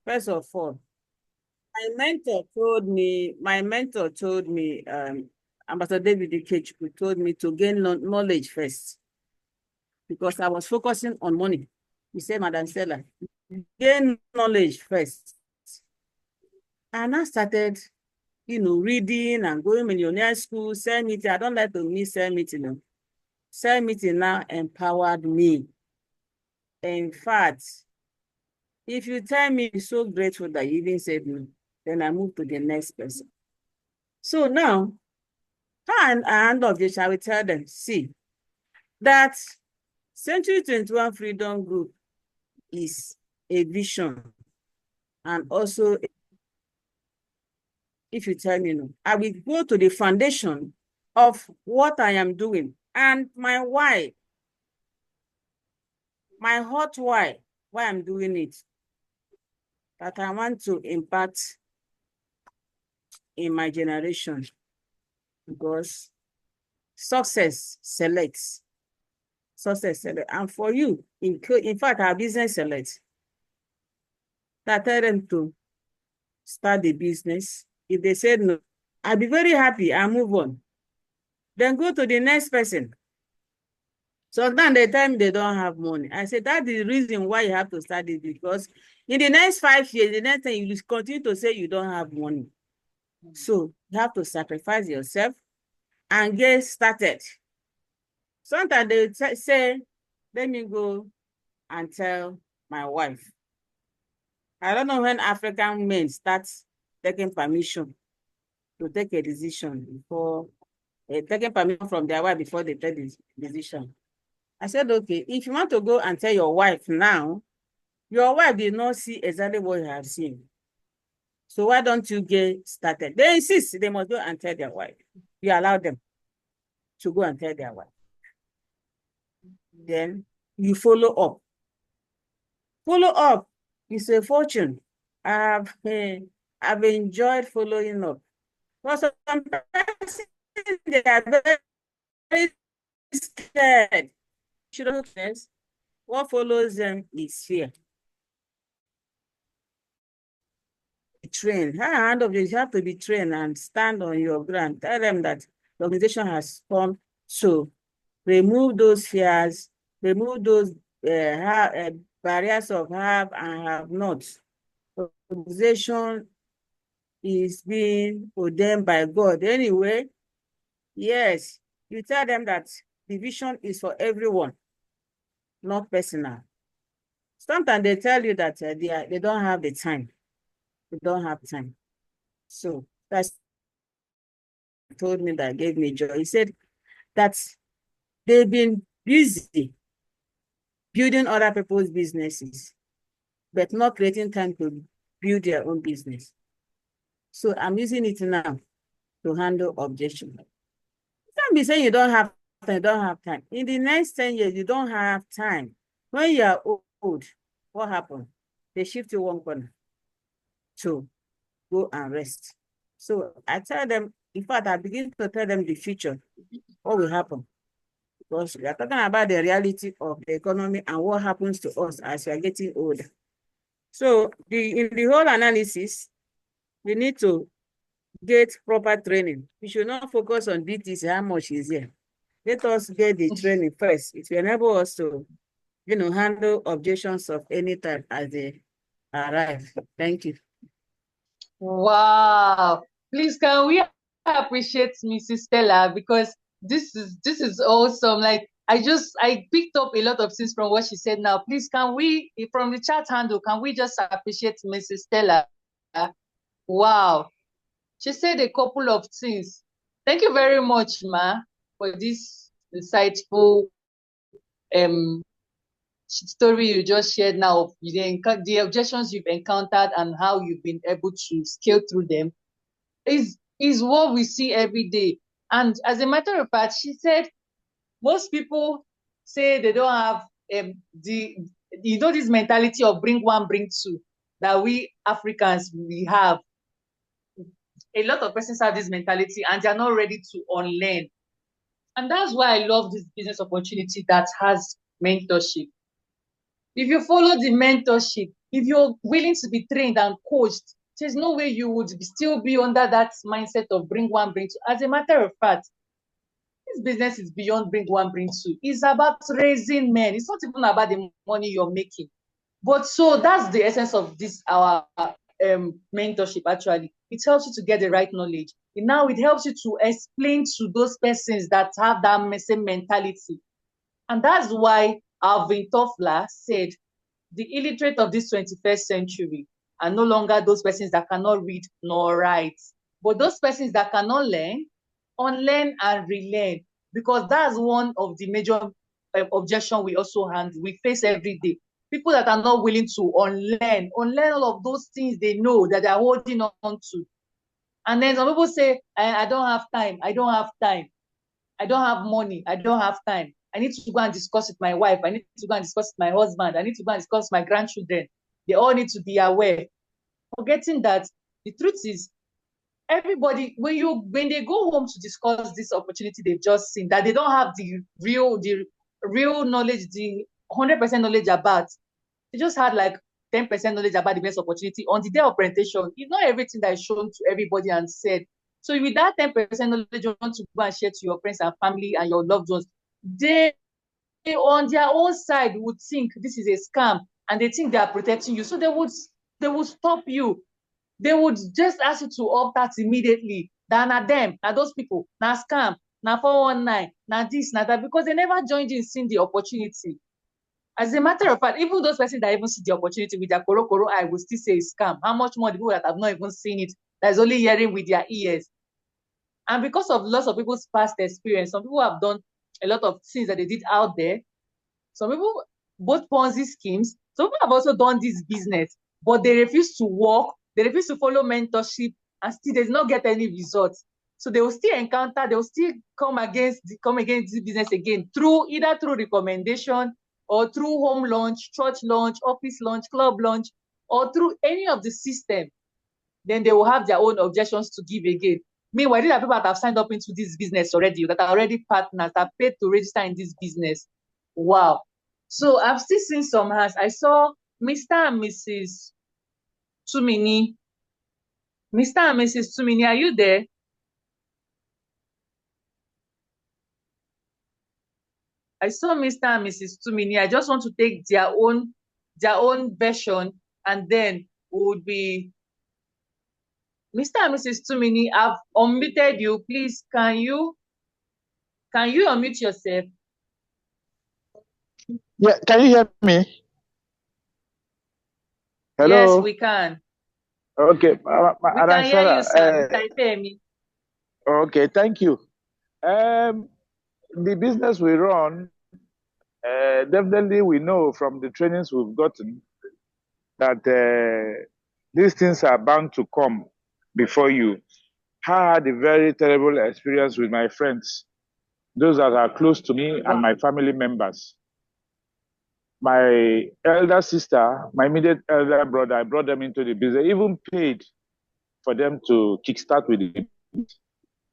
First of all, my mentor told me, Ambassador David Ikechukwu told me to gain knowledge first because I was focusing on money. He said, Madam Stella, gain knowledge first. And I started, reading and going millionaire school, cell meeting. I don't like to miss cell meeting. No. Cell meeting now empowered me. In fact, if you tell me you're so grateful that you even said no, then I move to the next person. So now, and of this, I will tell them, see, that Century 21 Freedom Group is a vision. And also, if you tell me no, I will go to the foundation of what I am doing and my why, my hot why I'm doing it, that I want to impact in my generation, because success selects. And for you, in fact, our business selects. That tell them to start the business. If they said no, I'll be very happy. I'll move on. Then go to the next person. Sometimes they tell me they don't have money. I said, that's the reason why you have to start it, because in the next 5 years, the next thing you will continue to say you don't have money. So you have to sacrifice yourself and get started. Sometimes they say, let me go and tell my wife. I don't know when African men start taking permission to take a decision before, taking permission from their wife before they take the decision. I said, okay, if you want to go and tell your wife now, your wife did not see exactly what you have seen. So why don't you get started? They insist they must go and tell their wife. You allow them to go and tell their wife. Then you follow up. Follow up is a fortune. I've enjoyed following up. But sometimes they are very scared. What follows them is fear. Train. You have to be trained and stand on your ground. Tell them that the organization has come to remove those fears, remove those barriers of have and have not. The organization is being ordained by God. Anyway, yes, you tell them that the vision is for everyone, not personal. Sometimes they tell you that they don't have the time. They don't have time. So that's told me that gave me joy. He said that they've been busy building other people's businesses, but not creating time to build their own business. So I'm using it now to handle objections. You can't be saying you don't have time. In the next 10 years, you don't have time. When you are old, what happened? They shift you one corner to go and rest. So I tell them, in fact, I begin to tell them the future, what will happen. Because we are talking about the reality of the economy and what happens to us as we are getting older. So in the whole analysis, we need to get proper training. We should not focus on BTC, how much is here. Let us get the training first. It will enable us to, handle objections of any type as they arrive. Thank you. Wow. Please, can we appreciate Mrs. Stella, because this is awesome. Like I picked up a lot of things from what she said now. Please, can we, from the chat handle, can we just appreciate Mrs. Stella? Wow. She said a couple of things. Thank you very much, Ma, for this insightful story you just shared now of the objections you've encountered and how you've been able to scale through them is what we see every day. And as a matter of fact, she said most people say they don't have this mentality of bring one, bring two that we Africans we have. A lot of persons have this mentality and they're not ready to unlearn. And that's why I love this business opportunity that has mentorship. If you follow the mentorship, If you're willing to be trained and coached, there's no way you would still be under that mindset of bring one, bring two. As a matter of fact, this business is beyond bring one, bring two. It's about raising men. It's not even about the money you're making. But so that's the essence of this, our mentorship, actually. It helps you to get the right knowledge. And now it helps you to explain to those persons that have that same mentality. And that's why Alvin Toffler said, the illiterate of this 21st century are no longer those persons that cannot read nor write, but those persons that cannot learn, unlearn and relearn, because that's one of the major objection we also we face every day. People that are not willing to unlearn all of those things they know that they are holding on to. And then some people say, I don't have time, I don't have time, I don't have money, I don't have time. I need to go and discuss with my wife. I need to go and discuss with my husband. I need to go and discuss with my grandchildren. They all need to be aware. Forgetting that the truth is, everybody, when they go home to discuss this opportunity they've just seen, that they don't have the real knowledge, the 100% knowledge about, they just had like 10% knowledge about the best opportunity on the day of presentation. It's not everything that is shown to everybody and said. So with that 10% knowledge you want to go and share to your friends and family and your loved ones, they on their own side would think this is a scam and they think they are protecting you. So they would stop you. They would just ask you to opt out immediately. That na them, na those people, na scam, na 419, na this, na that, because they never joined in seeing the opportunity. As a matter of fact, even those persons that even see the opportunity with their koro eye will still say it's scam. How much more the people that have not even seen it, that is only hearing with their ears. And because of lots of people's past experience, some people have done a lot of things that they did out there. Some people, both Ponzi schemes, some people have also done this business, but they refuse to work, they refuse to follow mentorship, and still they not get any results. So they will still encounter, they will still come against this business again either through recommendation or through home launch, church launch, office launch, club launch, or through any of the system. Then they will have their own objections to give again. Meanwhile, these are people that have signed up into this business already, that are already partners, that paid to register in this business. Wow. So I've still seen some hands. I saw Mr. and Mrs. Tumini. Mr. and Mrs. Tumini, are you there? I saw Mr. and Mrs. Tumini. I just want to take their own version, and then would be Mr. and Mrs. Tumini. I've unmuted you. Please, can you unmute yourself? Yeah, can you hear me? Hello? Yes, we can. Okay. We can hear you, sir. Okay, thank you. The business we run, definitely we know from the trainings we've gotten that these things are bound to come before you. I had a very terrible experience with my friends, those that are close to me and my family members. My elder sister, my immediate elder brother, I brought them into the business, even paid for them to kickstart with it.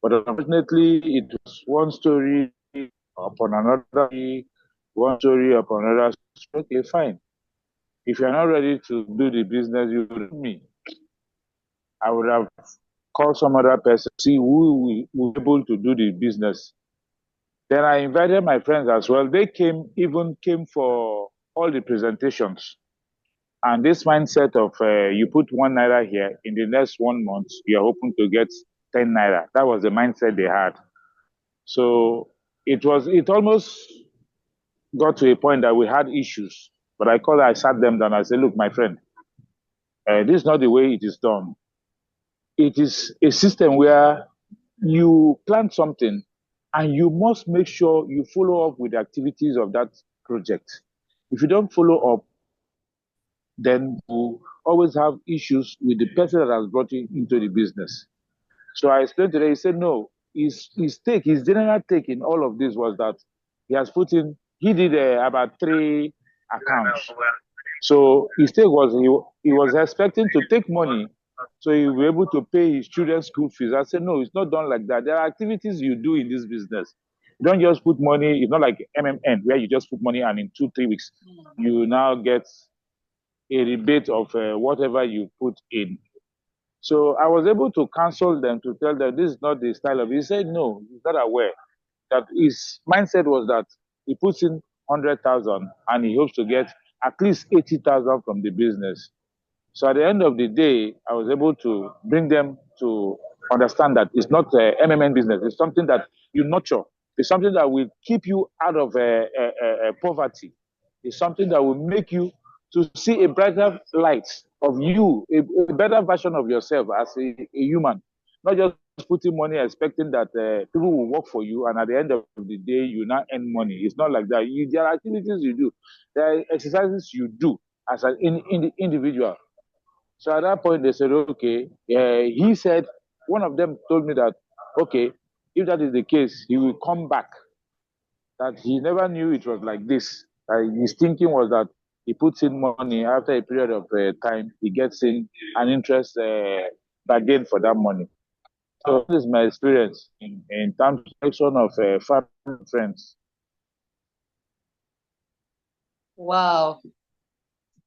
But unfortunately, it was one story upon another, one story upon another. Okay, fine. If you're not ready to do the business, you would me. I would have called some other person, see who will be able to do the business. Then I invited my friends as well. They came for all the presentations. And this mindset of you put 1 naira here, in the next 1 month, you're hoping to get 10 naira. That was the mindset they had. So it almost got to a point that we had issues. But I sat them down. I said, look, my friend, this is not the way it is done. It is a system where you plan something and you must make sure you follow up with the activities of that project. If you don't follow up, then you always have issues with the person that has brought you into the business. So I explained today, he said, no, his general take in all of this was that he did about 3 accounts. So his take was he was expecting to take money so he will be able to pay his children's school fees. I said, no, it's not done like that. There are activities you do in this business. You don't just put money, it's not like MMN where you just put money and in 2-3 weeks, you now get a rebate of whatever you put in. So I was able to counsel them, to tell them this is not the style of it. He said no, he's not aware. That his mindset was that he puts in 100,000 and he hopes to get at least 80,000 from the business. So at the end of the day, I was able to bring them to understand that it's not a MMN business. It's something that you nurture. It's something that will keep you out of poverty. It's something that will make you to see a brighter light of you, a better version of yourself as a human, not just putting money expecting that people will work for you and at the end of the day you now earn money. It's not like that. There are activities you do, there are exercises you do as an individual. So at that point, they said, okay. He said, one of them told me that, okay, if that is the case, he will come back. That he never knew it was like this. His thinking was that he puts in money, after a period of time, he gets in an interest bargain for that money. So this is my experience in terms of family and friends. Wow.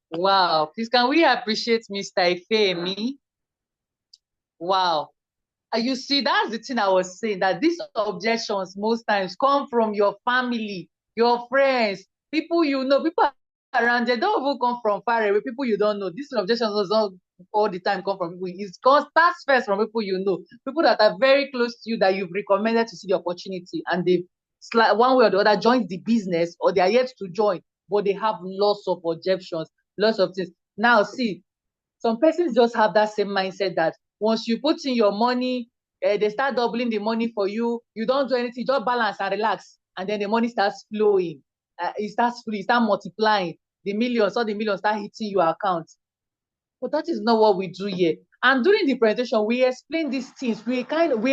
Wow. Please, can we appreciate Mr. Ifeemi? Wow. You see, that's the thing I was saying, that these objections most times come from your family, your friends, people you know, people around. They don't even come from far away, people you don't know. These objections does not all the time come from people. It starts first from people you know, people that are very close to you, that you've recommended to see the opportunity, and they've one way or the other joined the business, or they are yet to join, but they have lots of objections, lots of things. Now, see, some persons just have that same mindset that once you put in your money, they start doubling the money for you. You don't do anything, just balance and relax, and then the money starts flowing. It starts multiplying. All the millions start hitting your account. But that is not what we do here. And during the presentation, we explain these things. We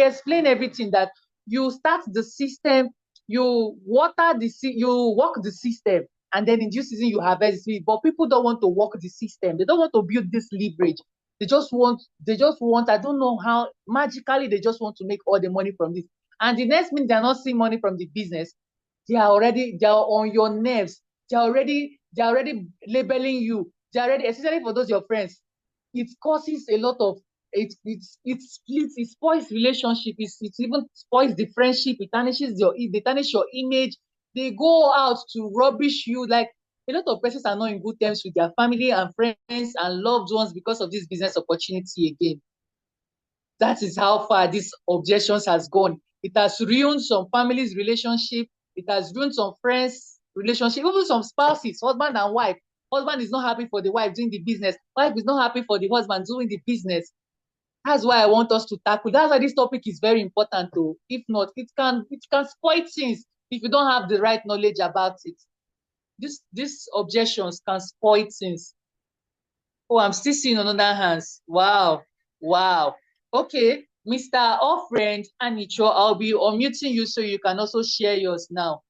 explain everything, that you start the system, you work the system, and then in due season you harvest it. But people don't want to work the system. They don't want to build this leverage. They just want, I don't know how, magically, they just want to make all the money from this. And the next minute, they're not seeing money from the business. They are on your nerves. They're already labeling you. They're already, especially for those your friends. It causes a lot of, it splits, it spoils relationship. It even spoils the friendship. They tarnish your image. They go out to rubbish you. Like, a lot of persons are not in good terms with their family and friends and loved ones because of this business opportunity again. That is how far this objections has gone. It has ruined some families' relationship. It has ruined some friends' relationship, even some spouses, husband and wife. Husband is not happy for the wife doing the business. Wife is not happy for the husband doing the business. That's why I want us to tackle. That's why this topic is very important though. If not, it can spoil things if you don't have the right knowledge about it. These objections can spoil things. Oh, I'm still seeing another hands. Wow. Okay, Mr. Offriend Anicho, I'll be unmuting you so you can also share yours now.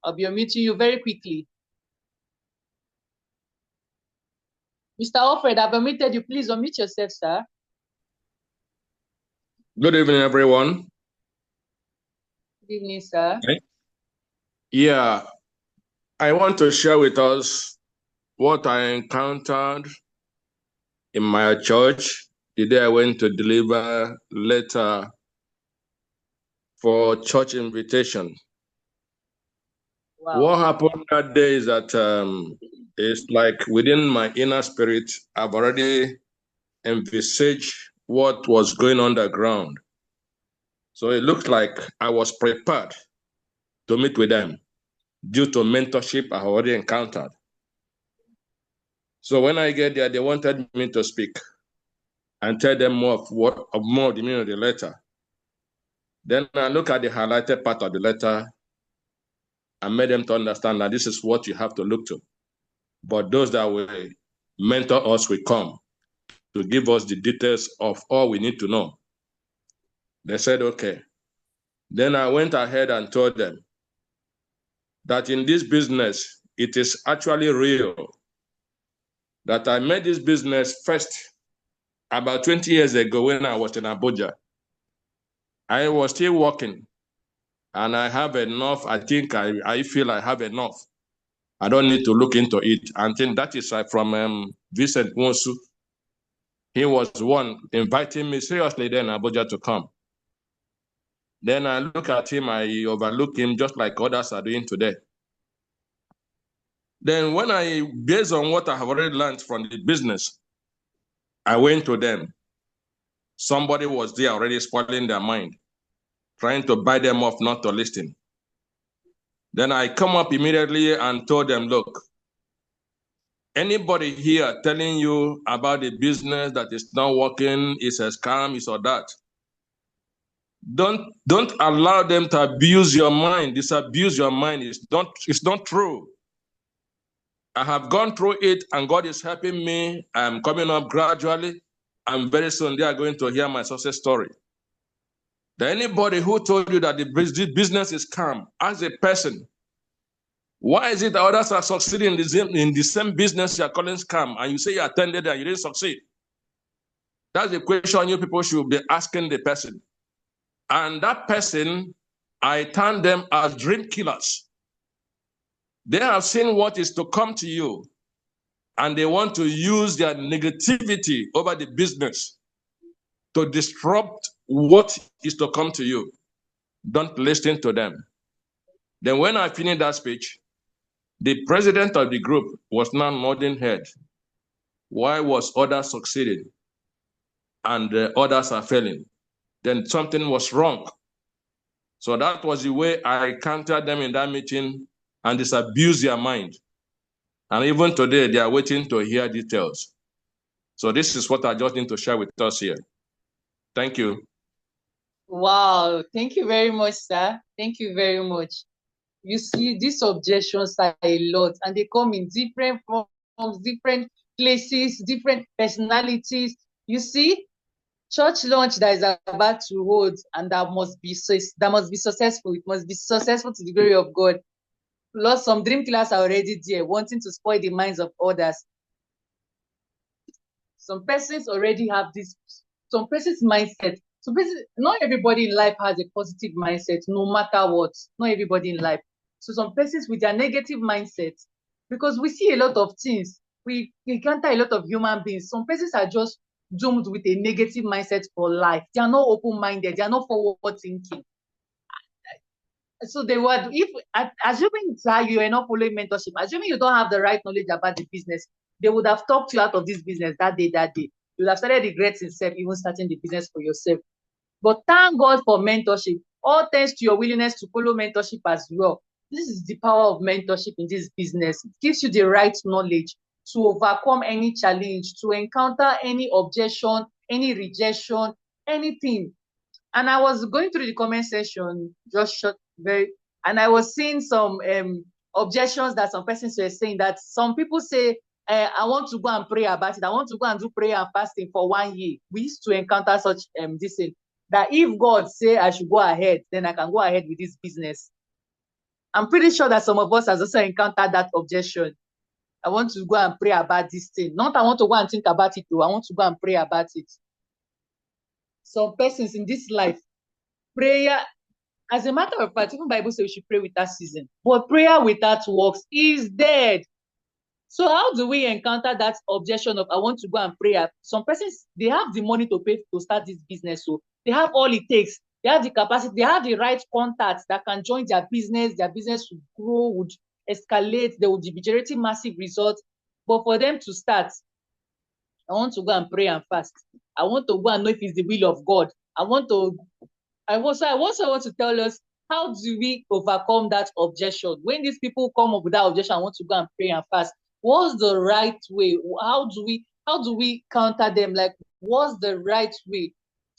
I'll be unmuting you very quickly. Mr. Offriend, I've unmuted you. Please unmute yourself, sir. Good evening, everyone. Good evening, sir. Okay. Yeah, I want to share with us what I encountered in my church the day I went to deliver letter for church invitation. Wow. What happened that day is that it's like within my inner spirit, I've already envisaged what was going on the ground. So it looked like I was prepared to meet with them due to mentorship I already encountered. So when I get there, they wanted me to speak and tell them more of the meaning of the letter. Then I look at the highlighted part of the letter and made them to understand that this is what you have to look to. But those that will mentor us will come to give us the details of all we need to know. They said, okay. Then I went ahead and told them that in this business, it is actually real. That I made this business first about 20 years ago when I was in Abuja. I was still working and I have enough. I think I feel I have enough I don't need to look into it. And think that is from Vincent Wonsu. He was one inviting me seriously then Abuja to come. Then I look at him, I overlook him just like others are doing today. Then when based on what I have already learned from the business, I went to them. Somebody was there already spoiling their mind, trying to buy them off not to listen. Then I come up immediately and told them, look, anybody here telling you about the business that is not working, is a scam, is or that, don't allow them to abuse your mind, disabuse your mind. It's not true. I have gone through it and God is helping me. I'm coming up gradually. And very soon they are going to hear my success story. Then anybody who told you that the business is calm, as a person, why is it that others are succeeding in the same business you are calling scam, and you say you attended and you didn't succeed? That's the question you people should be asking the person. And that person, I term them as dream killers. They have seen what is to come to you, and they want to use their negativity over the business to disrupt what is to come to you. Don't listen to them. Then when I finished that speech, the president of the group was now nodding head. Why was others succeeding and others are failing? Then something was wrong. So that was the way I countered them in that meeting and disabused their mind. And even today, they are waiting to hear details. So this is what I just need to share with us here. Thank you. Wow, thank you very much, sir. Thank you very much. You see, these objections are a lot, and they come in different forms, different places, different personalities. You see, church launch that is about to hold, and that must be successful. It must be successful to the glory of God. Plus, some dream killers are already there, wanting to spoil the minds of others. Some persons already have this, some persons' mindset. Not everybody in life has a positive mindset, no matter what. Not everybody in life. So some persons with their negative mindset, because we see a lot of things, we encounter a lot of human beings. Some persons are just doomed with a negative mindset for life. They are not open-minded. They are not forward thinking. So they would, if assuming that you are not following mentorship, assuming you don't have the right knowledge about the business, they would have talked you out of this business that day. You would have started regretting yourself, even starting the business for yourself. But thank God for mentorship. All thanks to your willingness to follow mentorship as well. This is the power of mentorship in this business. It gives you the right knowledge to overcome any challenge, to encounter any objection, any rejection, anything. And I was going through the comment section, and I was seeing some objections that some persons were saying, that some people say, I want to go and pray about it. I want to go and do prayer and fasting for 1 year. We used to encounter such this thing, that if God say I should go ahead, then I can go ahead with this business. I'm pretty sure that some of us has also encountered that objection. I want to go and pray about this thing. Not I want to go and think about it, though. I want to go and pray about it. Some persons in this life, prayer, as a matter of fact, even Bible says we should pray without ceasing. But prayer without works is dead. So how do we encounter that objection of I want to go and pray? Some persons, they have the money to pay to start this business. So they have all it takes. They have the capacity. They have the right contacts that can join their business. Their business would grow, would escalate. They would be generating massive results. But for them to start, I want to go and pray and fast. I want to go and know if it's the will of God. I also want to tell us, how do we overcome that objection? When these people come up with that objection, I want to go and pray and fast. What's the right way? How do we counter them? Like, what's the right way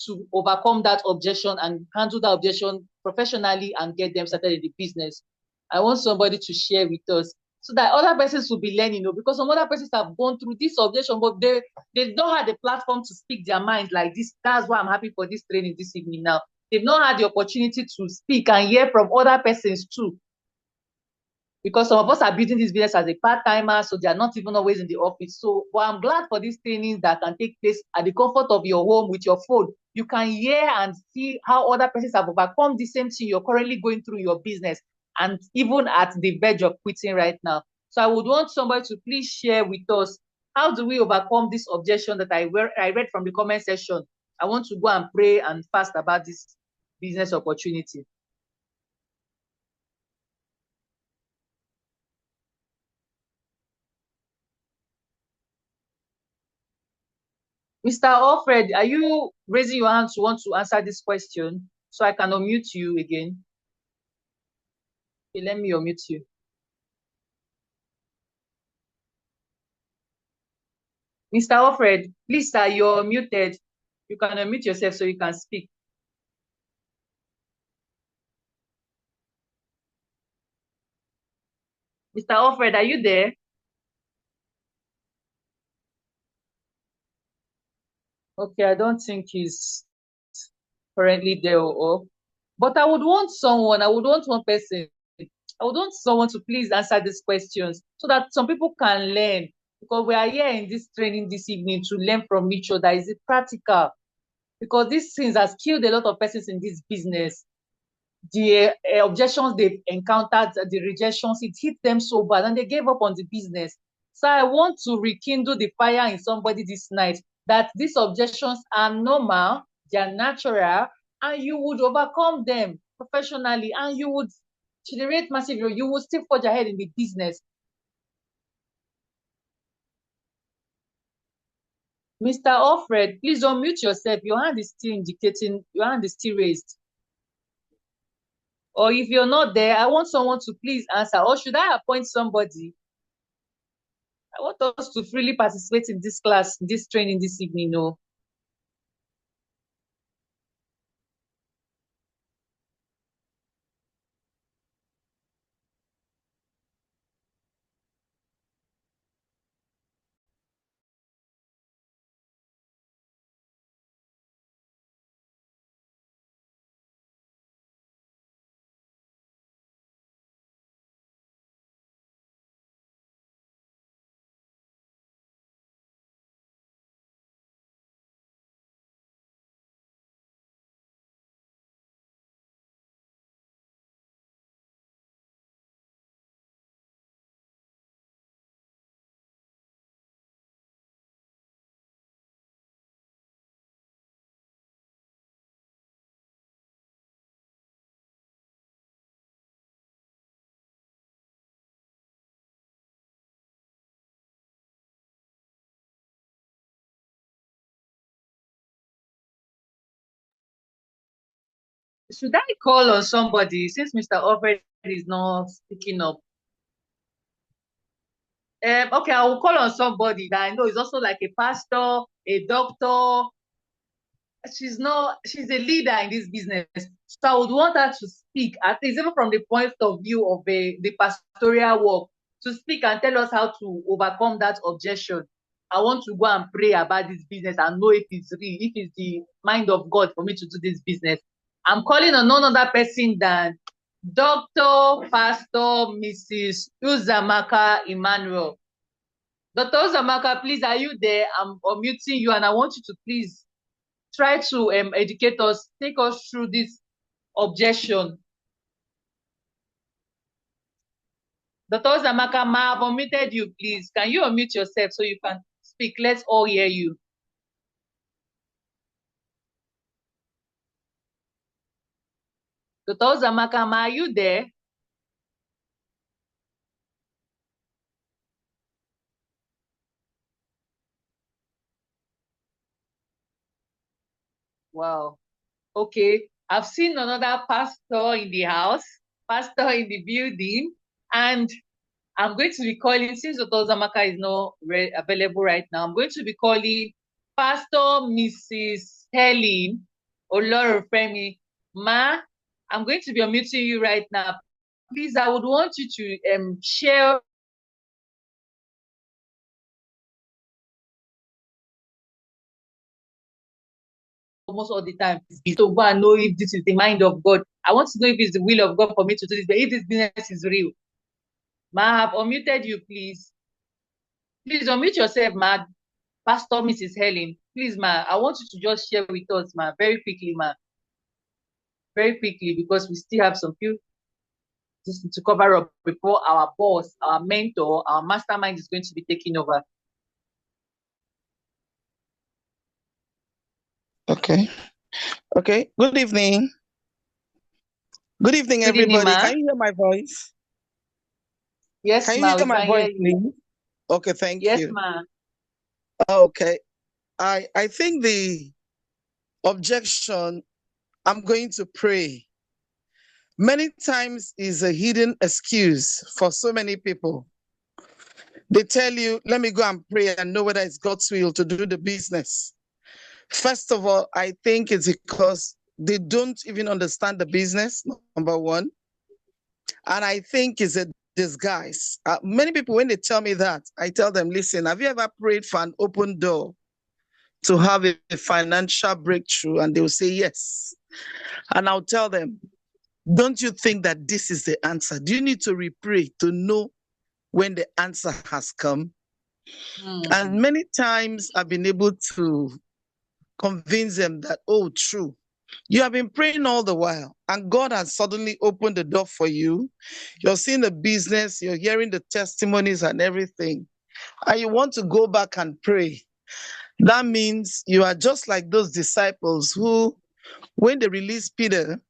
to overcome that objection and handle that objection professionally and get them started in the business? I want somebody to share with us, so that other persons will be learning, because some other persons have gone through this objection, but they don't have the platform to speak their mind like this. That's why I'm happy for this training this evening now. They've not had the opportunity to speak and hear from other persons too. Because some of us are building this business as a part-timer, so they are not even always in the office. So, but I'm glad for these trainings that can take place at the comfort of your home with your phone. You can hear and see how other persons have overcome the same thing you're currently going through in your business, and even at the verge of quitting right now. So I would want somebody to please share with us, how do we overcome this objection that I read from the comment section? I want to go and pray and fast about this business opportunity. Mr. Alfred, are you raising your hand to want to answer this question? So I can unmute you again. Okay, let me unmute you. Mr. Alfred, please, sir, you're muted. You can unmute yourself so you can speak. Mr. Alfred, are you there? Okay, I don't think he's currently there but I would want one person, I would want someone to please answer these questions so that some people can learn, because we are here in this training this evening to learn from each other. Is it practical? Because these things has killed a lot of persons in this business. The objections they've encountered, the rejections, it hit them so bad and they gave up on the business. So I want to rekindle the fire in somebody this night that these objections are normal, they are natural, and you would overcome them professionally and you would generate massive, you will still forge ahead in the business. Mr. Alfred, please unmute yourself. Your hand is still indicating, your hand is still raised. Or if you're not there, I want someone to please answer. Or should I appoint somebody? I want us to freely participate in this class, this training this evening. No. Should I call on somebody since Mr. Alfred is not speaking up? Okay, I will call on somebody that I know is also like a pastor, a doctor. She's a leader in this business. So I would want her to speak, at least even from the point of view of the pastoral work, to speak and tell us how to overcome that objection. I want to go and pray about this business and know if it's real, if it's the mind of God for me to do this business. I'm calling on none other person than Dr. Pastor Mrs. Uzamaka Emmanuel. Dr. Uzamaka, please, are you there? I'm unmuting you and I want you to please try to educate us, take us through this objection. Dr. Uzamaka, ma, I've unmuted you, please. Can you unmute yourself so you can speak? Let's all hear you. Dr. Uzamaka, ma, are you there? Wow. Okay. I've seen another pastor in the house, pastor in the building, and I'm going to be calling, since Dr. Uzamaka is not available right now, I'm going to be calling Pastor Mrs. Helen Olorufemi. Ma, I'm going to be unmuting you right now. Please, I would want you to share almost all the time to go and know if this is the mind of God. I want to know if it's the will of God for me to do this, but if this business is real. Ma, I've unmuted you, please. Please unmute yourself, ma. Pastor Mrs. Helen. Please, ma, I want you to just share with us, ma, very quickly, ma. Very quickly, because we still have some few this to cover up before our boss, our mentor, our mastermind is going to be taking over. Okay. Okay. Good evening. Good evening, Good evening, everybody. ma. Can you hear my voice? Yes, Can you ma, hear we my can voice, hear you. please? Okay, thank Yes, you. ma. Okay. I think the objection, I'm going to pray, many times is a hidden excuse for so many people. They tell you, let me go and pray and know whether it's God's will to do the business. First of all, I think it's because they don't even understand the business, number one. And I think it's a disguise. Many people, when they tell me that, I tell them, listen, have you ever prayed for an open door to have a financial breakthrough? And they'll say yes. And I'll tell them, don't you think that this is the answer? Do you need to repray to know when the answer has come? And many times I've been able to convince them that, oh, true. You have been praying all the while, and God has suddenly opened the door for you. You're seeing the business, you're hearing the testimonies and everything, and you want to go back and pray. That means you are just like those disciples who, when they released Peter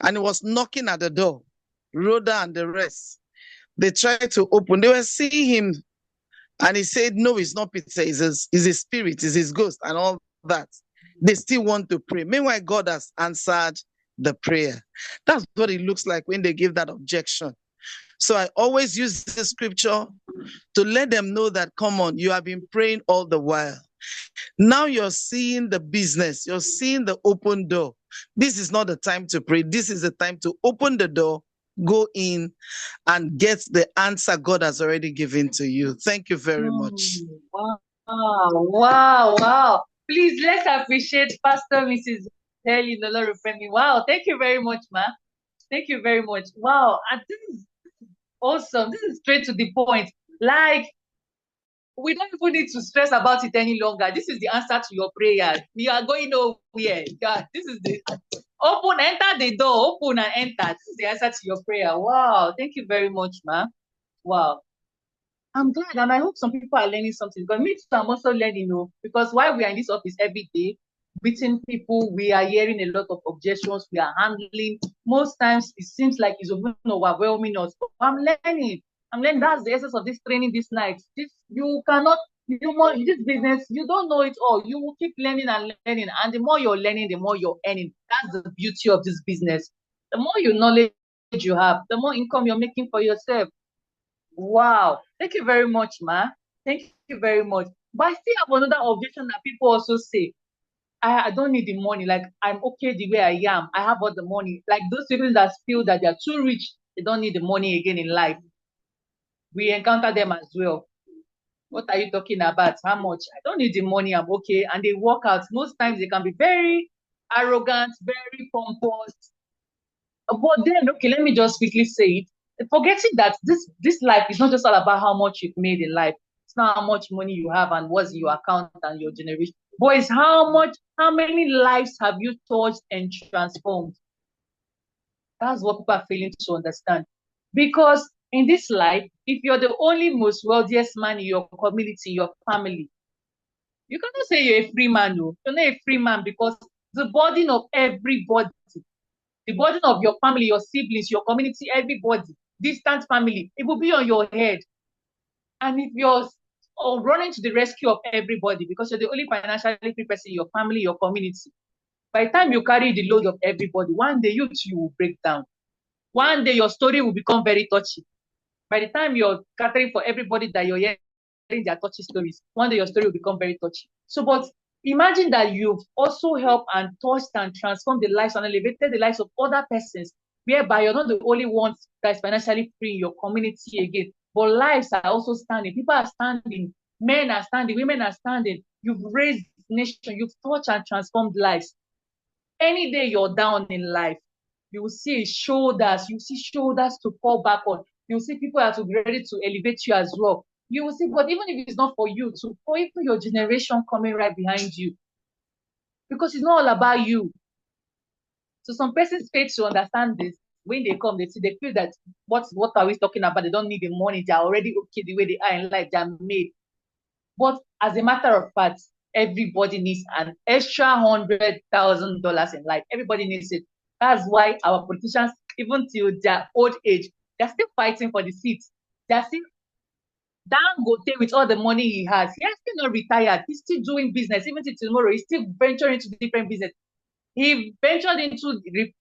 and he was knocking at the door, Rhoda and the rest, they tried to open. They were seeing him, and he said, no, it's not Peter, it's a spirit, it's his ghost, and all that. They still want to pray. Meanwhile, God has answered the prayer. That's what it looks like when they give that objection. So I always use the scripture to let them know that, come on, you have been praying all the while. Now you're seeing the business, you're seeing the open door. This is not the time to pray. This is the time to open the door, go in, and get the answer God has already given to you. Thank you very much. Wow, wow, wow. Please, let's appreciate Pastor Mrs. Helen Olorufemi. Wow, thank you very much, ma. Thank you very much. Wow, and this is awesome. This is straight to the point. Like, we don't even need to stress about it any longer. This is the answer to your prayer. We are going nowhere. God, this is the open, enter the door, open and enter. This is the answer to your prayer. Wow, thank you very much, ma. Wow. I'm glad, and I hope some people are learning something. Because me too, I'm also learning, because while we are in this office every day, meeting people, we are hearing a lot of objections, we are handling. Most times, it seems like it's overwhelming us. But I'm learning. That's the essence of this training this night. You cannot, this business, you don't know it all. You will keep learning and learning. And the more you're learning, the more you're earning. That's the beauty of this business. The more knowledge you have, the more income you're making for yourself. Wow. Thank you very much, ma. Thank you very much. But I still have another objection that people also say. I don't need the money. Like, I'm okay the way I am. I have all the money. Like those people that feel that they're too rich, they don't need the money again in life. We encounter them as well. What are you talking about? How much? I don't need the money. I'm okay. And they walk out. Most times they can be very arrogant, very pompous. But then, okay, let me just quickly say it. Forgetting that this life is not just all about how much you've made in life. It's not how much money you have and what's in your account and your generation. But it's how many lives have you touched and transformed? That's what people are failing to understand. Because in this life, if you're the only most wealthiest man in your community, your family, you cannot say you're a free man, no. You're not a free man because the burden of everybody, the burden of your family, your siblings, your community, everybody, distant family, it will be on your head. And if you're running to the rescue of everybody because you're the only financially free person in your family, your community, by the time you carry the load of everybody, one day you will break down. One day your story will become very touchy. By the time you're catering for everybody that you're hearing their touchy stories, one day your story will become very touchy. So, but imagine that you've also helped and touched and transformed the lives and elevated the lives of other persons, whereby you're not the only ones that is financially free in your community again, but lives are also standing. People are standing. Men are standing. Women are standing. You've raised the nation. You've touched and transformed lives. Any day you're down in life, you will see shoulders. You see shoulders to fall back on. You will see people that will be ready to elevate you as well. You will see, but even if it's not for you, for even your generation coming right behind you, because it's not all about you. So some persons fail to understand this. when they come, they feel that what are we talking about? They don't need the money. They're already okay the way they are in life. They're made. But as a matter of fact, everybody needs an extra $100,000 in life. Everybody needs it. That's why our politicians, even till their old age, they're still fighting for the seats. They're still Dangote with all the money he has. He has still not retired. He's still doing business. Even till tomorrow, he's still venturing into different business. He ventured into the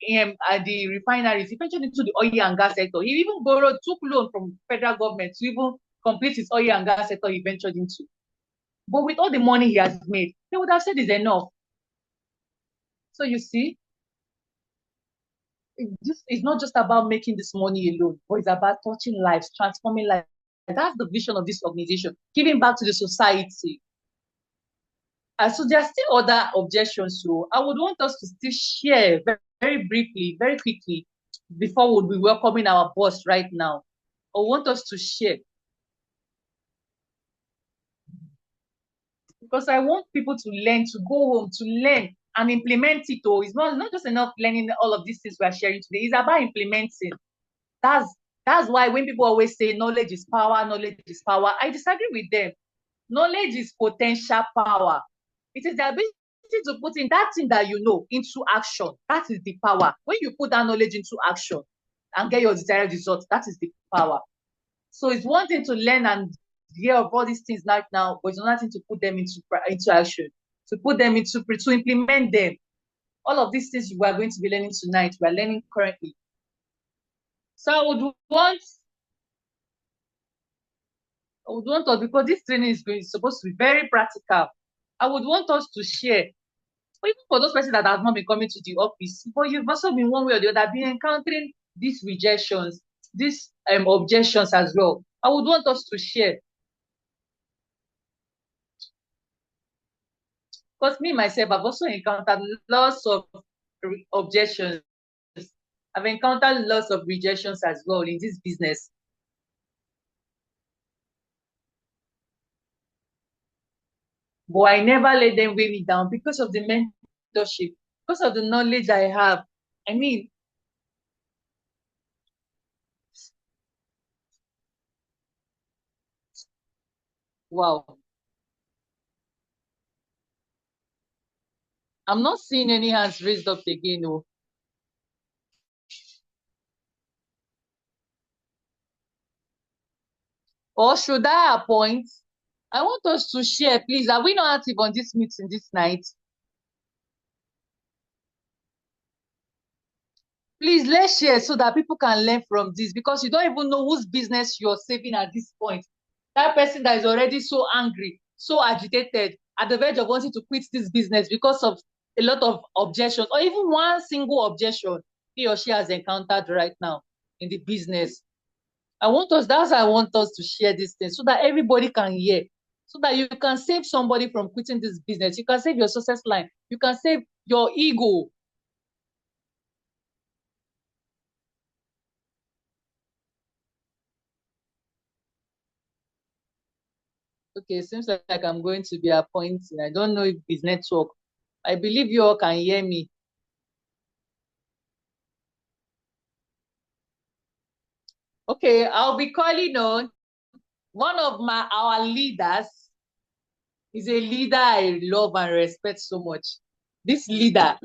refineries. He ventured into the oil and gas sector. He even took loan from federal government to even complete his oil and gas sector he ventured into. But with all the money he has made, they would have said it's enough. So you see, it's not just about making this money alone, but it's about touching lives, transforming lives. That's the vision of this organization, giving back to the society. So there are still other objections. So I would want us to still share very, very briefly, very quickly, before we'll be welcoming our boss right now. I want us to share. Because I want people to learn, to go home, to learn and implement it. It's not just enough learning all of these things we are sharing today. It's about implementing. That's why when people always say knowledge is power, knowledge is power, I disagree with them. Knowledge is potential power. It is the ability to put in that thing that you know into action. That is the power. When you put that knowledge into action and get your desired results, that is the power. So it's one thing to learn and hear of all these things right now, but it's another thing to put them into action, to put them to implement them. All of these things we are going to be learning tonight, we are learning currently. So I would want us, because this training is supposed to be very practical, I would want us to share, even for those persons that have not been coming to the office, but you've also been one way or the other been encountering these rejections, these objections as well. I would want us to share. Because me, myself, I've also encountered lots of objections. I've encountered lots of rejections as well in this business. But I never let them weigh me down because of the mentorship, because of the knowledge I have. I mean, wow. I'm not seeing any hands raised up again, no. Or should I appoint? I want us to share, please. Are we not active on this meeting this night? Please, let's share so that people can learn from this, because you don't even know whose business you're saving at this point. That person that is already so angry, so agitated, at the verge of wanting to quit this business because of a lot of objections, or even one single objection he or she has encountered right now in the business. That's why I want us to share this thing so that everybody can hear, so that you can save somebody from quitting this business. You can save your success line. You can save your ego. Okay, seems like I'm going to be appointing. I don't know if it's network. I believe you all can hear me. Okay, I'll be calling on one of our leaders. Is a leader I love and respect so much. This leader,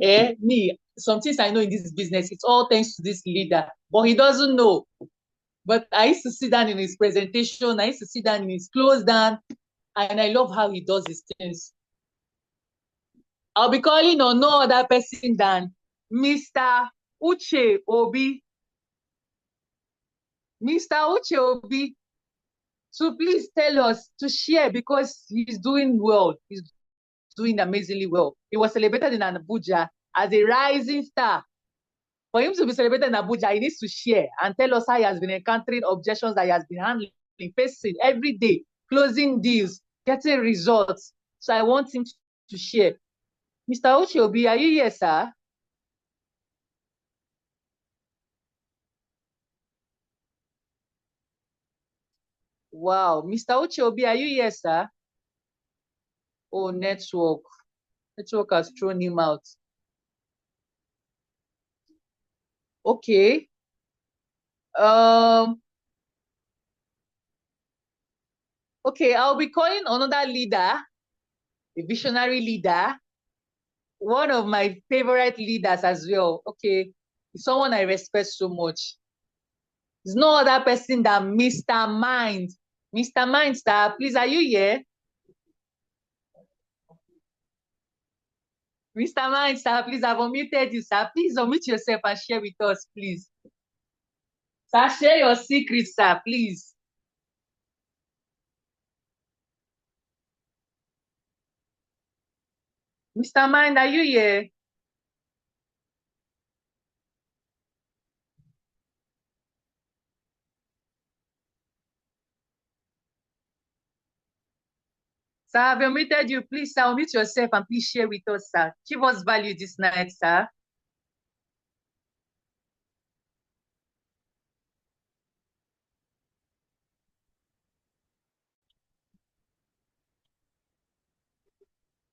some things I know in this business, it's all thanks to this leader, but he doesn't know. But I used to sit down in his presentation, I used to sit down in his close down, and I love how he does his things. I'll be calling on no other person than Mr. Uche Obi. Mr. Uche Obi, so please tell us to share, because he's doing well. He's doing amazingly well. He was celebrated in Abuja as a rising star. For him to be celebrated in Abuja, he needs to share and tell us how he has been encountering objections that he has been handling, facing every day, closing deals, getting results. So I want him to share. Mr. Uche Obi, are you here, sir? Wow. Mr. Uche Obi, are you here, sir? Oh, network. Network has thrown him out. Okay. Okay, I'll be calling another leader, a visionary leader, one of my favorite leaders as well. Okay, someone I respect so much. There's no other person than Mr. Mind. Mr. Mind, sir, please, are you here? Mr. Mind, sir, please, I've unmuted you, sir. Please unmute yourself and share with us, please. Sir, share your secrets, sir, please. Mr. Mind, are you here? Sir, I've unmuted you. Please, sir, unmute yourself and please share with us, sir. Give us value this night, sir.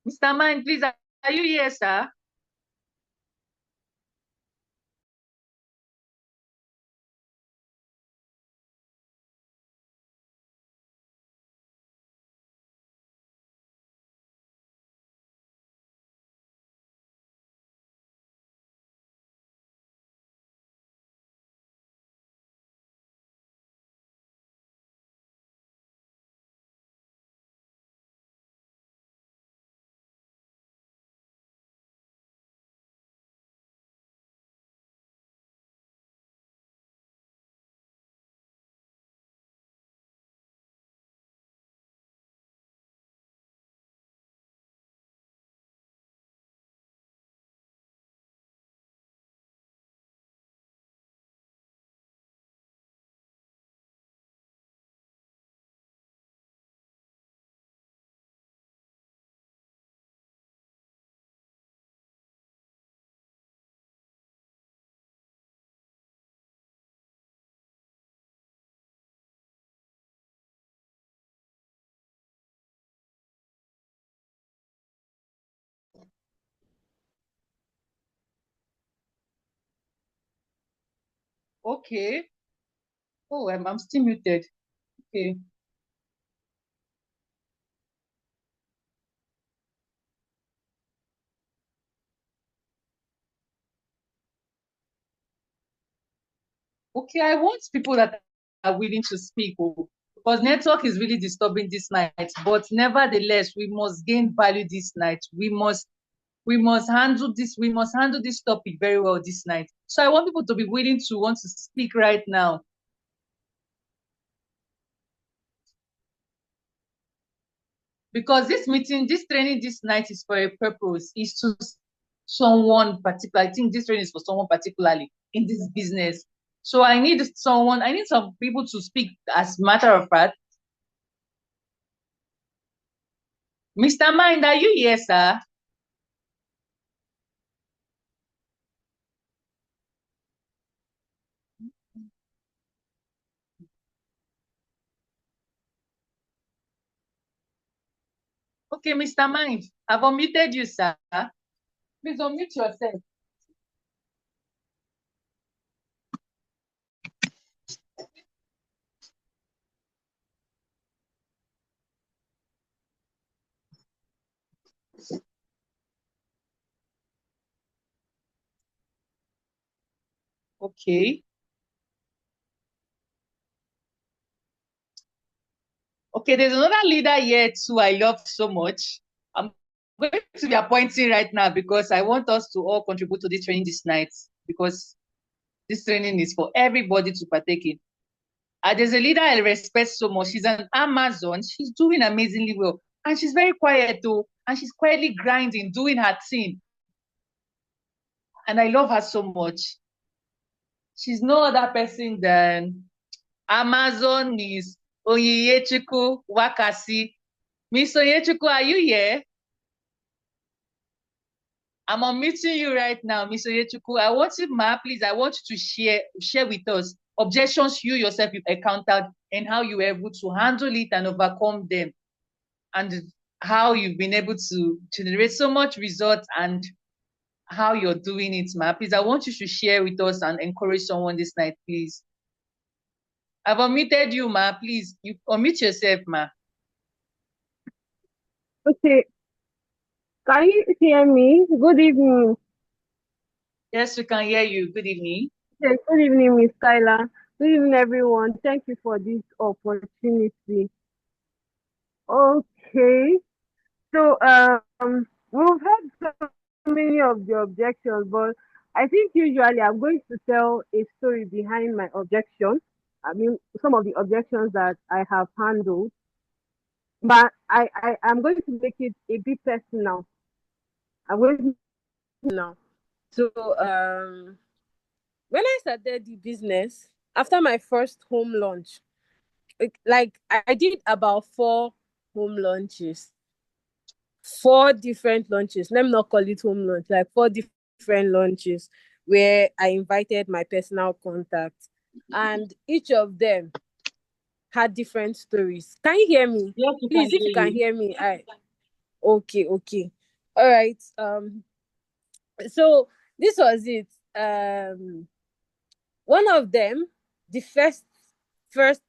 Mr. Mind, please, are you here, sir? Okay. Oh, I'm still muted. Okay. Okay, I want people that are willing to speak, because network is really disturbing this night. But nevertheless, we must gain value this night. We must handle this. We must handle this topic very well this night. So I want people to be willing to want to speak right now. Because this meeting, this training this night is for a purpose, is to someone particular. I think this training is for someone particularly in this business. So I need some people to speak as matter of fact. Mr. Mind, are you here, sir? Okay, Mr. Mind, I've unmuted you, sir. Please unmute yourself. Okay. Okay, there's another leader here too I love so much. I'm going to be appointing right now because I want us to all contribute to this training this night, because this training is for everybody to partake in. There's a leader I respect so much. She's an Amazon. She's doing amazingly well. And she's very quiet though. And she's quietly grinding, doing her thing. And I love her so much. She's no other person than Amazon Miss Onyechukwu Wakasi. Miss Onyechukwu, are you here? I'm unmuting you right now, Miss Onyechukwu. I want you, Ma, please, I want you to share with us objections you yourself you've encountered and how you were able to handle it and overcome them, and how you've been able to generate so much results and how you're doing it, Ma. Please, I want you to share with us and encourage someone this night, please. I've unmuted you, ma. Please, you unmute yourself, ma. Okay, can you hear me? Good evening. Yes, we can hear you. Good evening. Yes, good evening, Miss Kyla. Good evening, everyone. Thank you for this opportunity. Okay, so we've had so many of the objections, but I think usually I'm going to tell a story behind my objection. I mean, some of the objections that I have handled, but I'm going to make it a bit personal. I'm going to now. So when I started the business after my first home launch, like I did about 4 home launches, 4 different launches. Let me not call it home launch, like 4 different launches where I invited my personal contacts, and each of them had different stories. Can you hear me? Yes, we Please, can if you hear can you. hear me, okay. All right. So this was it. One of them, the first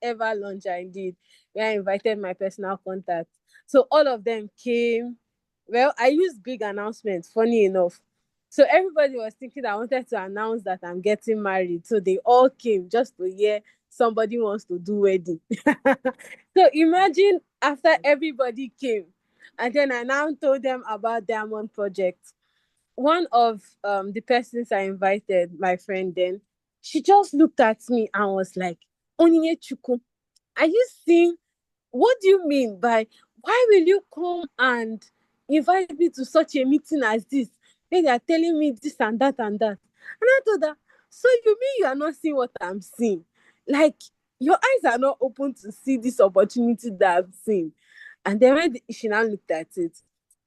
ever launch I did, where I invited my personal contacts. So all of them came. Well, I used big announcements, funny enough. So everybody was thinking I wanted to announce that I'm getting married. So they all came just to hear somebody wants to do wedding. So imagine after everybody came, and then I now told them about Diamond Project. One of the persons I invited, my friend then, she just looked at me and was like, Onyinye Chuku, are you seeing, what do you mean by, why will you come and invite me to such a meeting as this, where they are telling me this and that and that? And I told her, so you mean you are not seeing what I'm seeing? Like, your eyes are not open to see this opportunity that I've seen. And then when she now looked at it,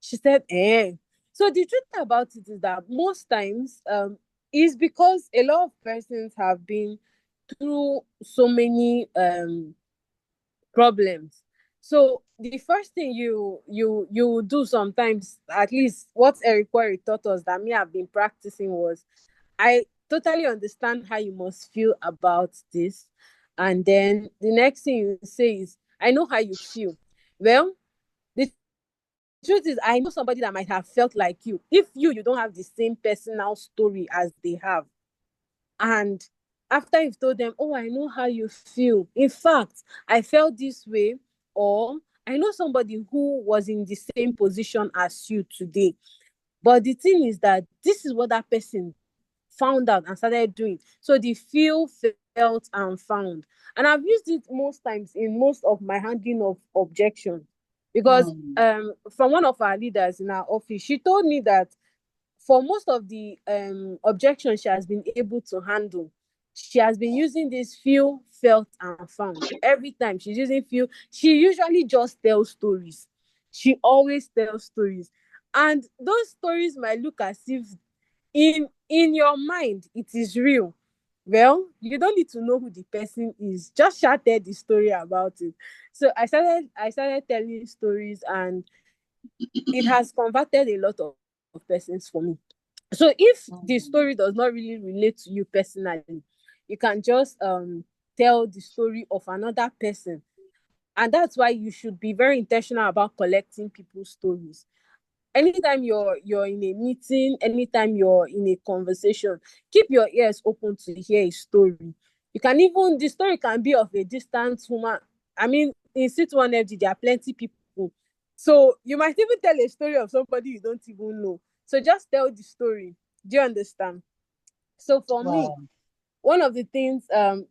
she said, eh. So the truth about it is that most times is because a lot of persons have been through so many problems. So the first thing you do sometimes, at least what Eric Quarry taught us that me have been practicing, was I totally understand how you must feel about this. And then the next thing you say is, I know how you feel. Well, the truth is, I know somebody that might have felt like you. If you don't have the same personal story as they have. And after you've told them, oh, I know how you feel. In fact, I felt this way. Or I know somebody who was in the same position as you today. But the thing is that this is what that person found out and started doing. So the feel, felt, and found. And I've used it most times in most of my handling of objections. Because from one of our leaders in our office, she told me that for most of the objections she has been able to handle, she has been using this feel, felt, and found. Every time she's using feel, she usually just tells stories. She always tells stories. And those stories might look as if in your mind it is real. Well, you don't need to know who the person is. Just tell the story about it. So I started telling stories, and it has converted a lot of persons for me. So if the story does not really relate to you personally, you can just tell the story of another person. And that's why you should be very intentional about collecting people's stories. Anytime you're in a meeting, anytime you're in a conversation, keep your ears open to hear a story. You can even, the story can be of a distant woman. I mean, in Sit1FD, there are plenty people. So you might even tell a story of somebody you don't even know. So just tell the story. Do you understand? So for me, one of the things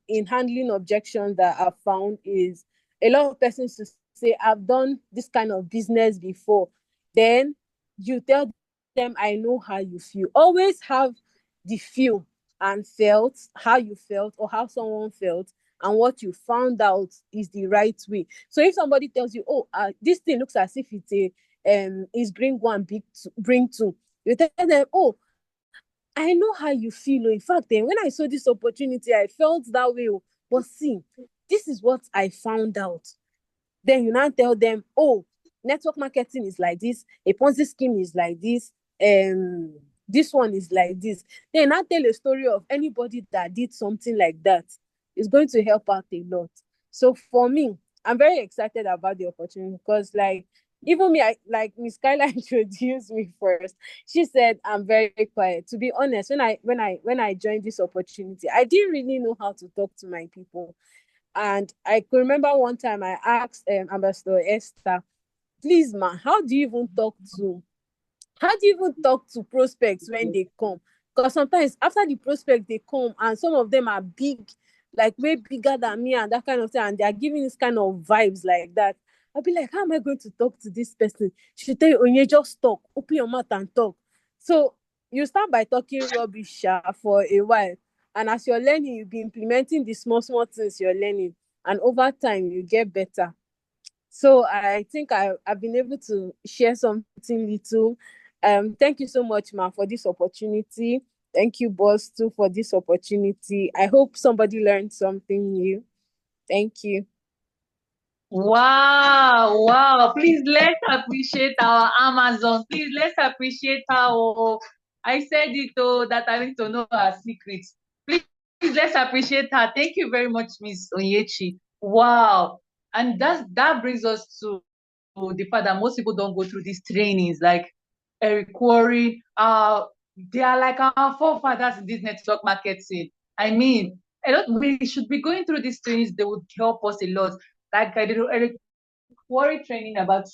in handling objections that I've found is a lot of persons to say, I've done this kind of business before. Then you tell them, I know how you feel. Always have the feel and felt, how you felt or how someone felt, and what you found out is the right way. So if somebody tells you, oh, this thing looks as if it's a is bring one, bring two, you tell them, oh, I know how you feel. In fact, when I saw this opportunity, I felt that way. But see, this is what I found out. Then you now tell them, oh, network marketing is like this, a Ponzi scheme is like this, this one is like this. Then I tell a story of anybody that did something like that. It's going to help out a lot. So for me, I'm very excited about the opportunity because, like, even me, like Miss Kyla introduced me first. She said I'm very quiet. To be honest, when I joined this opportunity, I didn't really know how to talk to my people. And I could remember one time I asked Ambassador Esther, please, ma, how do you even talk to prospects when they come? Because sometimes after the prospect they come and some of them are big, like way bigger than me and that kind of thing, and they are giving this kind of vibes like that. I'll be like, how am I going to talk to this person? She tell you, Onye, just talk, open your mouth and talk. So you start by talking rubbish for a while, and as you're learning, you'll be implementing the small things you're learning, and over time you get better. So I think I've been able to share something little. Thank you so much, ma, for this opportunity. Thank you, boss, too, for this opportunity. I hope somebody learned something new. Thank you. Wow. Please, let's appreciate our Amazon. Please, let's appreciate her. Oh, I said it, that I need to know her secrets. Please, let's appreciate her. Thank you very much, Miss Onyechi. Wow. And that brings us to the fact that most people don't go through these trainings, like Eric Quarry. They are like our forefathers in this network marketing. I mean, we should be going through these trainings. They would help us a lot. Like I did Eric Quarry training about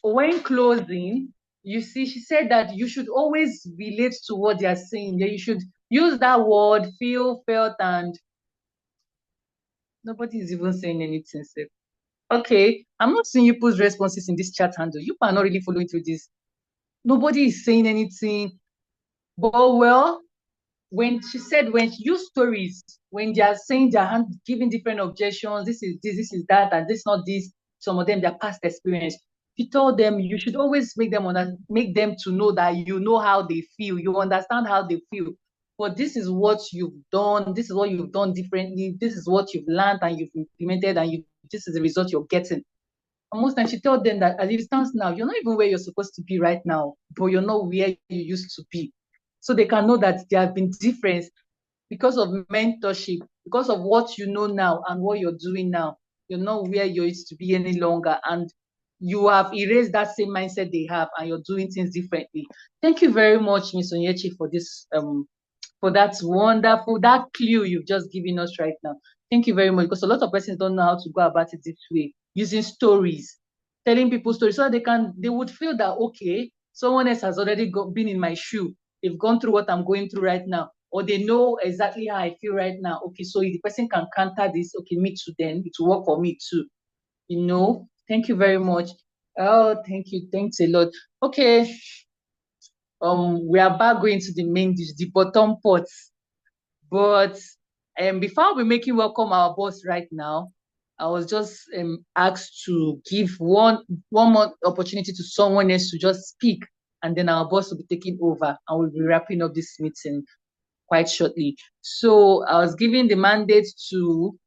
when closing. You see, she said that you should always relate to what they are saying. Yeah, you should use that word, feel, felt, and nobody is even saying anything. Safe. Okay, I'm not seeing you put responses in this chat handle. You are not really following through this. Nobody is saying anything. But well, when she use stories, when they are saying giving different objections, this is this is that, and this not this, some of them their past experience. You told them you should always make them to know that you know how they feel, you understand how they feel. But this is what you've done, this is what you've done differently, this is what you've learned and you've implemented, and this is the result you're getting. And most times she told them that as it stands now, you're not even where you're supposed to be right now, but you're not where you used to be. So they can know that there have been difference because of mentorship, because of what you know now and what you're doing now. You're not where you used to be any longer, and you have erased that same mindset they have, and you're doing things differently. Thank you very much, Ms. Onyechi, for this for that wonderful, that clue you've just given us right now. Thank you very much, because a lot of persons don't know how to go about it this way, using stories, telling people stories, so that they would feel that, okay, someone else has already been in my shoe. They've gone through what I'm going through right now, or they know exactly how I feel right now. Okay, so if the person can counter this, okay, me too, then it will work for me too. Thank you very much. Oh, thank you. Thanks a lot. Okay. We are back going to the main dish, the bottom pot. But before we make you welcome our boss right now, I was just asked to give one more opportunity to someone else to just speak, and then our boss will be taking over and we'll be wrapping up this meeting quite shortly. So I was given the mandate to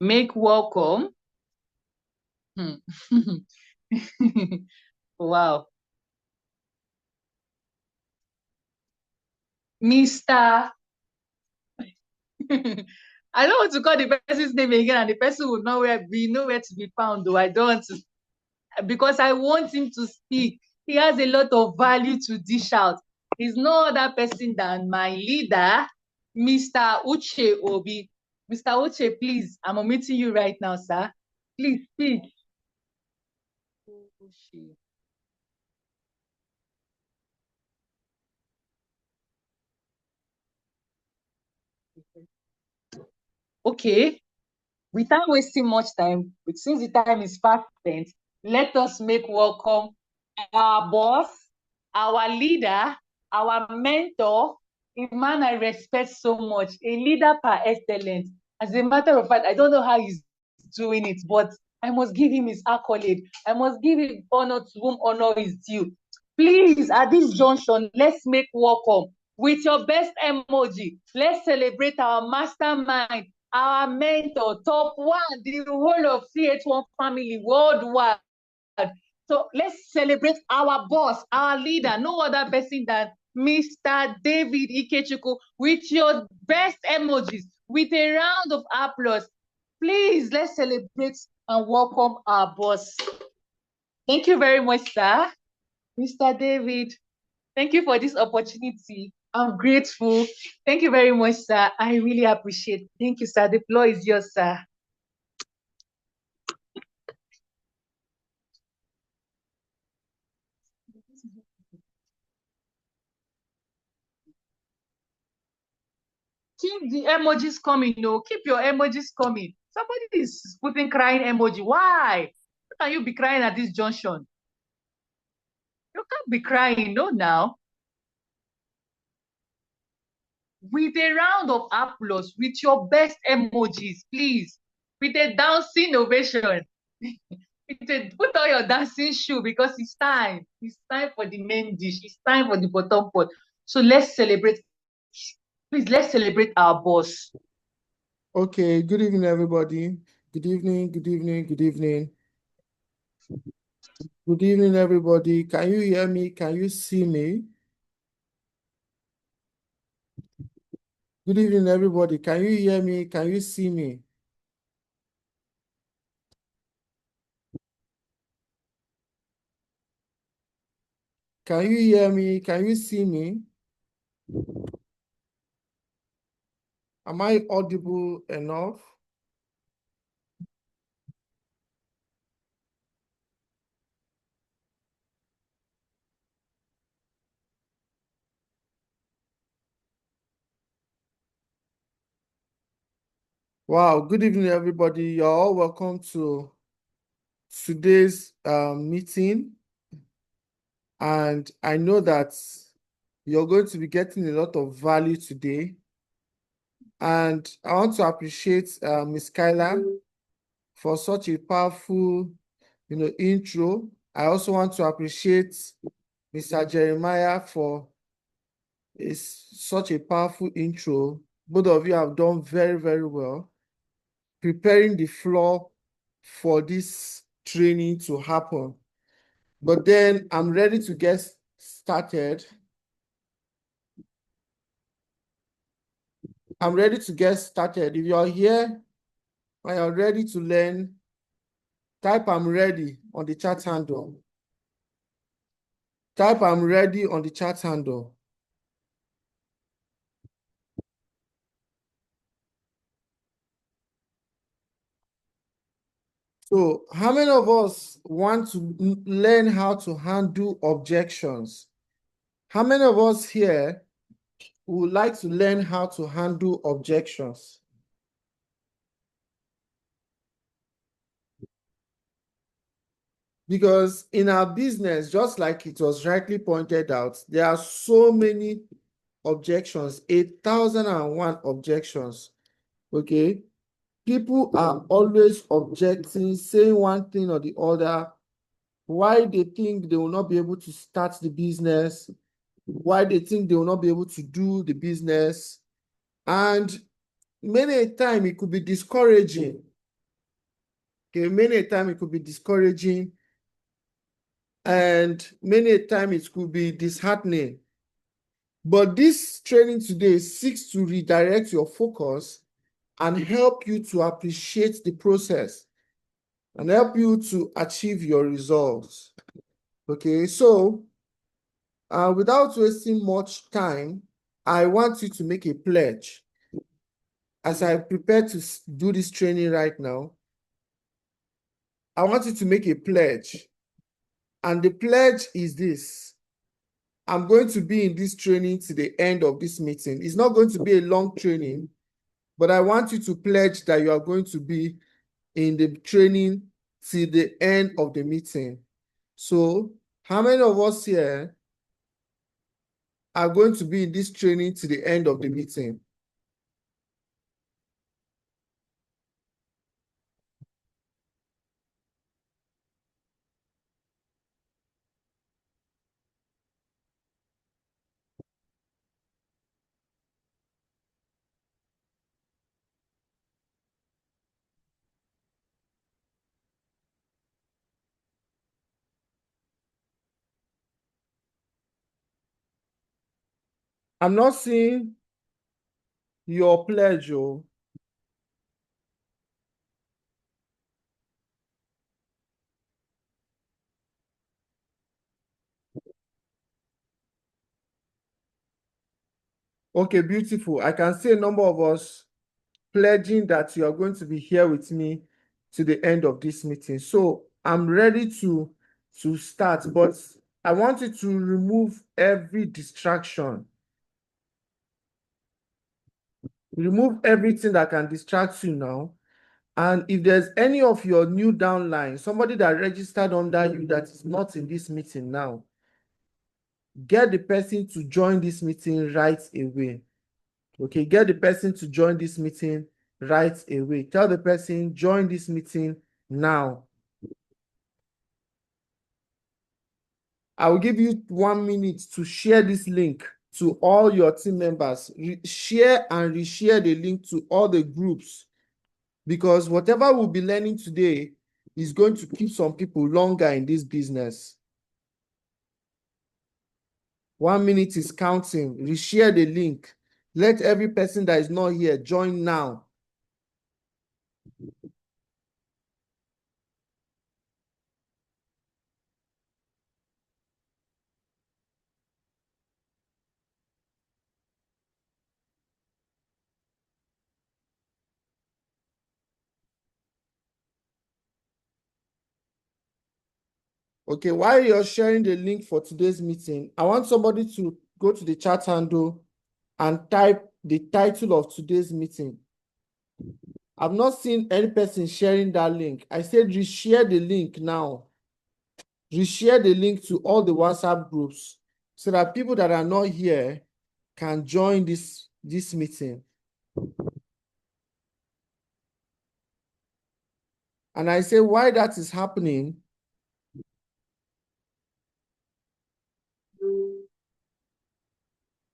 make welcome. Wow. Mr. I don't want to call the person's name again, and the person will be nowhere to be found, though. I don't want to, because I want him to speak. He has a lot of value to dish out. He's no other person than my leader, Mr. Uche Obi. Mr. Uche, please, I'm meeting you right now, sir. Please speak. Okay, without wasting much time, since the time is fast spent, let us make welcome our boss, our leader, our mentor, a man I respect so much, a leader par excellence. As a matter of fact, I don't know how he's doing it, but I must give him his accolade. I must give him honor to whom honor is due. Please, at this junction, let's make welcome with your best emoji. Let's celebrate our mastermind, our mentor, top one, the whole of CH1 family worldwide. So let's celebrate our boss, our leader, no other person than Mr. David Ikechukwu, with your best emojis, with a round of applause. Please, let's celebrate and welcome our boss. Thank you very much, sir. Mr. David, thank you for this opportunity. I'm grateful. Thank you very much, sir. I really appreciate it. Thank you, sir. The floor is yours, sir. Keep the emojis coming, no. Keep your emojis coming. Somebody is putting crying emoji. Why? How can you be crying at this junction? You can't be crying, no, now. With a round of applause, with your best emojis, please. With a dancing ovation. Put on your dancing shoe because it's time. It's time for the main dish. It's time for the bottom pot. So let's celebrate. Please, let's celebrate our boss. Okay, good evening, everybody. Good evening, good evening, good evening. Good evening, everybody. Can you hear me? Can you see me? Good evening, everybody. Can you hear me? Can you see me? Can you hear me? Can you see me? Am I audible enough? Wow, good evening, everybody. You're all welcome to today's meeting. And I know that you're going to be getting a lot of value today. And I want to appreciate Ms. Kyla for such a powerful, intro. I also want to appreciate Mr. Jeremiah for such a powerful intro. Both of you have done very, very well, preparing the floor for this training to happen. But then I'm ready to get started. I'm ready to get started. If you're here and you're ready to learn, type "I'm ready" on the chat handle. Type "I'm ready" on the chat handle. So how many of us want to learn how to handle objections? How many of us here would like to learn how to handle objections? Because in our business, just like it was rightly pointed out, there are so many objections, 1,001 objections, okay? People are always objecting, saying one thing or the other, why they think they will not be able to start the business, why they think they will not be able to do the business. And many a time it could be discouraging. Okay, many a time it could be discouraging, and many a time it could be disheartening. But this training today seeks to redirect your focus and help you to appreciate the process and help you to achieve your results. Okay, so without wasting much time, I want you to make a pledge. As I prepare to do this training right now, I want you to make a pledge. And the pledge is this: I'm going to be in this training to the end of this meeting. It's not going to be a long training, but I want you to pledge that you are going to be in the training till the end of the meeting. So, how many of us here are going to be in this training to the end of the meeting? I'm not seeing your pledge, oh. Okay, beautiful. I can see a number of us pledging that you are going to be here with me to the end of this meeting. So I'm ready to start, but I want you to remove every distraction. Remove everything that can distract you now. And if there's any of your new downline, somebody that registered under you that is not in this meeting now, get the person to join this meeting right away. Okay, get the person to join this meeting right away. Tell the person, join this meeting now. I will give you 1 minute to share this link to all your team members. Share and reshare the link to all the groups, because whatever we'll be learning today is going to keep some people longer in this business. 1 minute is counting. Reshare the link. Let every person that is not here join now. Okay, while you're sharing the link for today's meeting, I want somebody to go to the chat handle and type the title of today's meeting. I've not seen any person sharing that link. I said reshare the link now. Reshare the link to all the WhatsApp groups so that people that are not here can join this meeting. And I say why that is happening.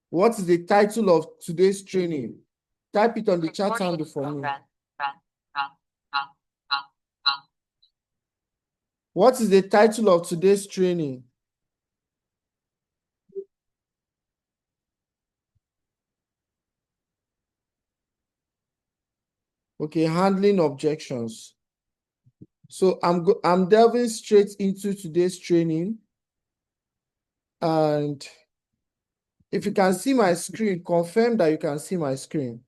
What is the title of today's training? Type it on the chat handle for me. What is the title of today's training? Okay, handling objections. So I'm delving straight into today's training. And if you can see my screen, confirm that you can see my screen.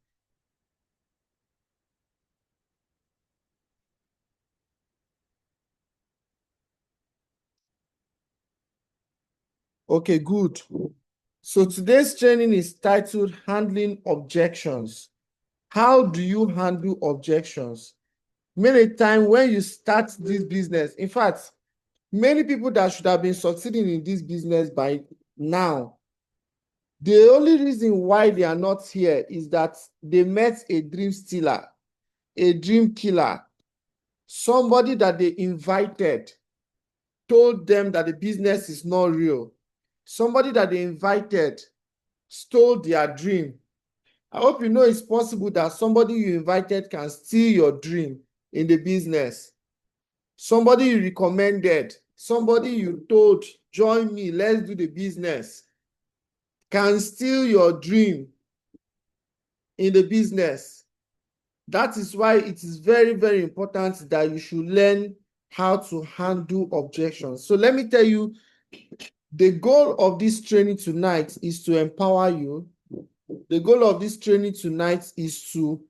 Okay, good. So today's training is titled Handling Objections. How do you handle objections? Many times when you start this business, in fact, many people that should have been succeeding in this business by now, the only reason why they are not here is that they met a dream stealer, a dream killer, somebody that they invited, told them that the business is not real. Somebody that they invited stole their dream. I hope you know it's possible that somebody you invited can steal your dream in the business. Somebody you recommended, somebody you told, join me, let's do the business, can steal your dream in the business. That is why it is very, very important that you should learn how to handle objections. So let me tell you, the goal of this training tonight is to empower you. The goal of this training tonight is to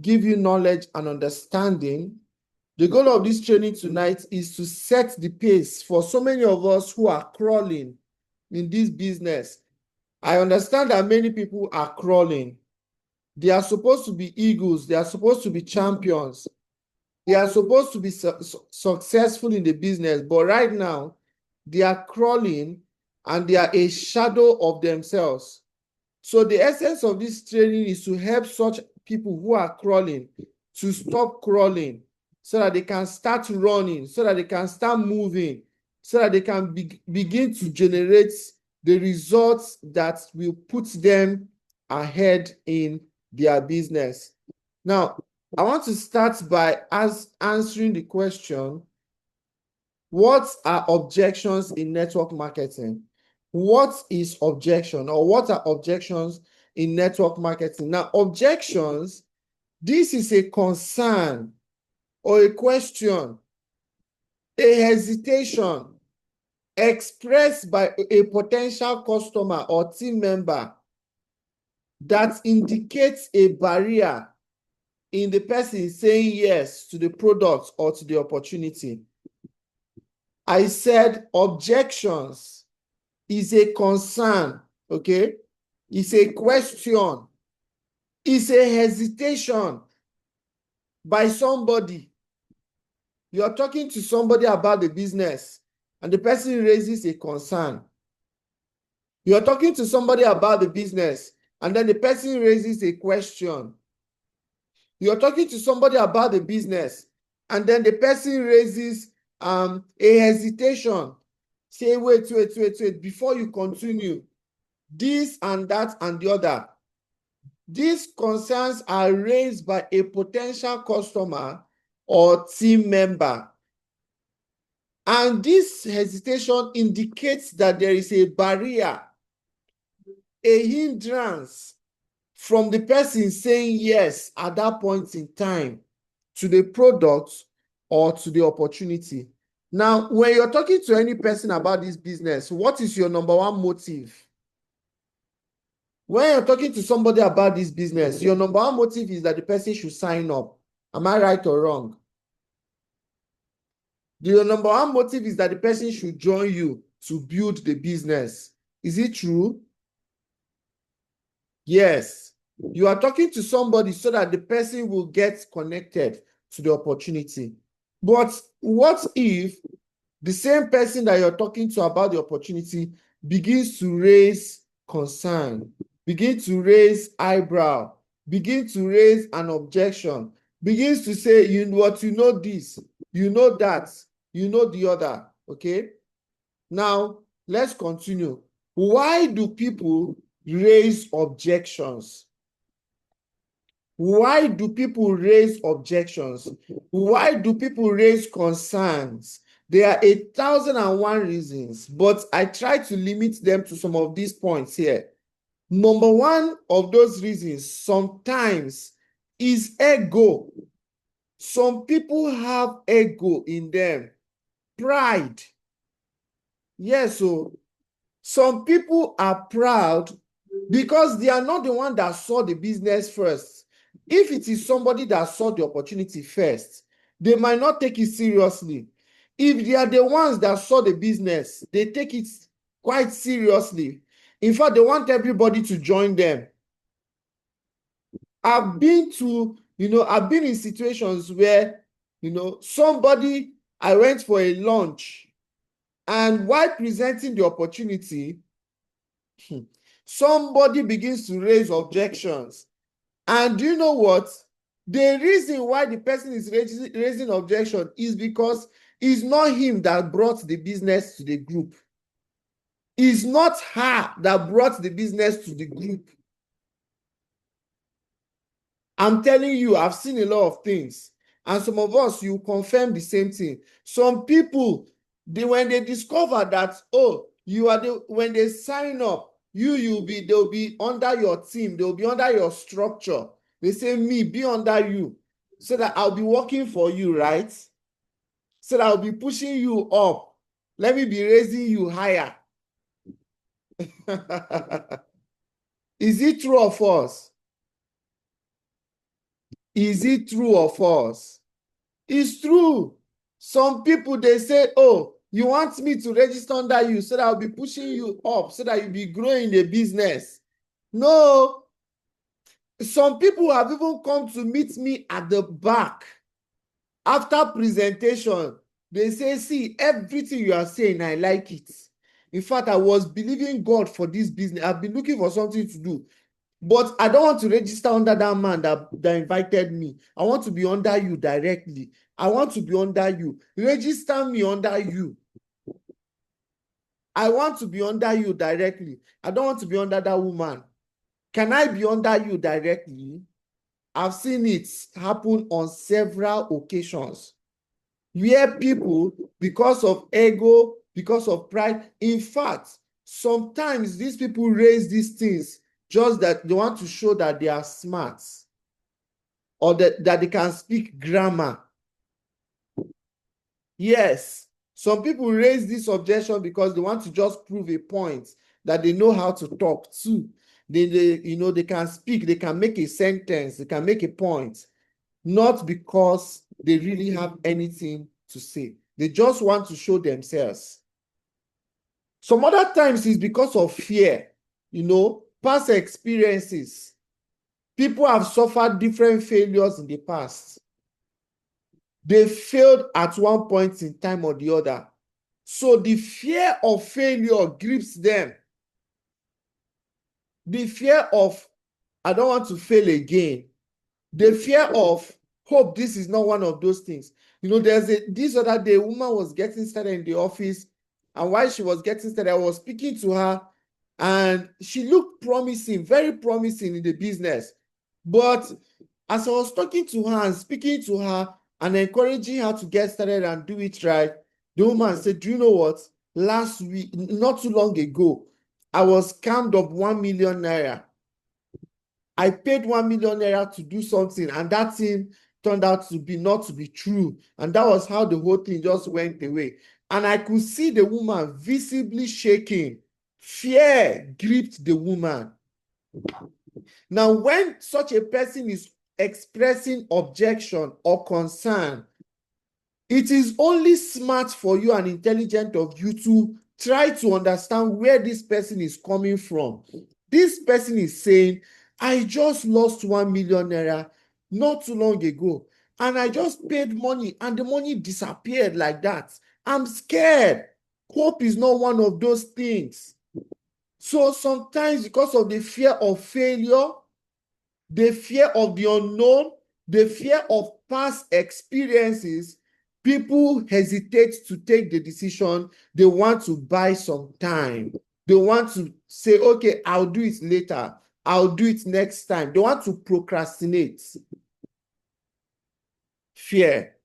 give you knowledge and understanding. The goal of this training tonight is to set the pace for so many of us who are crawling in this business. I understand that many people are crawling. They are supposed to be eagles. They are supposed to be champions. They are supposed to be successful in the business. But right now, they are crawling and they are a shadow of themselves. So the essence of this training is to help such people who are crawling to stop crawling so that they can start running, so that they can start moving, so that they can begin to generate the results that will put them ahead in their business. Now, I want to start by answering the question, what are objections in network marketing? what is objection, or what are objections in network marketing? Now, objections, this is a concern or a question, a hesitation expressed by a potential customer or team member that indicates a barrier in the person saying yes to the product or to the opportunity. I said objections is a concern, okay? It's a question. It's a hesitation by somebody. You're talking to somebody about the business and the person raises a concern. You're talking to somebody about the business and then the person raises a question. You're talking to somebody about the business and then the person raises a hesitation. Say, wait, before you continue, this and that and the other. These concerns are raised by a potential customer or team member. And this hesitation indicates that there is a barrier, a hindrance from the person saying yes at that point in time to the product or to the opportunity. Now, when you're talking to any person about this business, what is your number one motive? When you're talking to somebody about this business, your number one motive is that the person should sign up. Am I right or wrong? Your number one motive is that the person should join you to build the business. Is it true? Yes. You are talking to somebody so that the person will get connected to the opportunity. But what if the same person that you're talking to about the opportunity begins to raise concern, begin to raise eyebrow, begin to raise an objection, begins to say, you know what, you know this, you know that, you know the other, okay? Now, let's continue. Why do people raise objections? Why do people raise objections? Why do people raise concerns? There are 1,001 reasons, but I try to limit them to some of these points here. Number one of those reasons sometimes is ego. Some people have ego in them. Pride. Yes, so some people are proud because they are not the one that saw the business first. If it is somebody that saw the opportunity first, they might not take it seriously. If they are the ones that saw the business, they take it quite seriously. In fact, they want everybody to join them. I've been in situations where, somebody, I went for a lunch, and while presenting the opportunity, somebody begins to raise objections. And do you know what? The reason why the person is raising objection is because it's not him that brought the business to the group. It's not her that brought the business to the group. I'm telling you, I've seen a lot of things. And some of us, you confirm the same thing. Some people, when they discover that, when they sign up, they'll be under your team, they'll be under your structure. They say, me, be under you, so that I'll be working for you, right? So that I'll be pushing you up. Let me be raising you higher. Is it true or false? Is it true or false? It's true. Some people, they say, oh, you want me to register under you so that I'll be pushing you up, so that you'll be growing the business. No. Some people have even come to meet me at the back. After presentation, they say, see, everything you are saying, I like it. In fact, I was believing God for this business. I've been looking for something to do. But I don't want to register under that man that invited me. I want to be under you directly. I want to be under you. Register me under you. I want to be under you directly. I don't want to be under that woman. Can I be under you directly? I've seen it happen on several occasions where people, because of ego, because of pride, in fact, sometimes these people raise these things just that they want to show that they are smart or that they can speak grammar. Yes, some people raise this objection because they want to just prove a point that they know how to talk too. They can speak, they can make a sentence, they can make a point, not because they really have anything to say. They just want to show themselves. Some other times it's because of fear, past experiences. People have suffered different failures in the past. They failed at one point in time or the other. So the fear of failure grips them. The fear of, I don't want to fail again. The fear of, hope this is not one of those things. This other day, a woman was getting started in the office, and while she was getting started, I was speaking to her, and she looked promising, very promising in the business. But as I was talking to her and speaking to her and encouraging her to get started and do it right, the woman said, do you know what? Last week, not too long ago, I was scammed of 1 million naira. I paid 1 million naira to do something, and that thing turned out to be not to be true. And that was how the whole thing just went away. And I could see the woman visibly shaking. Fear gripped the woman. Now, when such a person is expressing objection or concern, it is only smart for you and intelligent of you to try to understand where this person is coming from. This person is saying, I just lost 1 million naira not too long ago, and I just paid money and the money disappeared like that. I'm scared. Hope is not one of those things. So sometimes because of the fear of failure, the fear of the unknown, the fear of past experiences, people hesitate to take the decision. They want to buy some time. They want to say, okay, I'll do it later. I'll do it next time. They want to procrastinate. Fear.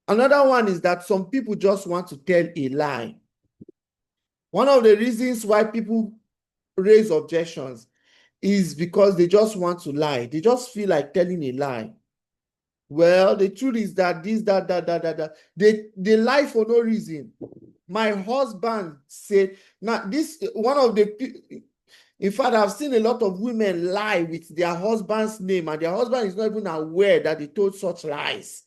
Another one is that some people just want to tell a lie. One of the reasons why people raise objections is because they just want to lie. They just feel like telling a lie. Well, the truth is that this, that. They lie for no reason. My husband said, now this, one of the, in fact, I've seen a lot of women lie with their husband's name, and their husband is not even aware that they told such lies.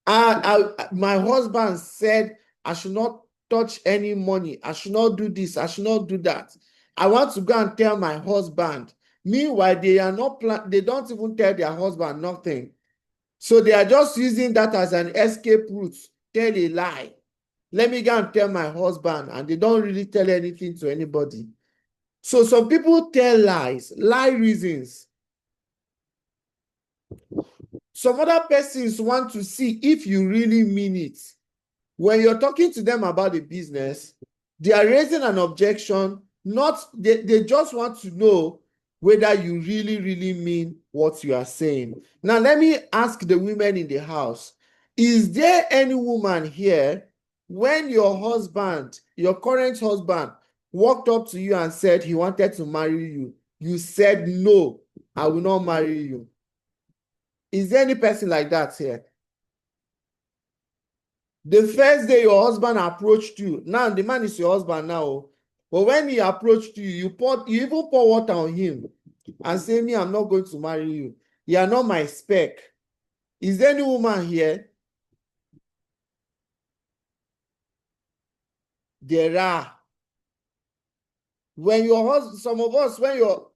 My husband said, I should not touch any money. I should not do this. I should not do that. I want to go and tell my husband. Meanwhile, they are not they don't even tell their husband nothing. So they are just using that as an escape route. Tell a lie. Let me go and tell my husband, and they don't really tell anything to anybody. So some people tell lies, lie reasons. Some other persons want to see if you really mean it. When you're talking to them about the business, they are raising an objection. They just want to know whether you really mean what you are saying. Now, let me ask the women in the house, is there any woman here, when your husband, your current husband, walked up to you and said he wanted to marry you, you said, no, I will not marry you? Is there any person like that here? The first day your husband approached you, now the man is your husband now, but when he approached you, you even pour water on him and say, me, I'm not going to marry you. You are not my spec. Is there any woman here? There are. When your husband, some of us, when your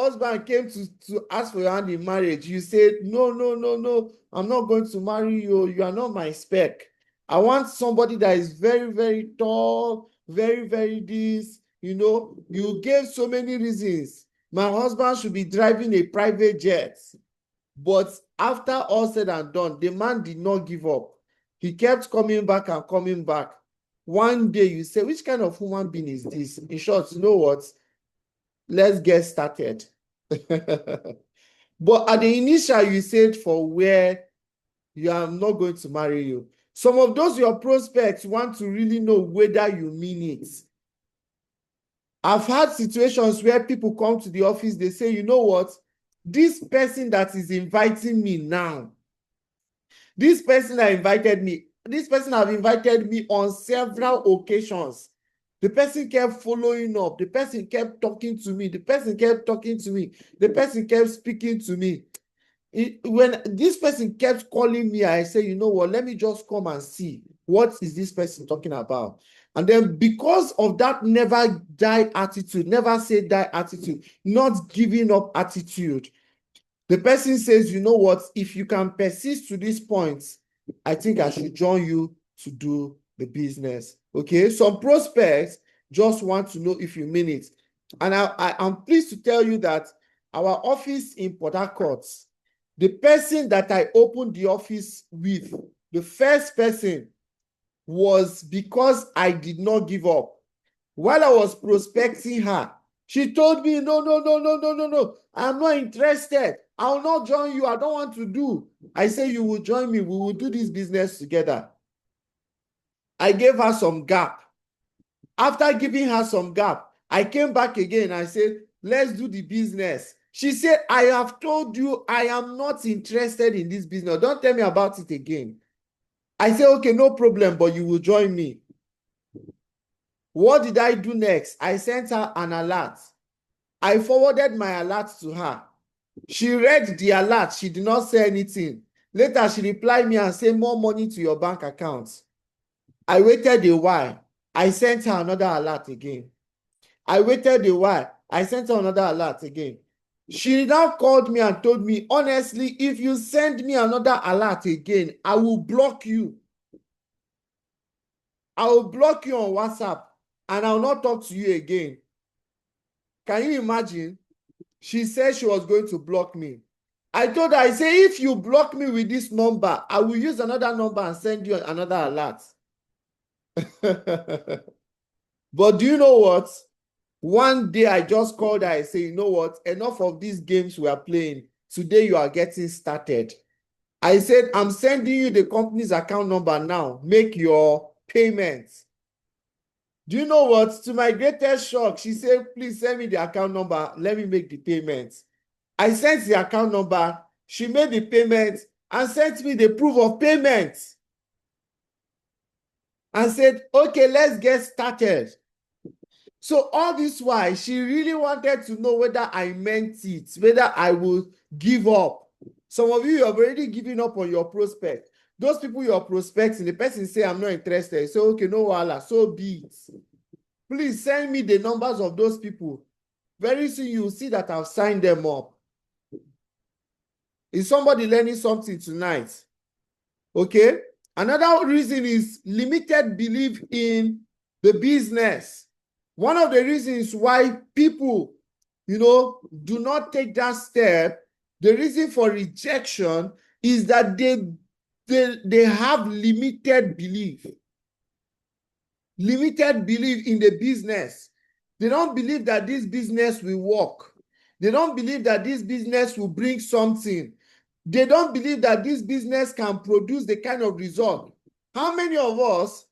husband came to ask for your hand in marriage, you said, no, I'm not going to marry you. You are not my spec. I want somebody that is very tall, very this, you gave so many reasons. My husband should be driving a private jet. But after all said and done, the man did not give up. He kept coming back and coming back. One day you say, which kind of human being is this? In short, you know what? Let's get started. But at the initial, you said for where you are not going to marry you. Some of those your prospects want to really know whether you mean it. I've had situations where people come to the office, they say, you know what? This person that is inviting me now, this person that invited me, this person have invited me on several occasions. The person kept following up. The person kept talking to me. The person kept talking to me. The person kept speaking to me. When this person kept calling me, I say, you know what, let me just come and see what is this person talking about. And then because of that never die attitude, never say die attitude, not giving up attitude, the person says, you know what, if you can persist to this point, I think I should join you to do the business. Okay, some prospects just want to know if you mean it. And I'm pleased to tell you that our office in Port Harcourt, the person that I opened the office with, the first person, was because I did not give up. While I was prospecting her, she told me, no, I'm not interested. I will not join you. I don't want to do. I say, you will join me. We will do this business together. I gave her some gap. After giving her some gap, I came back again. I said, let's do the business. She said, I have told you I am not interested in this business. Don't tell me about it again. I said, okay, no problem, but you will join me. What did I do next? I sent her an alert. I forwarded my alert to her. She read the alert. She did not say anything. Later, she replied me and said, more money to your bank account. I waited a while. I sent her another alert again. I waited a while. I sent her another alert again. She now called me and told me, honestly, if you send me another alert again, I will block you. I will block you on WhatsApp and I will not talk to you again. Can you imagine? She said she was going to block me. I told her, I say, if you block me with this number, I will use another number and send you another alert. But do you know what? One day I just called her. I say, you know what? Enough of these games we are playing. Today you are getting started. I said, I'm sending you the company's account number now. Make your payments. Do you know what? To my greatest shock, she said, please send me the account number. Let me make the payments. I sent the account number. She made the payment and sent me the proof of payment. And said, okay, let's get started. So all this while, she really wanted to know whether I meant it, whether I would give up. Some of you have already given up on your prospect. Those people you are prospecting, the person say, I'm not interested. So, okay, no wala, so be it. Please send me the numbers of those people. Very soon you will see that I've signed them up. Is somebody learning something tonight? Okay? Another reason is limited belief in the business. One of the reasons why people, do not take that step, the reason for rejection is that they have limited belief. Limited belief in the business. They don't believe that this business will work. They don't believe that this business will bring something. They don't believe that this business can produce the kind of result. How many of us,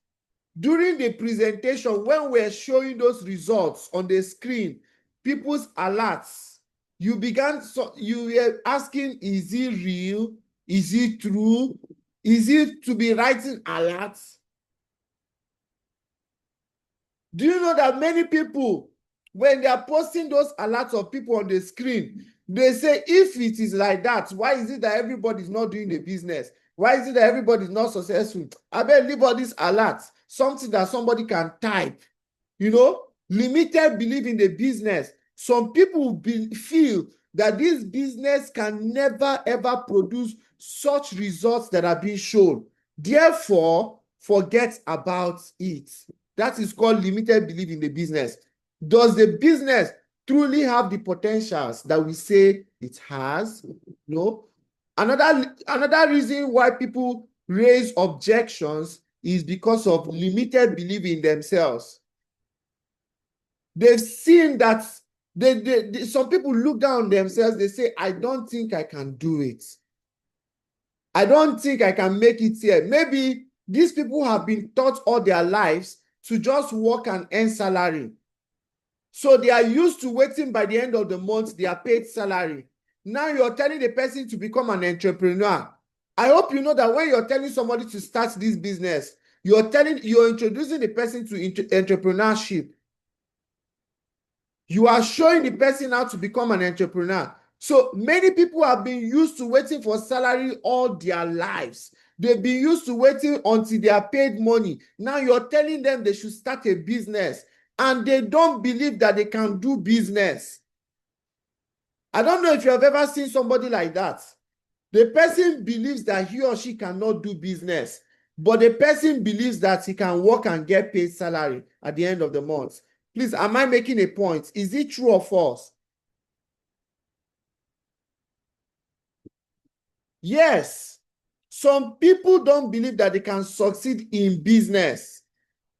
during the presentation, when we're showing those results on the screen, people's alerts, you were asking, is it real? Is it true? Is it to be writing alerts? Do you know that many people, when they are posting those alerts of people on the screen, they say, if it is like that, why is it that everybody is not doing the business? Why is it that everybody is not successful? I bet leave all these alerts, something that somebody can type. Limited belief in the business. Some people feel that this business can never, ever produce such results that are being shown. Therefore, forget about it. That is called limited belief in the business. Does the business truly have the potentials that we say it has? No. Another reason why people raise objections is because of limited belief in themselves. They've seen that some people look down on themselves. They say, I don't think I can do it. I don't think I can make it here. Maybe These people have been taught all their lives to just work and earn salary. So they are used to waiting by the end of the month, they are paid salary. Now you're telling the person to become an entrepreneur. I hope you know that when you're telling somebody to start this business, you're introducing the person to entrepreneurship. You are showing the person how to become an entrepreneur. So many people have been used to waiting for salary all their lives. They've been used to waiting until they are paid money. Now you're telling them they should start a business, and they don't believe that they can do business. I don't know if you have ever seen somebody like that. The person believes that he or she cannot do business, but the person believes that he can work and get paid salary at the end of the month. Please, am I making a point? Is it true or false? Yes. Some people don't believe that they can succeed in business.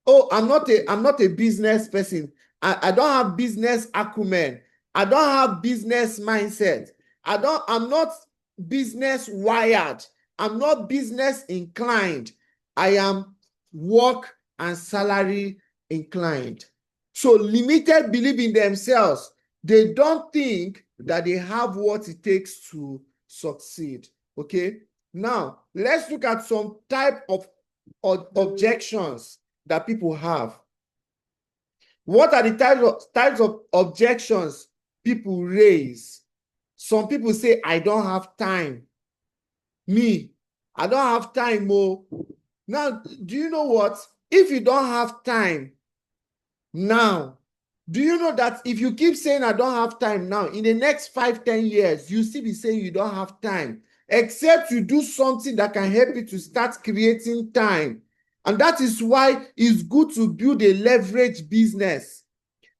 Oh, I'm not a business person. I don't have business acumen. I don't have business mindset. I'm not business wired. I'm not business inclined. I am work and salary inclined. So limited belief in themselves. They don't think that they have what it takes to succeed. Okay. Now let's look at some type of objections that people have. What are the types of objections people raise? Some people say, I don't have time. Me, I don't have time. Oh. Now, do you know what? If you don't have time now, do you know that if you keep saying I don't have time now, in the next 5-10 years, you still be saying you don't have time, except you do something that can help you to start creating time. And that is why it's good to build a leverage business.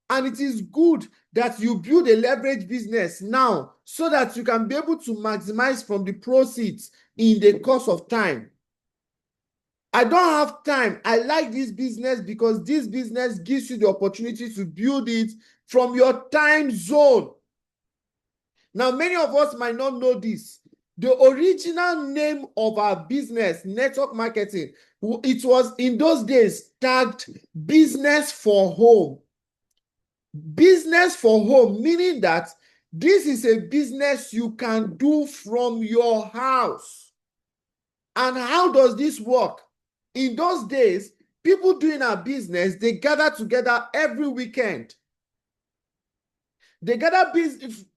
And it is good that you build a leverage business now so that you can be able to maximize from the proceeds in the course of time. I don't have time. I like this business because this business gives you the opportunity to build it from your time zone. Now, many of us might not know this. The original name of our business, network marketing, it was in those days tagged business for home. Business for home, meaning that this is a business you can do from your house. And how does this work? In those days, people doing a business, they gather together every weekend. They gather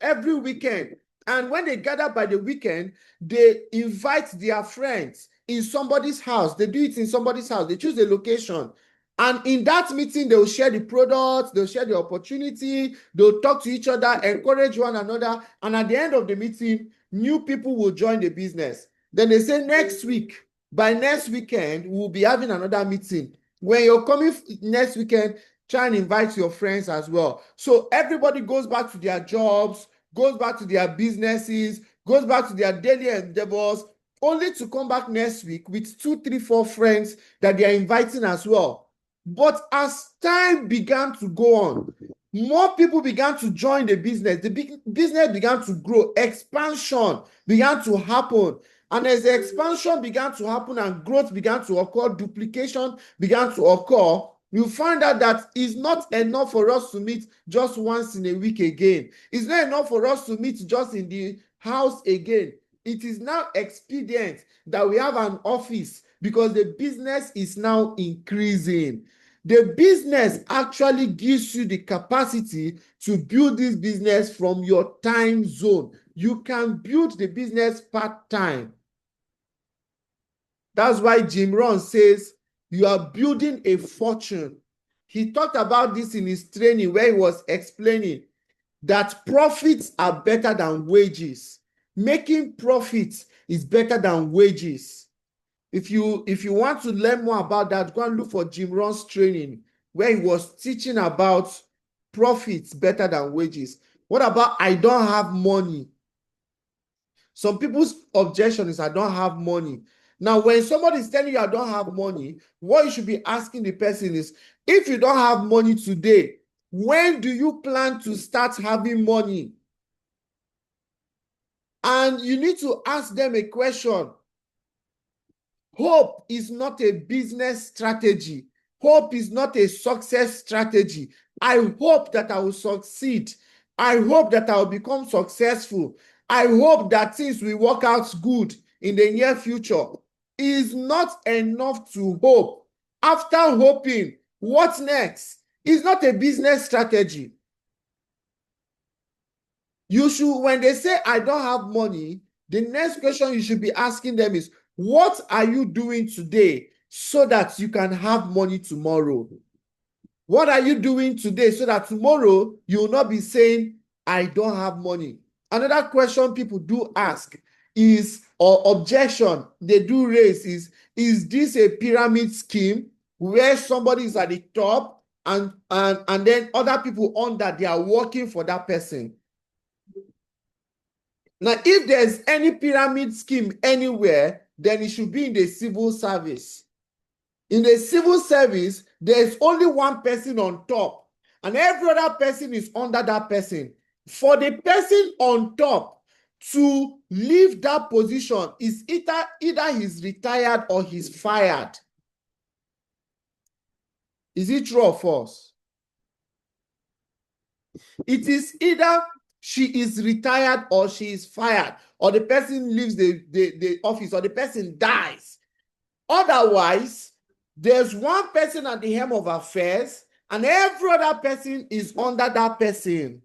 every weekend. And when they gather by the weekend, they invite their friends in somebody's house. They do it in somebody's house. They choose a location. And in that meeting, they'll share the products, they'll share the opportunity, they'll talk to each other, encourage one another. And at the end of the meeting, new people will join the business. Then they say next week, by next weekend, we'll be having another meeting. When you're coming next weekend, try and invite your friends as well. So everybody goes back to their jobs, goes back to their businesses, goes back to their daily endeavors, only to come back next week with 2, 3, 4 friends that they are inviting as well. But as time began to go on, more people began to join the business. The business began to grow. Expansion began to happen. And as the expansion began to happen and growth began to occur, duplication began to occur, you find out that it's not enough for us to meet just once in a week again. It's not enough for us to meet just in the house again. It is now expedient that we have an office because the business is now increasing. The business actually gives you the capacity to build this business from your time zone. You can build the business part-time. That's why Jim Rohn says you are building a fortune. He talked about this in his training where he was explaining that profits are better than wages. Making profits is better than wages. If you want to learn more about that, go and look for Jim Rohn's training where he was teaching about profits better than wages. What about I don't have money? Some people's objection is I don't have money. Now, when somebody is telling you I don't have money, what you should be asking the person is, if you don't have money today, when do you plan to start having money? And you need to ask them a question. Hope is not a business strategy. Hope is not a success strategy. I hope that I will succeed. I hope that I will become successful. I hope that things will work out good in the near future. It is not enough to hope. After hoping, what next? It's not a business strategy. You should, when they say, I don't have money, the next question you should be asking them is, what are you doing today so that you can have money tomorrow? What are you doing today so that tomorrow you will not be saying, I don't have money? Another question people do ask is, or objection they do raise is this a pyramid scheme where somebody is at the top and then other people under, they are working for that person? Now, if there's any pyramid scheme anywhere, then it should be in the civil service. In the civil service, there's only one person on top, and every other person is under that person. For the person on top to leave that position, is either he's retired or he's fired. Is it true or false? It is either she is retired or she is fired, or the person leaves the office, or the person dies. Otherwise, there's one person at the helm of affairs, and every other person is under that person,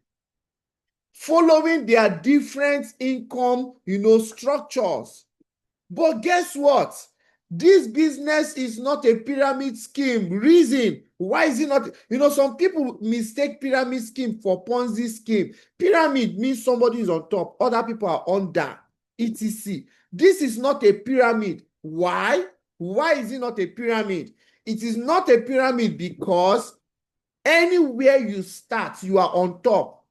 following their different income, structures. But guess what? This business is not a pyramid scheme. Reason why is it not? Some people mistake pyramid scheme for Ponzi scheme. Pyramid means somebody is on top, other people are under, etc. This is not a pyramid. Why? Why is it not a pyramid? It is not a pyramid because anywhere you start, you are on top.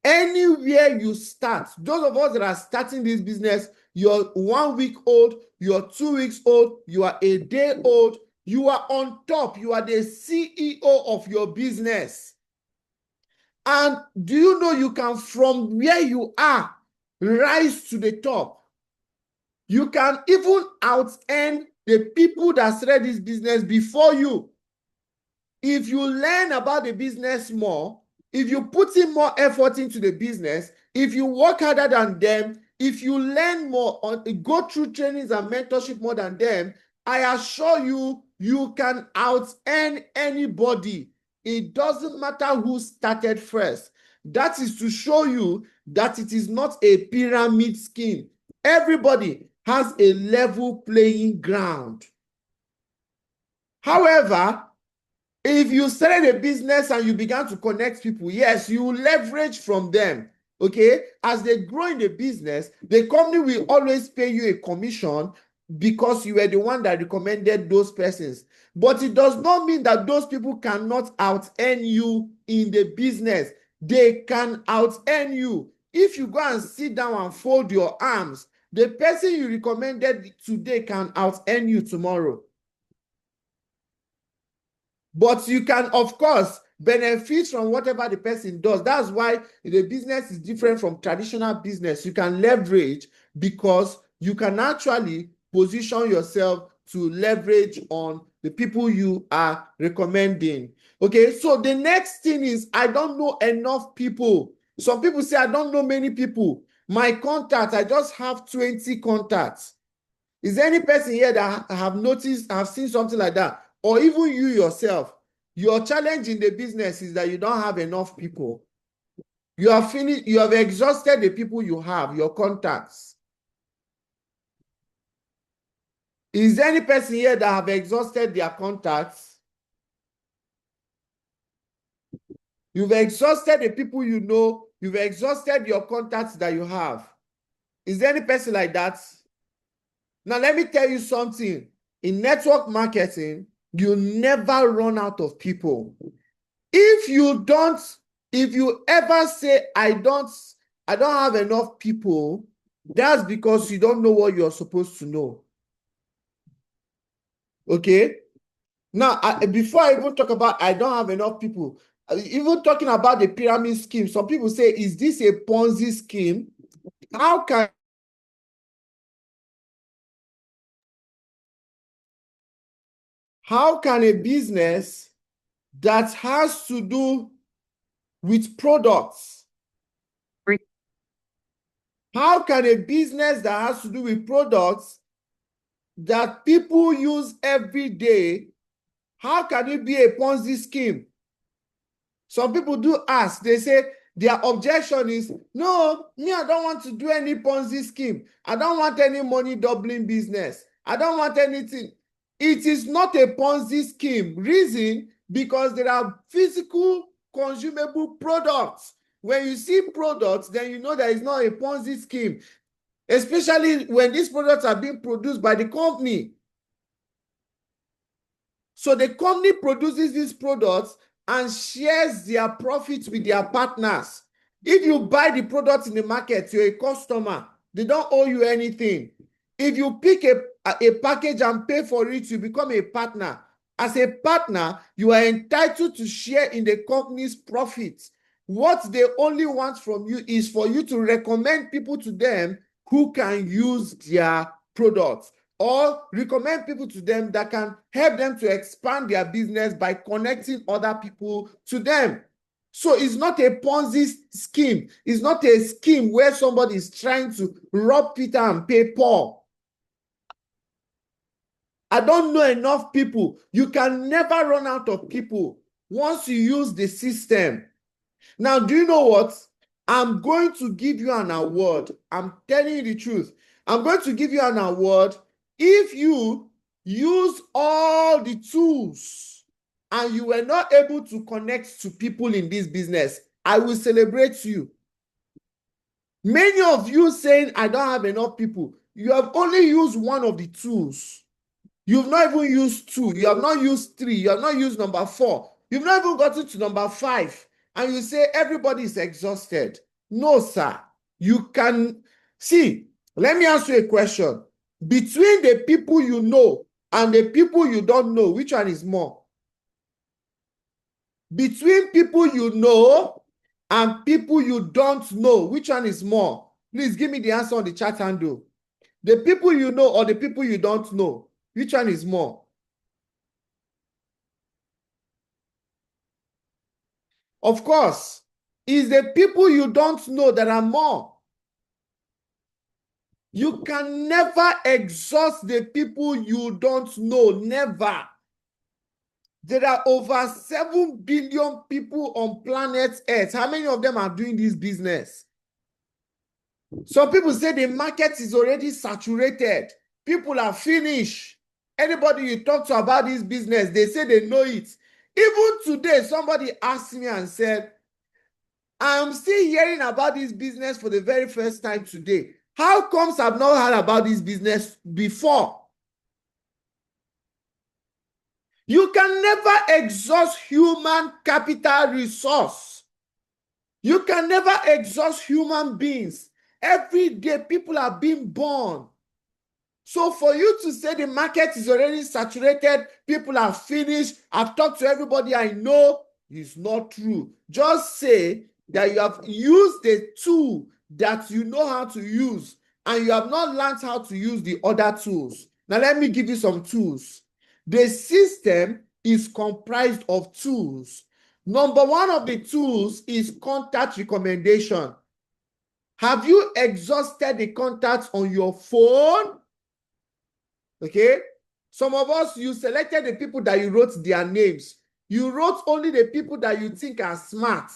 Anywhere you start, those of us that are starting this business, you're 1 week old, you're 2 weeks old, you are a day old, you are on top. You are the CEO of your business. And do you know you can, from where you are, rise to the top? You can even out-earn the people that started this business before you. If you learn about the business more, if you put in more effort into the business, if you work harder than them, if you learn more, go through trainings and mentorship more than them, I assure you, you can out-earn anybody. It doesn't matter who started first. That is to show you that it is not a pyramid scheme. Everybody has a level playing ground. However, if you started a business and you began to connect people, yes, you leverage from them, okay? As they grow in the business, the company will always pay you a commission because you were the one that recommended those persons. But it does not mean that those people cannot out-earn you in the business. They can out-earn you. If you go and sit down and fold your arms, the person you recommended today can out-earn you tomorrow. But you can, of course, benefit from whatever the person does. That's why the business is different from traditional business. You can leverage because you can actually position yourself to leverage on the people you are recommending. Okay, so the next thing is, I don't know enough people. Some people say, I don't know many people. My contacts, I just have 20 contacts. Is there any person here that have noticed, have seen something like that? Or even you yourself, your challenge in the business is that you don't have enough people. You have finished, you have exhausted the people you have, your contacts. Is there any person here that have exhausted their contacts? You've exhausted the people you know, you've exhausted your contacts that you have. Is there any person like that? Now, let me tell you something. In network marketing, you never run out of people. If you ever say, I don't have enough people, that's because you don't know what you're supposed to know. Okay? Now, before I even talk about I don't have enough people, even talking about the pyramid scheme, some people say, is this a Ponzi scheme? How can How can a business that has to do with products, how can a business that has to do with products that people use every day, how can it be a Ponzi scheme? Some people do ask, they say their objection is, no, me, I don't want to do any Ponzi scheme. I don't want any money doubling business. I don't want anything. It is not a Ponzi scheme. Reason, because there are physical consumable products. When you see products, then you know that it's not a Ponzi scheme, especially when these products are being produced by the company. So the company produces these products and shares their profits with their partners. If you buy the products in the market, you're a customer. They don't owe you anything. If you pick a package and pay for it, you become a partner. As a partner, you are entitled to share in the company's profits. What they only want from you is for you to recommend people to them who can use their products, or recommend people to them that can help them to expand their business by connecting other people to them. So it's not a Ponzi scheme. It's not a scheme where somebody is trying to rob Peter and pay Paul. I don't know enough people. You can never run out of people once you use the system. Now, do you know what? I'm going to give you an award. I'm telling you the truth. I'm going to give you an award if you use all the tools and you were not able to connect to people in this business. I will celebrate you. Many of you saying, I don't have enough people. You have only used one of the tools. You've not even used 2. You have not used 3. You have not used number 4. You've not even gotten to number 5. And you say everybody is exhausted. No, sir. You can see. Let me ask you a question. Between the people you know and the people you don't know, which one is more? Between people you know and people you don't know, which one is more? Please give me the answer on the chat handle. The people you know or the people you don't know, which one is more? Of course, it's the people you don't know that are more. You can never exhaust the people you don't know. Never. There are over 7 billion people on planet Earth. How many of them are doing this business? Some people say the market is already saturated. People are finished. Anybody you talk to about this business, they say they know it. Even today, somebody asked me and said, I'm still hearing about this business for the very first time today. How comes I've not heard about this business before? You can never exhaust human capital resource. You can never exhaust human beings. Every day, people are being born. So for you to say the market is already saturated, people are finished, I've talked to everybody I know, is not true. Just say that you have used the tool that you know how to use, and you have not learned how to use the other tools. Now let me give you some tools. The system is comprised of tools. Number 1 of the tools is contact recommendation. Have you exhausted the contacts on your phone? Okay, some of us, you selected the people that you wrote their names. You wrote only the people that you think are smart.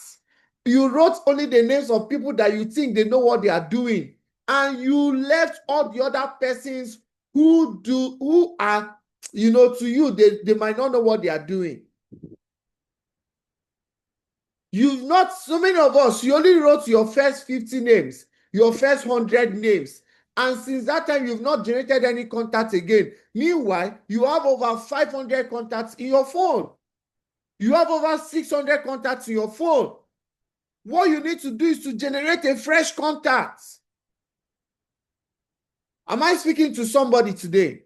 You wrote only the names of people that you think they know what they are doing. And you left all the other persons who are, to you, they might not know what they are doing. You've not, so many of us, you only wrote your first 50 names, your first 100 names. And since that time, you've not generated any contacts again. Meanwhile, you have over 500 contacts in your phone. You have over 600 contacts in your phone. What you need to do is to generate a fresh contact. Am I speaking to somebody today?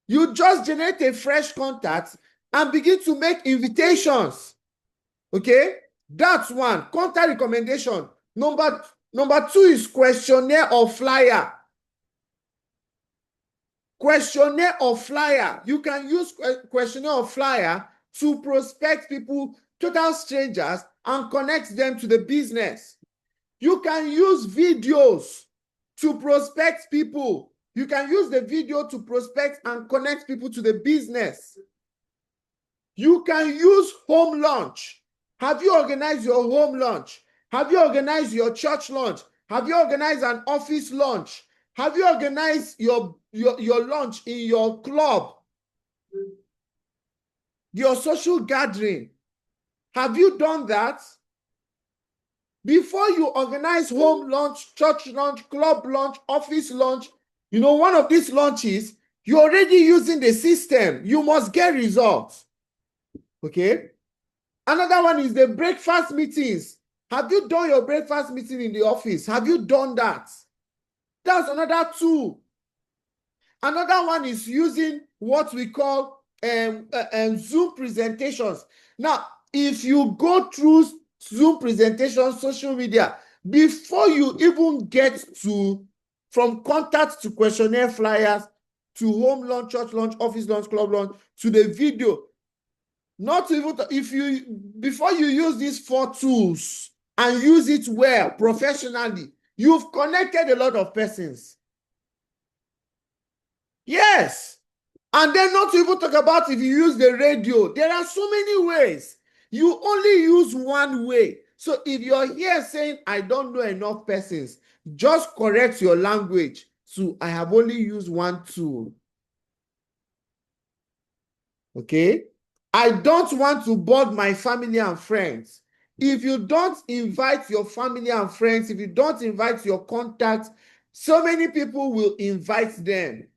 You just generate a fresh contact and begin to make invitations. Okay? That's 1. Contact recommendation. Number 2 is questionnaire or flyer. questionnaire or flyer. You can use questionnaire or flyer to prospect people, total strangers, and connect them to the business. You can use videos to prospect people. You can use the video to prospect and connect people to the business. You can use home launch. Have you organized your home launch? Have you organized your church launch? Have you organized an office launch? Have you organized your launch in your club? Your social gathering? Have you done that? Before you organize home launch, church launch, club launch, office launch, you know, one of these launches, you're already using the system. You must get results. Okay? Another one is the breakfast meetings. Have you done your breakfast meeting in the office? Have you done that? That's another tool. Another one is using what we call Zoom presentations. Now, if you go through Zoom presentations, social media, before you even get to from contact to questionnaire flyers, to home launch, church launch, office launch, club launch, to the video, not even before you use these 4 tools and use it well, professionally, you've connected a lot of persons. Yes. And then not to even talk about if you use the radio. There are so many ways. You only use one way. So if you're here saying, I don't know enough persons, just correct your language. So I have only used one tool. Okay? I don't want to board my family and friends. If you don't invite your family and friends, if you don't invite your contacts, so many people will invite them.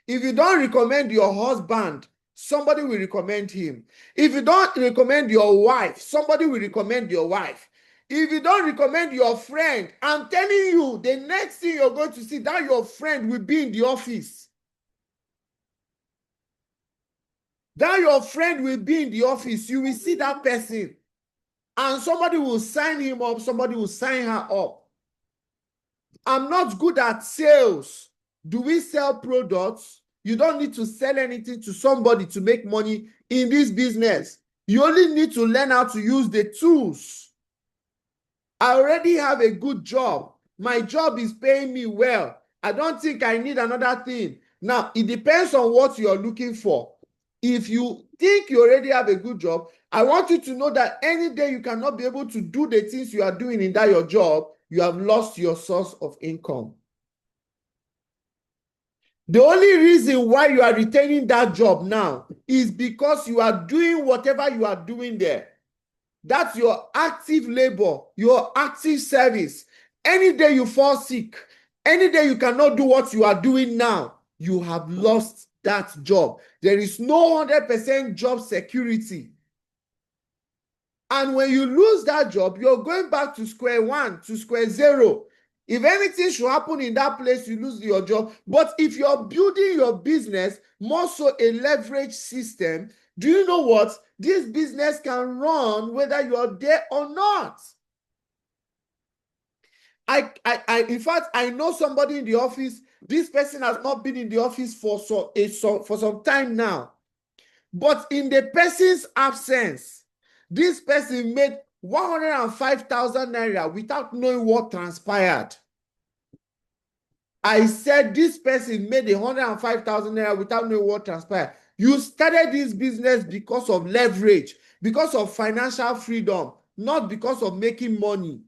If you don't recommend your husband, somebody will recommend him. If you don't recommend your wife, somebody will recommend your wife. If you don't recommend your friend, I'm telling you, the next thing you're going to see, that your friend will be in the office. That your friend will be in the office. You will see that person. And somebody will sign him up, somebody will sign her up. I'm not good at sales. Do we sell products? You don't need to sell anything to somebody to make money in this business. You only need to learn how to use the tools. I already have a good job. My job is paying me well. I don't think I need another thing. Now, it depends on what you're looking for. If you think you already have a good job, I want you to know that any day you cannot be able to do the things you are doing in that your job, you have lost your source of income. The only reason why you are retaining that job now is because you are doing whatever you are doing there. That's your active labor, your active service. Any day you fall sick, any day you cannot do what you are doing now, you have lost that job. There is no 100% job security. And when you lose that job, you're going back to square one, to square zero. If anything should happen in that place, you lose your job. But if you're building your business, more so a leverage system, do you know what? This business can run whether you're there or not. In fact, I know somebody in the office. This person has not been in the office for some time now. But in the person's absence, this person made 105,000 naira without knowing what transpired. I said this person made 105,000 naira without knowing what transpired. You started this business because of leverage, because of financial freedom, not because of making money.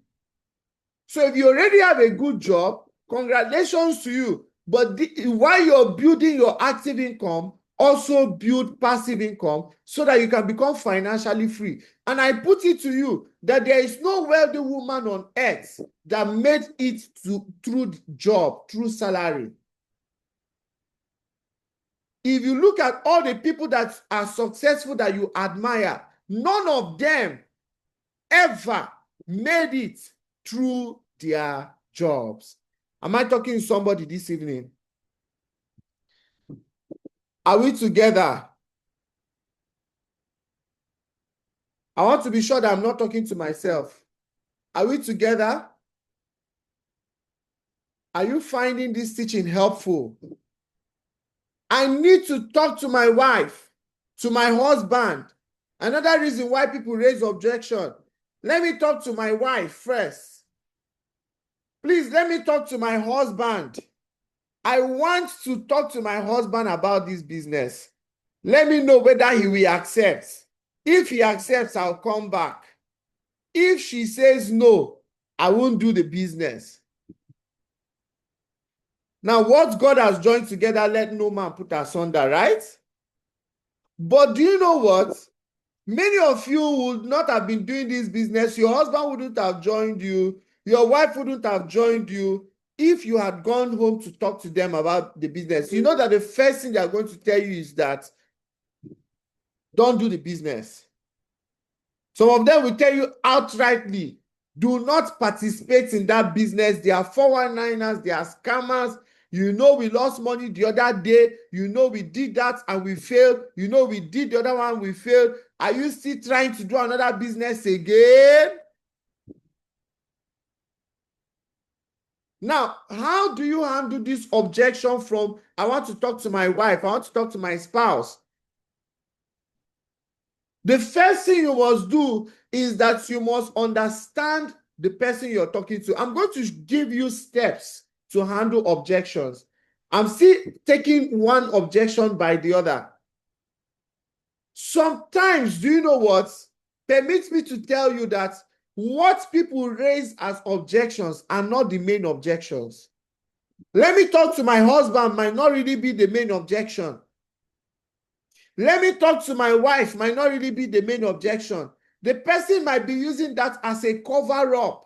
So if you already have a good job, congratulations to you. But while you're building your active income, also build passive income so that you can become financially free. And I put it to you that there is no wealthy woman on earth that made it through job, through salary. If you look at all the people that are successful that you admire, none of them ever made it through their jobs. Am I talking to somebody this evening? Are we together? I want to be sure that I'm not talking to myself. Are we together? Are you finding this teaching helpful? I need to talk to my wife, to my husband. Another reason why people raise objection. Let me talk to my wife first. Please, let me talk to my husband. I want to talk to my husband about this business. Let me know whether he will accept. If he accepts, I'll come back. If she says no, I won't do the business. Now, what God has joined together, let no man put asunder, right? But do you know what? Many of you would not have been doing this business. Your husband wouldn't have joined you. Your wife wouldn't have joined you if you had gone home to talk to them about the business. You know that the first thing they are going to tell you is that don't do the business. Some of them will tell you outrightly, do not participate in that business. They are 419ers, they are scammers. You know we lost money the other day. You know we did that and we failed. You know we did the other one, we failed. Are you still trying to do another business again? Now, how do you handle this objection from, I want to talk to my wife, I want to talk to my spouse? The first thing you must do is that you must understand the person you're talking to. I'm going to give you steps to handle objections. I'm still taking one objection by the other. Sometimes, do you know what? Permit me to tell you that what people raise as objections are not the main objections. Let me talk to my husband might not really be the main objection. Let me talk to my wife might not really be the main objection. The person might be using that as a cover-up.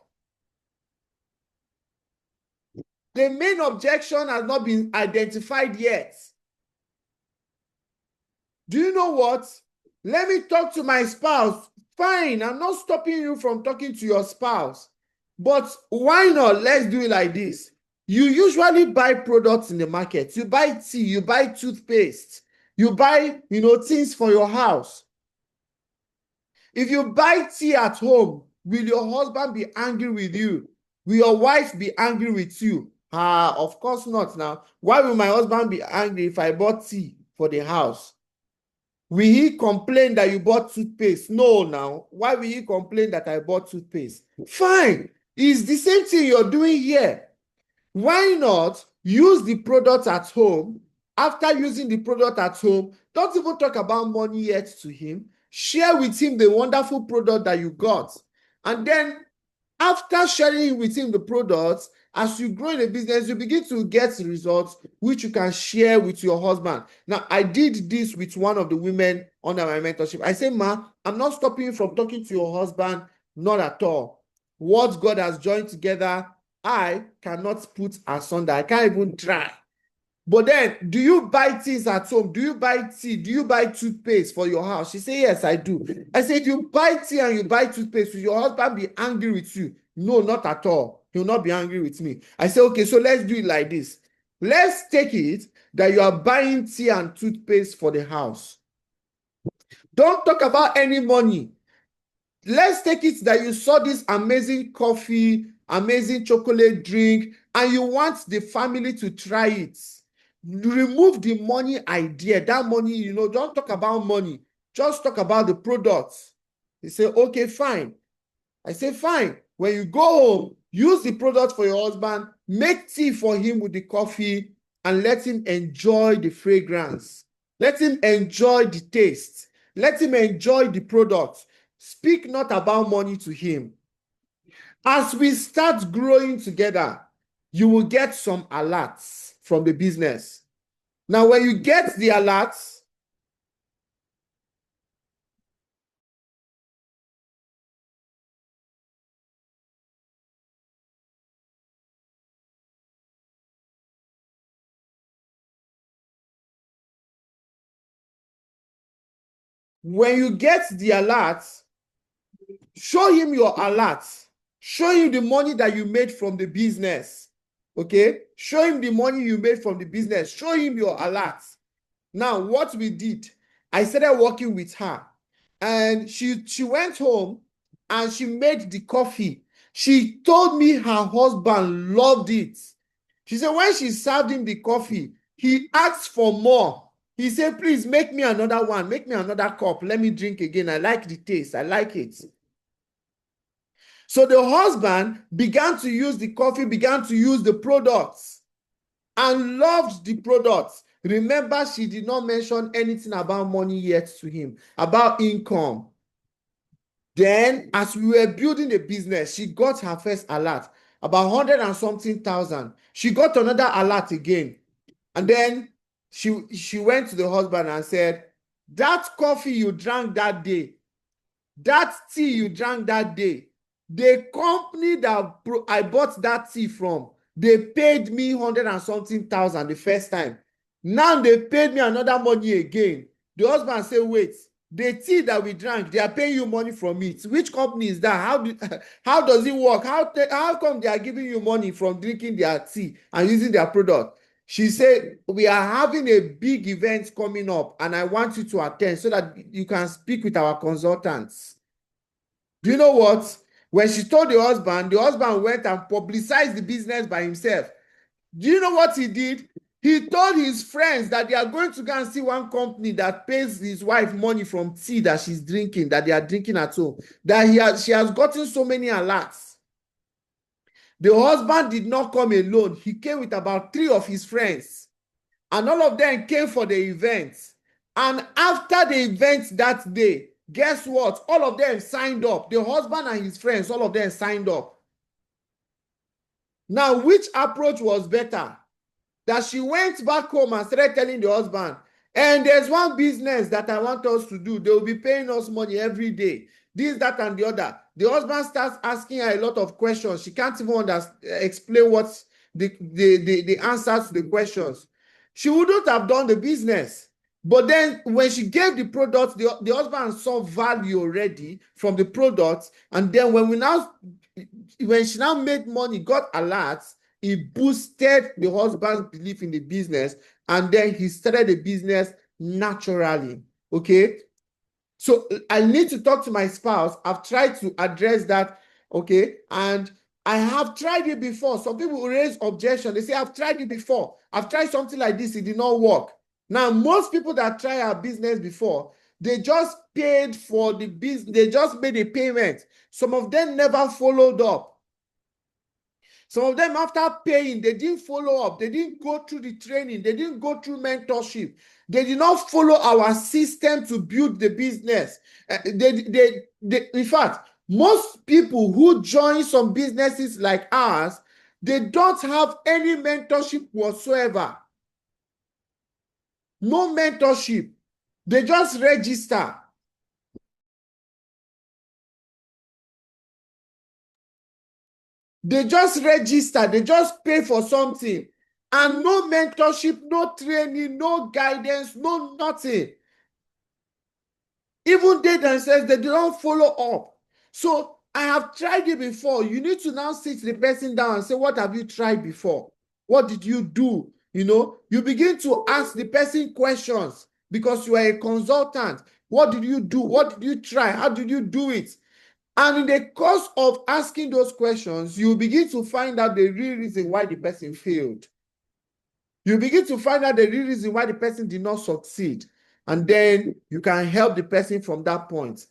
The main objection has not been identified yet. Do you know what? Let me talk to my spouse. Fine, I'm not stopping you from talking to your spouse. But why not? Let's do it like this. You usually buy products in the market. You buy tea, you buy toothpaste, you buy, things for your house. If you buy tea at home, will your husband be angry with you? Will your wife be angry with you? Of course not now. Why will my husband be angry if I bought tea for the house? Will he complain that you bought toothpaste? No, now. Why will he complain that I bought toothpaste? Fine. It's the same thing you're doing here. Why not use the product at home? After using the product at home, don't even talk about money yet to him. Share with him the wonderful product that you got. And then after sharing with him the products, as you grow in the business, you begin to get results which you can share with your husband. Now, I did this with one of the women under my mentorship. I say, Ma, I'm not stopping you from talking to your husband, not at all. What God has joined together, I cannot put asunder. I can't even try. But then, do you buy things at home? Do you buy tea? Do you buy toothpaste for your house? She said, yes, I do. I said, if you buy tea and you buy toothpaste, will your husband be angry with you? No, not at all. He'll not be angry with me. I said, okay, so let's do it like this. Let's take it that you are buying tea and toothpaste for the house. Don't talk about any money. Let's take it that you saw this amazing coffee, amazing chocolate drink, and you want the family to try it. Remove the money idea. That money, don't talk about money. Just talk about the products. They say, okay, fine. I say, fine. When you go home, use the product for your husband, make tea for him with the coffee, and let him enjoy the fragrance. Let him enjoy the taste. Let him enjoy the product. Speak not about money to him. As we start growing together, you will get some alerts from the business. Now, when you get the alerts, show him your alerts. Show him the money that you made from the business. Okay? Show him the money you made from the business. Show him your alerts. Now, what we did, I started working with her. And she went home and she made the coffee. She told me her husband loved it. She said when she served him the coffee, he asked for more. He said, please make me another one. Make me another cup. Let me drink again. I like the taste. I like it. So the husband began to use the coffee, began to use the products, and loved the products. Remember, she did not mention anything about money yet to him, about income. Then, as we were building the business, she got her first alert, about 100 and something thousand. She got another alert again. And then she went to the husband and said, that coffee you drank that day, that tea you drank that day, the company that I bought that tea from, they paid me 100 and something thousand the first time. Now they paid me another money again. The husband said, wait, the tea that we drank, they are paying you money from it. Which company is that? How does it work? How come they are giving you money from drinking their tea and using their product? She said, we are having a big event coming up and I want you to attend so that you can speak with our consultants. Do you know what? When she told the husband went and publicized the business by himself. Do you know what he did? He told his friends that they are going to go and see one company that pays his wife money from tea that she's drinking, that they are drinking at home, that she has gotten so many alerts. The husband did not come alone. He came with about 3 of his friends, and all of them came for the event. And after the event that day, guess what? All of them signed up. The husband and his friends, all of them signed up. Now, which approach was better? That she went back home and started telling the husband, and there's one business that I want us to do. They will be paying us money every day. This, that, and the other. The husband starts asking her a lot of questions. She can't even explain what's the answers to the questions. She wouldn't have done the business. But then when she gave the product, the husband saw value already from the product. And then when she now made money, got alerts, it boosted the husband's belief in the business, and then he started the business naturally. Okay, so I need to talk to my spouse. I've tried to address that. Okay, and I have tried it before. Some people raise objection. They say, I've tried it before. I've tried something like this. It did not work. Now, most people that try our business before, they just paid for the business. They just made a payment. Some of them never followed up. Some of them, after paying, they didn't follow up. They didn't go through the training. They didn't go through mentorship. They did not follow our system to build the business. In fact, most people who join some businesses like ours, they don't have any mentorship whatsoever. No mentorship. They just register. They just register, they just pay for something, and no mentorship, no training, no guidance, no nothing. Even they themselves, they don't follow up. So I have tried it before. You need to now sit the person down and say, what have you tried before? What did you do? You know, you begin to ask the person questions because you are a consultant. What did you do? What did you try? How did you do it? And in the course of asking those questions, you begin to find out the real reason why the person failed. You begin to find out the real reason why the person did not succeed. And then you can help the person from that point.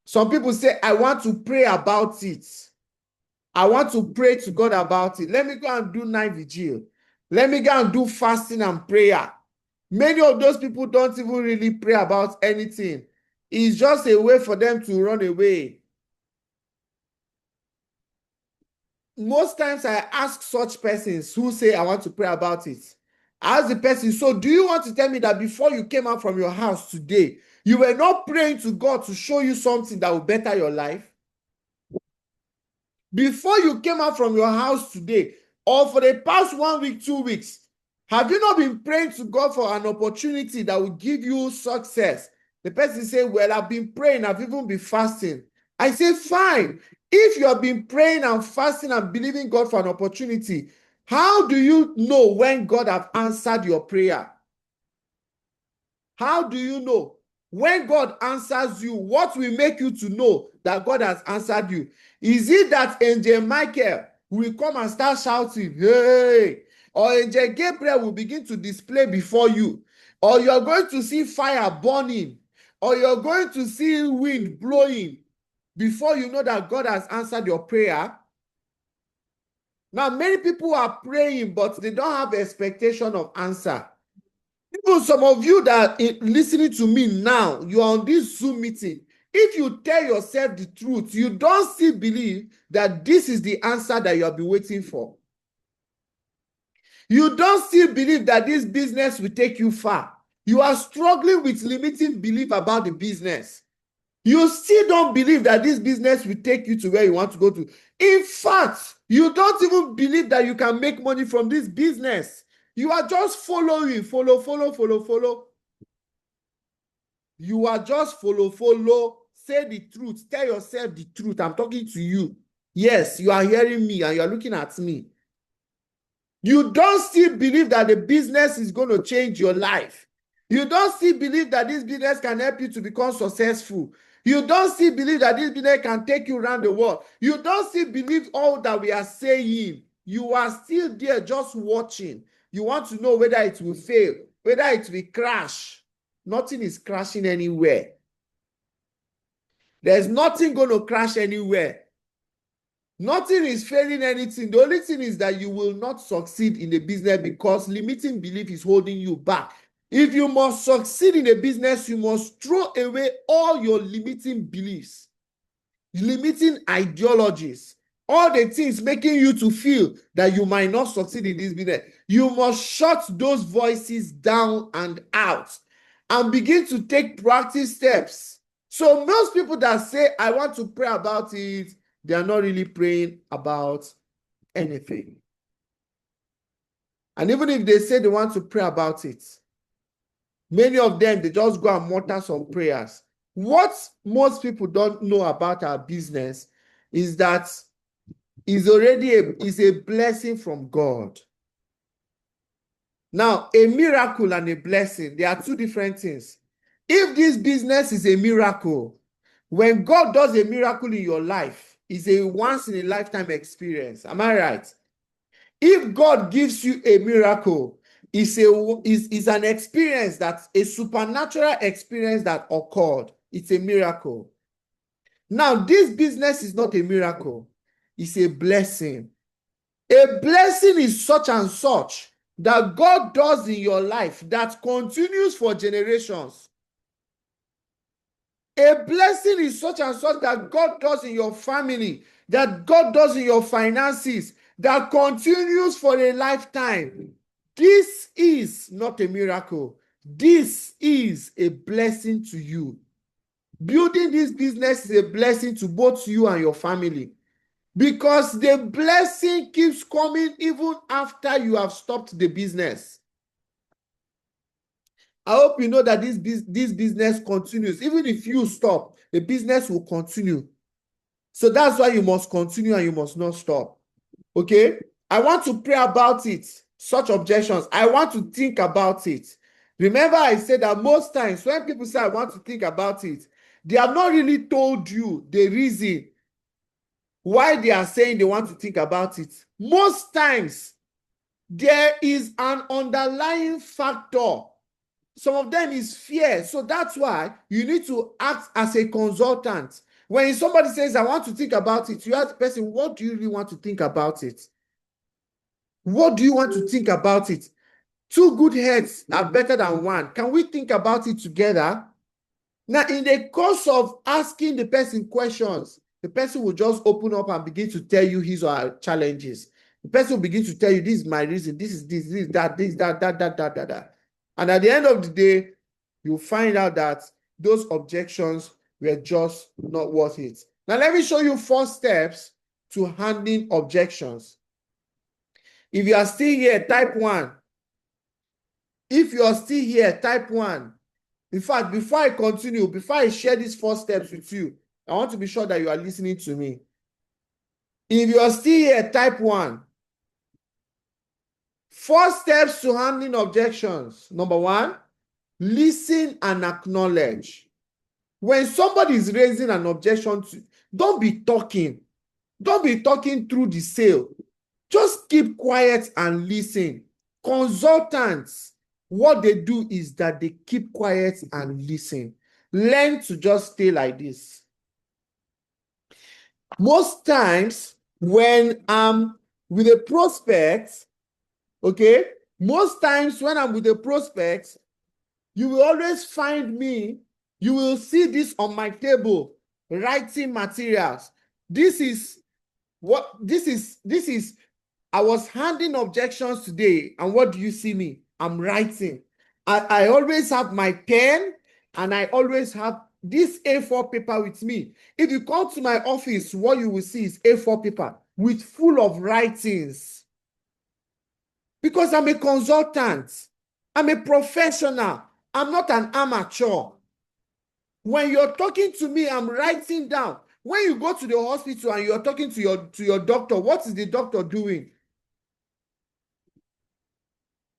Some people say, I want to pray about it. I want to pray to God about it. Let me go and do night vigil. Let me go and do fasting and prayer. Many of those people don't even really pray about anything. It's just a way for them to run away. Most times I ask such persons who say, I want to pray about it. I ask the person, so do you want to tell me that before you came out from your house today, you were not praying to God to show you something that will better your life? Before you came out from your house today, or for the past 1 week, 2 weeks, have you not been praying to God for an opportunity that will give you success? The person say, well, I've been praying, I've even been fasting. I say, fine. If you have been praying and fasting and believing God for an opportunity, how do you know when God has answered your prayer? How do you know? When God answers you, what will make you to know that God has answered you? Is it that Angel Michael will come and start shouting, hey, or Angel Gabriel will begin to display before you, or you're going to see fire burning, or you're going to see wind blowing before you know that God has answered your prayer. Now, many people are praying, but they don't have expectation of answer. Even some of you that are listening to me now, you're on this Zoom meeting. If you tell yourself the truth, you don't still believe that this is the answer that you have been waiting for. You don't still believe that this business will take you far. You are struggling with limiting belief about the business. You still don't believe that this business will take you to where you want to go to. In fact, you don't even believe that you can make money from this business. You are just following, follow. You are just follow. Say the truth. Tell yourself the truth. I'm talking to you. Yes, you are hearing me and you are looking at me. You don't still believe that the business is going to change your life. You don't still believe that this business can help you to become successful. You don't still believe that this business can take you around the world. You don't still believe all that we are saying. You are still there just watching. You want to know whether it will fail, whether it will crash. Nothing is crashing anywhere. There's nothing going to crash anywhere. Nothing is failing anything. The only thing is that you will not succeed in the business because limiting belief is holding you back. If you must succeed in a business, you must throw away all your limiting beliefs, limiting ideologies, all the things making you to feel that you might not succeed in this business. You must shut those voices down and out and begin to take proactive steps. So most people that say, I want to pray about it, they are not really praying about anything. And even if they say they want to pray about it, many of them, they just go and mutter some prayers. What most people don't know about our business is that it's already a blessing from God. Now, a miracle and a blessing, they are two different things. If this business is a miracle, when God does a miracle in your life, it's a once-in-a-lifetime experience. Am I right? If God gives you a miracle, it's an experience, that's a supernatural experience that occurred. It's a miracle. Now, this business is not a miracle. It's a blessing. A blessing is such and such that God does in your life that continues for generations. A blessing is such and such that God does in your family, that God does in your finances, that continues for a lifetime. This is not a miracle. This is a blessing to you. Building this business is a blessing to both you and your family, because the blessing keeps coming even after you have stopped the business. I hope you know that this business continues. Even if you stop, the business will continue. So that's why you must continue and you must not stop. Okay? I want to pray about it. Such objections. I want to think about it. Remember, I said that most times when people say I want to think about it, they have not really told you the reason why they are saying they want to think about it. Most times, there is an underlying factor. Some of them is fear. So that's why you need to act as a consultant. When somebody says, I want to think about it, you ask the person, what do you really want to think about it? What do you want to think about it? Two good heads are better than one. Can we think about it together? Now, in the course of asking the person questions, the person will just open up and begin to tell you his or her challenges. The person will begin to tell you, this is my reason, this is this, that. And at the end of the day, you'll find out that those objections were just not worth it. Now, let me show you 4 steps to handling objections. If you are still here, type 1. If you are still here, type 1. In fact, before I continue, before I share these 4 steps with you, I want to be sure that you are listening to me. If you are still here, type 1. 4 steps to handling objections. Number 1, listen and acknowledge. When somebody is raising an objection to, don't be talking. Don't be talking through the sale. Just keep quiet and listen. Consultants, what they do is that they keep quiet and listen. Learn to just stay like this. Most times when I'm with a prospect, okay, most times when I'm with a prospect, you will always find me, you will see this on my table, writing materials. This is, I was handing objections today, and what do you see me? I'm writing. I always have my pen, and I always have this A4 paper with me. If you come to my office, what you will see is A4 paper with full of writings. Because I'm a consultant. I'm a professional. I'm not an amateur. When you're talking to me, I'm writing down. When you go to the hospital and you're talking to your doctor, what is the doctor doing?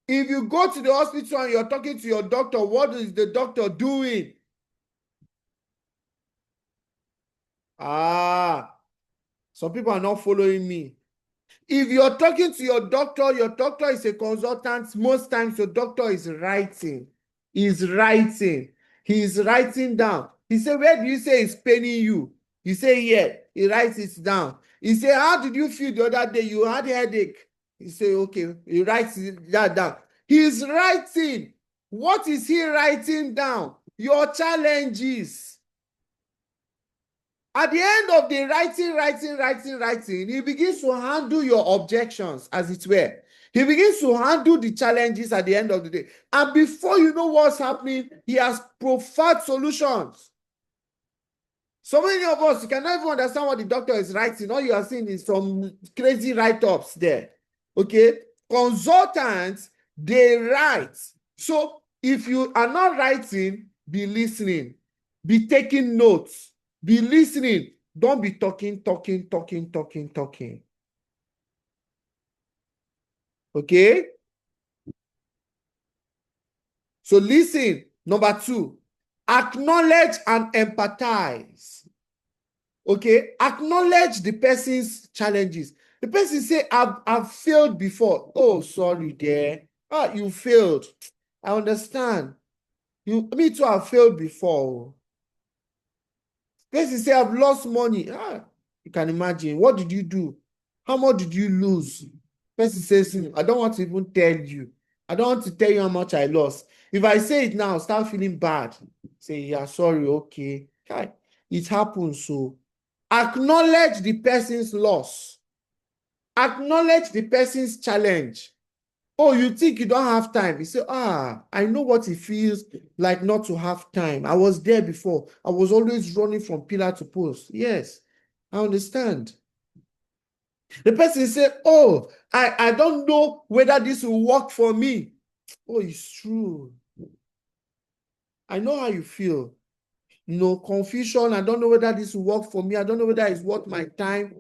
If you go to the hospital and you're talking to your doctor, what is the doctor doing? Some people are not following me. If you're talking to your doctor is a consultant. Most times your doctor is writing. He's writing. He's writing down. He said, where do you say it's paining you? You say, yeah. He writes it down. He said, how did you feel the other day? You had a headache. He said, okay. He writes that down. He's writing. What is he writing down? Your challenges. At the end of the writing, he begins to handle your objections, as it were. He begins to handle the challenges at the end of the day. And before you know what's happening, he has preferred solutions. So many of us, you cannot even understand what the doctor is writing. All you are seeing is some crazy write-ups there. Okay? Consultants, they write. So if you are not writing, be listening. Be taking notes. Be listening. Don't be talking. Okay? So listen. Number 2, acknowledge and empathize. Okay? Acknowledge the person's challenges. The person say, I've failed before. Oh, sorry, dear. You failed. I understand. Me too, I've failed before. Person say, I've lost money. You can imagine. What did you do? How much did you lose? Person says, I don't want to even tell you. I don't want to tell you how much I lost. If I say it now, start feeling bad. Say, yeah, sorry, okay. It happens. So acknowledge the person's loss. Acknowledge the person's challenge. Oh, you think you don't have time? You say, I know what it feels like not to have time. I was there before. I was always running from pillar to post. Yes, I understand. The person say, oh, I don't know whether this will work for me. Oh, it's true. I know how you feel. Confusion. I don't know whether this will work for me. I don't know whether it's worth my time.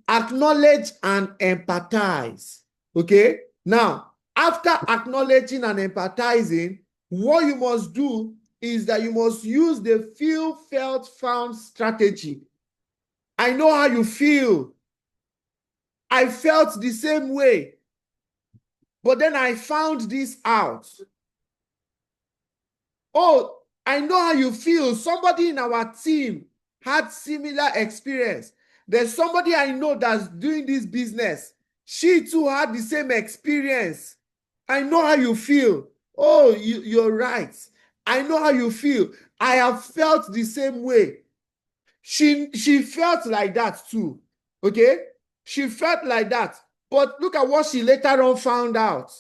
Acknowledge and empathize. Okay? Now, after acknowledging and empathizing, what you must do is that you must use the feel, felt, found strategy. I know how you feel. I felt the same way. But then I found this out. Oh, I know how you feel. Somebody in our team had similar experience. There's somebody I know that's doing this business. She too had the same experience. I know how you feel. Oh, you're right. I know how you feel. I have felt the same way. She felt like that too. Okay? She felt like that. But look at what she later on found out.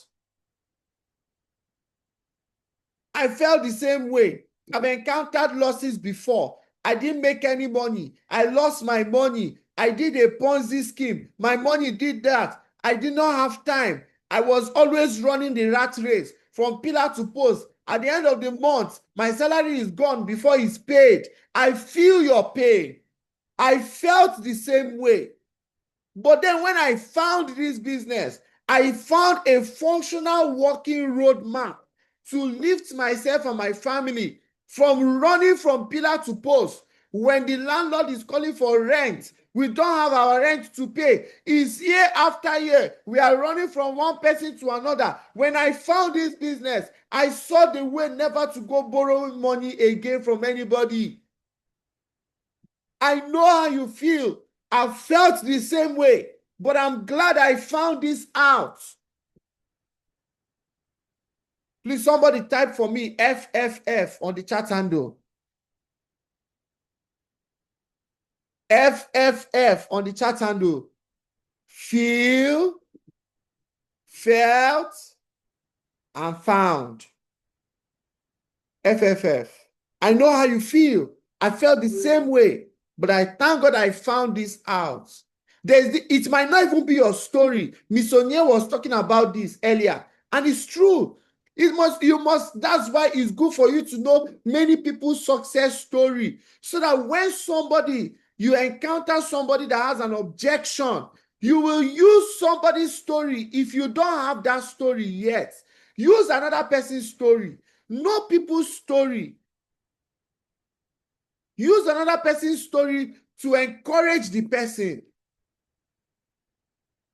I felt the same way. I've encountered losses before. I didn't make any money. I lost my money. I did a Ponzi scheme. My money did that. I did not have time. I was always running the rat race from pillar to post. At the end of the month, my salary is gone before it's paid. I feel your pain. I felt the same way. But then when I found this business, I found a functional working roadmap to lift myself and my family from running from pillar to post. When the landlord is calling for rent, We don't have our rent to pay. It's year after year. We are running from one person to another. When I found this business, I saw the way never to go borrow money again from anybody. I know how you feel. I felt the same way, but I'm glad I found this out. Please, somebody type for me FFF on the chat handle. FFF on the chat handle. Feel, felt, and found. FFF. I know how you feel. I felt the same way, but I thank God I found this out. It might not even be your story. Miss Sonia was talking about this earlier, and it's true. That's why it's good for you to know many people's success story, so that when you encounter somebody that has an objection, you will use somebody's story. If you don't have that story yet, use another person's story. Know people's story. Use another person's story to encourage the person.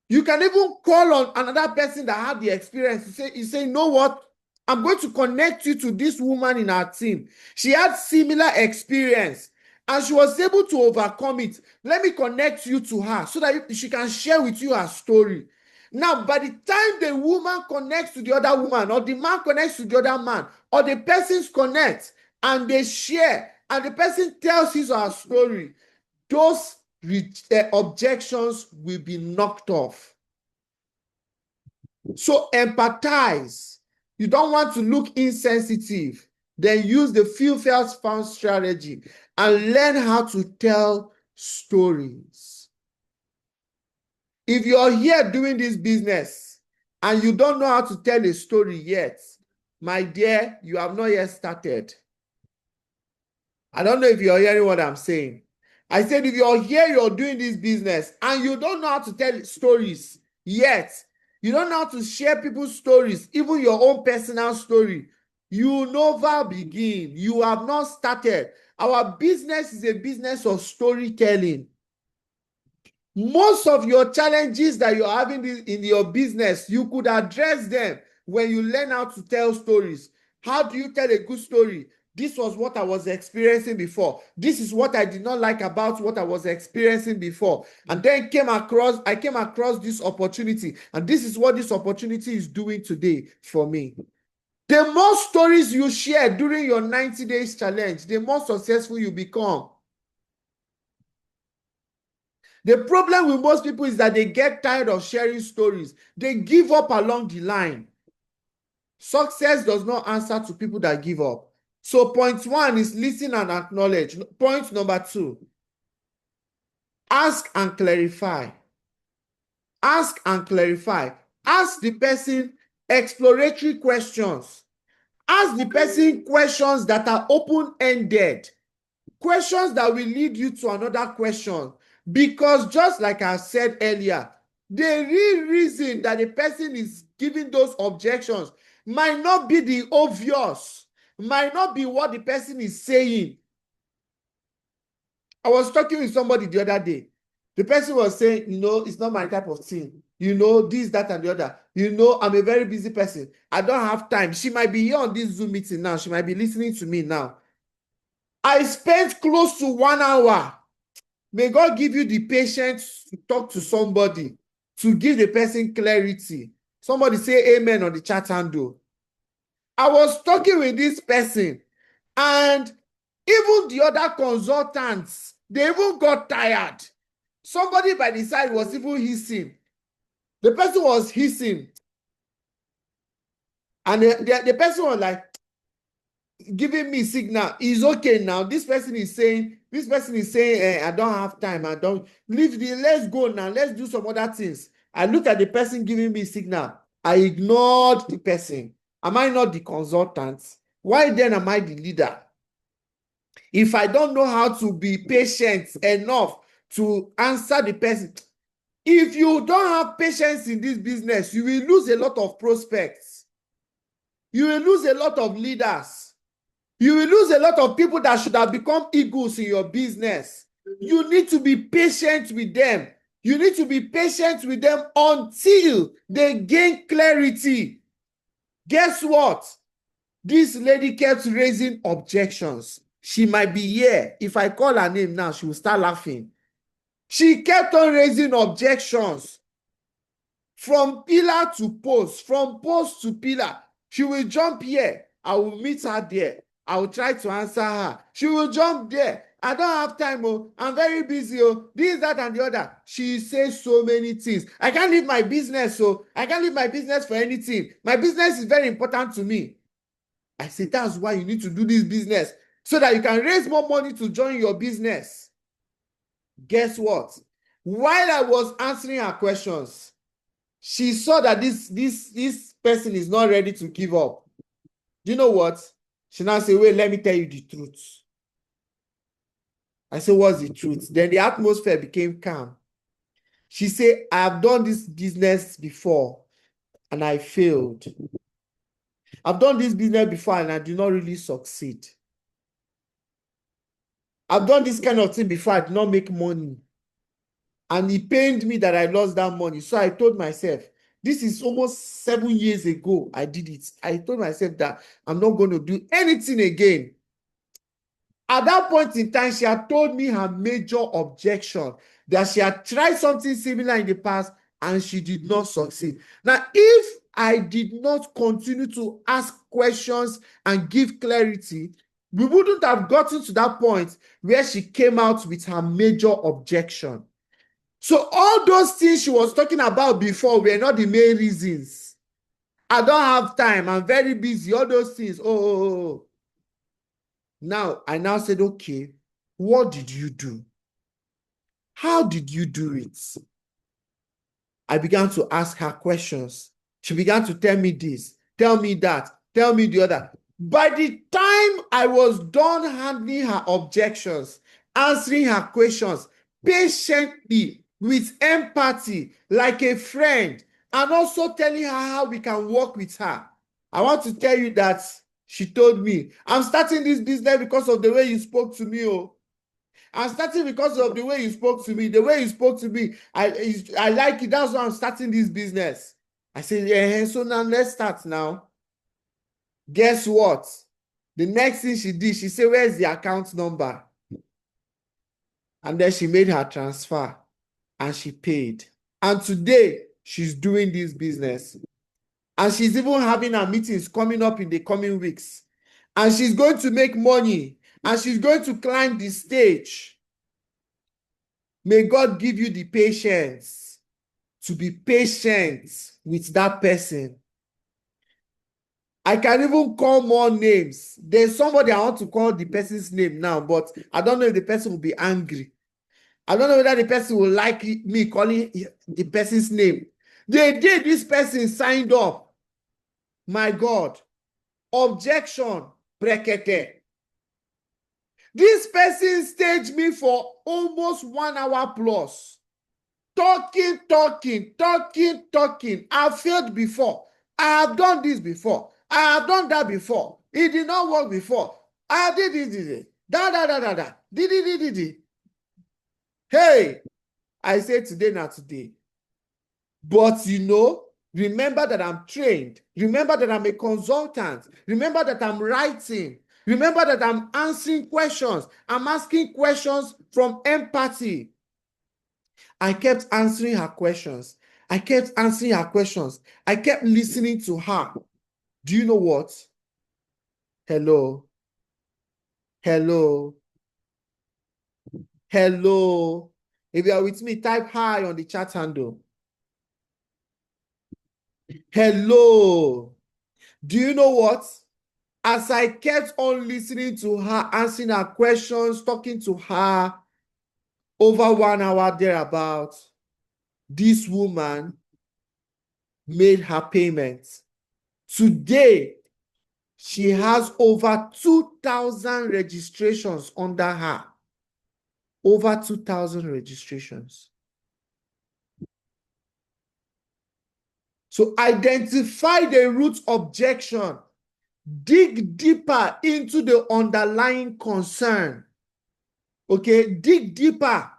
You can even call on another person that had the experience. You say, you know what? I'm going to connect you to this woman in our team. She had similar experience and she was able to overcome it. Let me connect you to her so that she can share with you her story. Now, by the time the woman connects to the other woman, or the man connects to the other man, or the persons connect and they share, and the person tells his or her story, those objections will be knocked off. So empathize. You don't want to look insensitive. Then use the feel, felt, found strategy and learn how to tell stories. If you're here doing this business and you don't know how to tell a story yet, my dear, you have not yet started. I don't know if you're hearing what I'm saying. I said, if you're here, you're doing this business and you don't know how to tell stories yet, you don't know how to share people's stories, even your own personal story, you never begin. You have not started. Our business is a business of storytelling. Most of your challenges that you're having in your business, you could address them when you learn how to tell stories. How do you tell a good story? This was what I was experiencing before. This is what I did not like about what I was experiencing before. And then I came across this opportunity. And this is what this opportunity is doing today for me. The more stories you share during your 90 days challenge, the more successful you become. The problem with most people is that they get tired of sharing stories. They give up along the line. Success does not answer to people that give up. So point 1 is listen and acknowledge. Point number 2, ask and clarify. Ask and clarify. Ask the person exploratory questions. Ask the person questions that are open-ended. Questions that will lead you to another question. Because just like I said earlier, the real reason that the person is giving those objections might not be the obvious, might not be what the person is saying. I was talking with somebody the other day. The person was saying, it's not my type of thing. This, that, and the other. I'm a very busy person. I don't have time. She might be here on this Zoom meeting now. She might be listening to me now. I spent close to 1 hour. May God give you the patience to talk to somebody, to give the person clarity. Somebody say amen on the chat handle. I was talking with this person, and even the other consultants, they even got tired. Somebody by the side was even hissing. The person was hissing. And the person was like, giving me signal. It's okay now. This person is saying, I don't have time. Let's go now. Let's do some other things. I looked at the person giving me signal. I ignored the person. Am I not the consultant? Why then am I the leader? If I don't know how to be patient enough to answer the person, if you don't have patience in this business, you will lose a lot of prospects. You will lose a lot of leaders. You will lose a lot of people that should have become eagles in your business. You need to be patient with them. You need to be patient with them until they gain clarity. Guess what? This lady kept raising objections. She might be here. If I call her name now, she will start laughing. She kept on raising objections from pillar to post, from post to pillar. She will jump here. I will meet her there. I will try to answer her. She will jump there. I don't have time. Oh, I'm very busy. Oh, this, that, and the other. She says so many things. I can't leave my business. So I can't leave my business for anything. My business is very important to me. I say that's why you need to do this business so that you can raise more money to join your business. Guess what? While I was answering her questions, she saw that this person is not ready to give up. Do you know what? She now said, wait, let me tell you the truth. I said, what's the truth? Then the atmosphere became calm. She said, I've done this business before and I failed. I've done this business before and I did not really succeed. I've done this kind of thing before, I did not make money. And it pained me that I lost that money. So I told myself, this is almost 7 years ago I did it. I told myself that I'm not going to do anything again. At that point in time, she had told me her major objection, that she had tried something similar in the past and she did not succeed. Now, if I did not continue to ask questions and give clarity, we wouldn't have gotten to that point where she came out with her major objection. So all those things she was talking about before were not the main reasons. I don't have time. I'm very busy. All those things. Oh. Now, I now said, okay, what did you do? How did you do it? I began to ask her questions. She began to tell me this, tell me that, tell me the other. By the time I was done handling her objections, answering her questions patiently, with empathy, like a friend, and also telling her how we can work with her, I want to tell you that she told me, I'm starting this business because of the way you spoke to me. Oh, I'm starting because of the way you spoke to me. The way you spoke to me, I like it. That's why I'm starting this business. I said, yeah, so now let's start now. Guess what? The next thing she did, she said, where's the account number? And then she made her transfer and she paid. And today, she's doing this business. And she's even having her meetings coming up in the coming weeks. And she's going to make money. And she's going to climb the stage. May God give you the patience to be patient with that person. I can even call more names. There's somebody I want to call the person's name now, but I don't know if the person will be angry. I don't know whether the person will like me calling the person's name. The day this person signed up, my God, objection, brekete. This person staged me for almost 1 hour plus. Talking. I've failed before. I have done this before. I have done that before. It did not work before. I did it. Did. Hey, I say today, not today. But remember that I'm trained. Remember that I'm a consultant. Remember that I'm writing. Remember that I'm answering questions. I'm asking questions from empathy. I kept answering her questions. I kept listening to her. Do you know what? Hello. If you are with me, type hi on the chat handle. Hello. Do you know what? As I kept on listening to her, answering her questions, talking to her over 1 hour thereabout, this woman made her payments. Today, she has over 2,000 registrations under her. Over 2,000 registrations. So identify the root objection. Dig deeper into the underlying concern. Okay, dig deeper.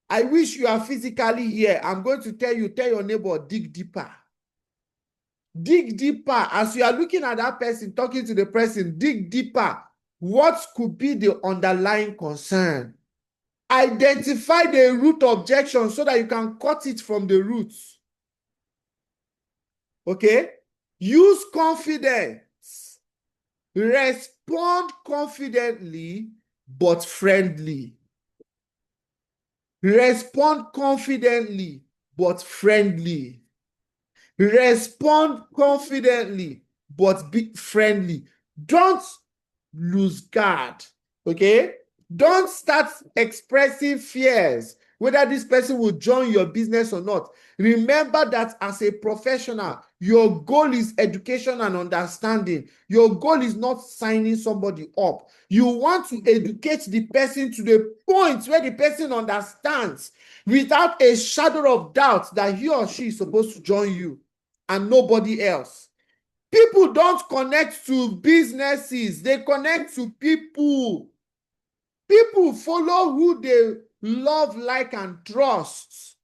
I wish you are physically here. I'm going to tell you, tell your neighbor, dig deeper. Dig deeper. As you are looking at that person, talking to the person, dig deeper. What could be the underlying concern? Identify the root objection so that you can cut it from the roots. Okay? Use confidence. Respond confidently but friendly. Respond confidently but friendly. Respond confidently but be friendly. Don't lose guard. Okay? Don't start expressing fears whether this person will join your business or not. Remember that as a professional, your goal is education and understanding. Your goal is not signing somebody up. You want to educate the person to the point where the person understands without a shadow of doubt that he or she is supposed to join you and nobody else. People don't connect to businesses, they connect to people. People follow who they love, like, and trust.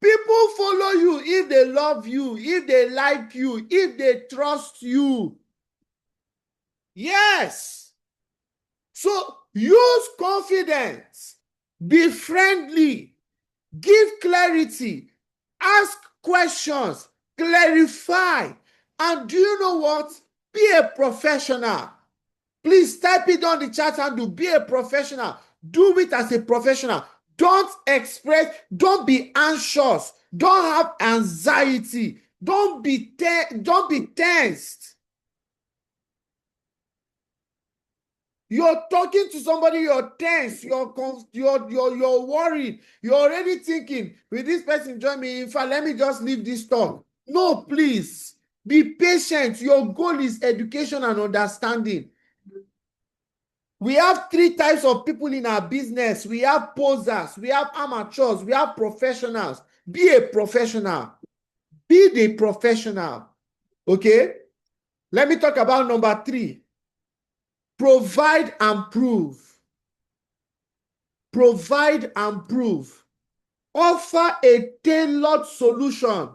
People follow you if they love you, if they like you, if they trust you. Yes. So use confidence, be friendly, give clarity, ask questions, clarify. And do you know what? Be a professional. Please type it on the chat handle. Be a professional. Do it as a professional. Don't be anxious. Don't have anxiety. Don't be tensed. You're talking to somebody, you're tense, you're worried. You're already thinking, will this person join me? In fact, let me just leave this talk. No, please. Be patient. Your goal is education and understanding. We have 3 types of people in our business. We have posers, we have amateurs, we have professionals. Be a professional. Be the professional. Okay? Let me talk about number 3. Provide and prove. Provide and prove. Offer a tailored solution.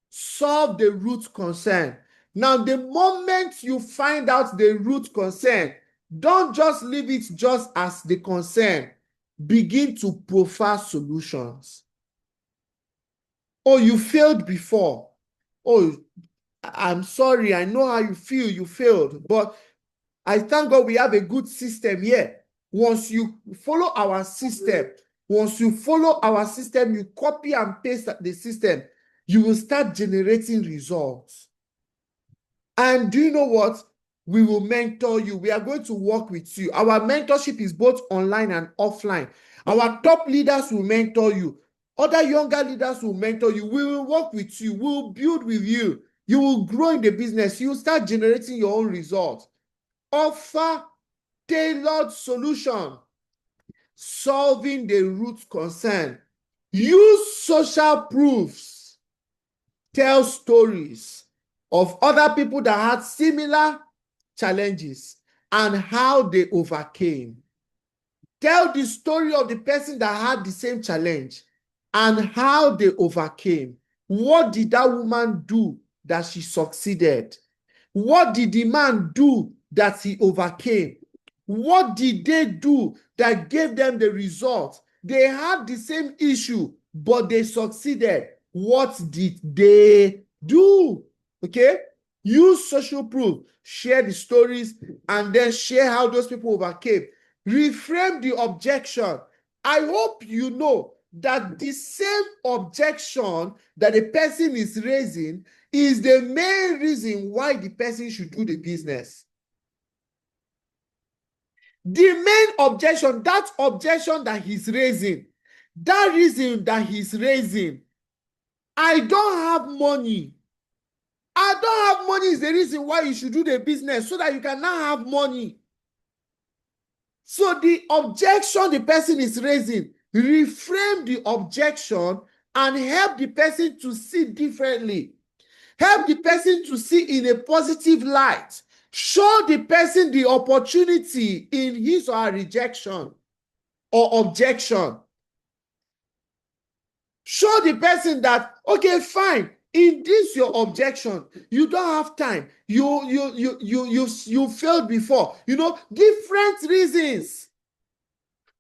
Solve the root concern. Now, the moment you find out the root concern, don't just leave it just as the concern. Begin to profile solutions. Oh, you failed before. Oh, I'm sorry. I know how you feel. You failed. But I thank God we have a good system here. Once you follow our system, you copy and paste the system, you will start generating results. And do you know what? We will mentor you. We are going to work with you. Our mentorship is both online and offline. Our top leaders will mentor you. Other younger leaders will mentor you. We will work with you. We will build with you. You will grow in the business. You will start generating your own results. Offer tailored solution. Solving the root concern. Use social proofs. Tell stories of other people that had similar challenges and how they overcame. Tell the story of the person that had the same challenge and how they overcame. What did that woman do that she succeeded? What did the man do that he overcame? What did they do that gave them the result? They had the same issue, but they succeeded. What did they do? Okay? Use social proof, share the stories, and then share how those people overcame. Reframe the objection. I hope you know that the same objection that the person is raising is the main reason why the person should do the business. The main objection, that objection that he's raising, that reason that he's raising, I don't have money. I don't have money is the reason why you should do the business so that you can now have money. So the objection the person is raising, reframe the objection and help the person to see differently. Help the person to see in a positive light. Show the person the opportunity in his or her rejection or objection. Show the person that, okay, fine, in this your objection, you don't have time. You failed before. You know, different reasons.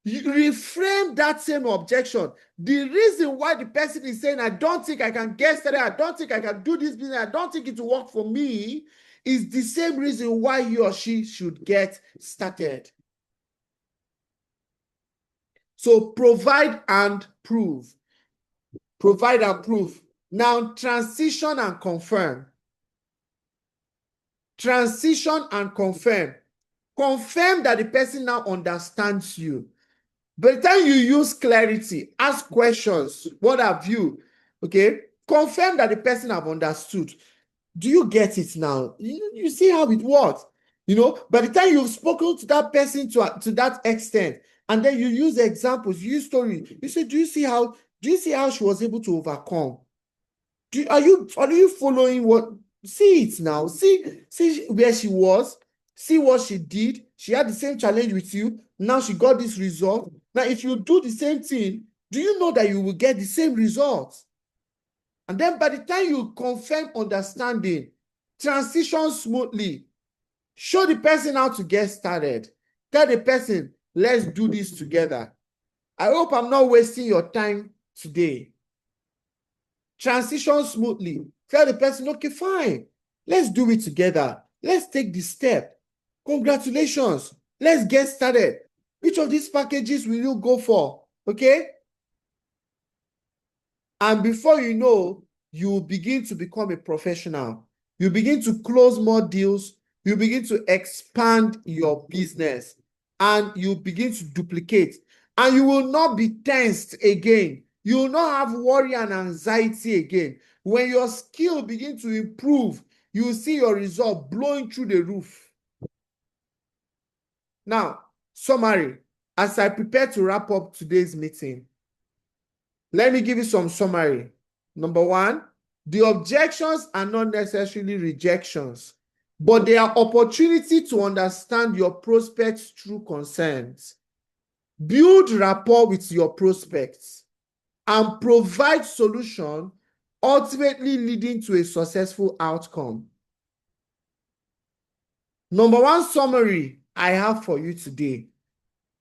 You reframe that same objection. The reason why the person is saying, I don't think I can get started, I don't think I can do this business, I don't think it will work for me, is the same reason why he or she should get started. So provide and prove. Provide and prove. Now transition and confirm. Transition and confirm. Confirm that the person now understands you. By the time you use clarity, ask questions. What have you? Okay. Confirm that the person have understood. Do you get it now? You see how it works. You know, by the time you've spoken to that person to that extent, and then you use examples, you use stories, you say, do you see how she was able to overcome? Are you following what? See it now. See where she was. See what she did. She had the same challenge with you. Now she got this result. Now, if you do the same thing, do you know that you will get the same result? And then by the time you confirm understanding, transition smoothly, show the person how to get started. Tell the person, let's do this together. I hope I'm not wasting your time today. Transition smoothly. Tell the person, okay, fine. Let's do it together. Let's take the step. Congratulations. Let's get started. Which of these packages will you go for? Okay? And before you know, you begin to become a professional. You begin to close more deals. You begin to expand your business. And you begin to duplicate. And you will not be tensed again. You will not have worry and anxiety again. When your skill begin to improve, you will see your result blowing through the roof. Now, summary. As I prepare to wrap up today's meeting, let me give you some summary. Number one, the objections are not necessarily rejections, but they are opportunity to understand your prospects' true concerns. Build rapport with your prospects and provide solution, ultimately leading to a successful outcome. Number one summary I have for you today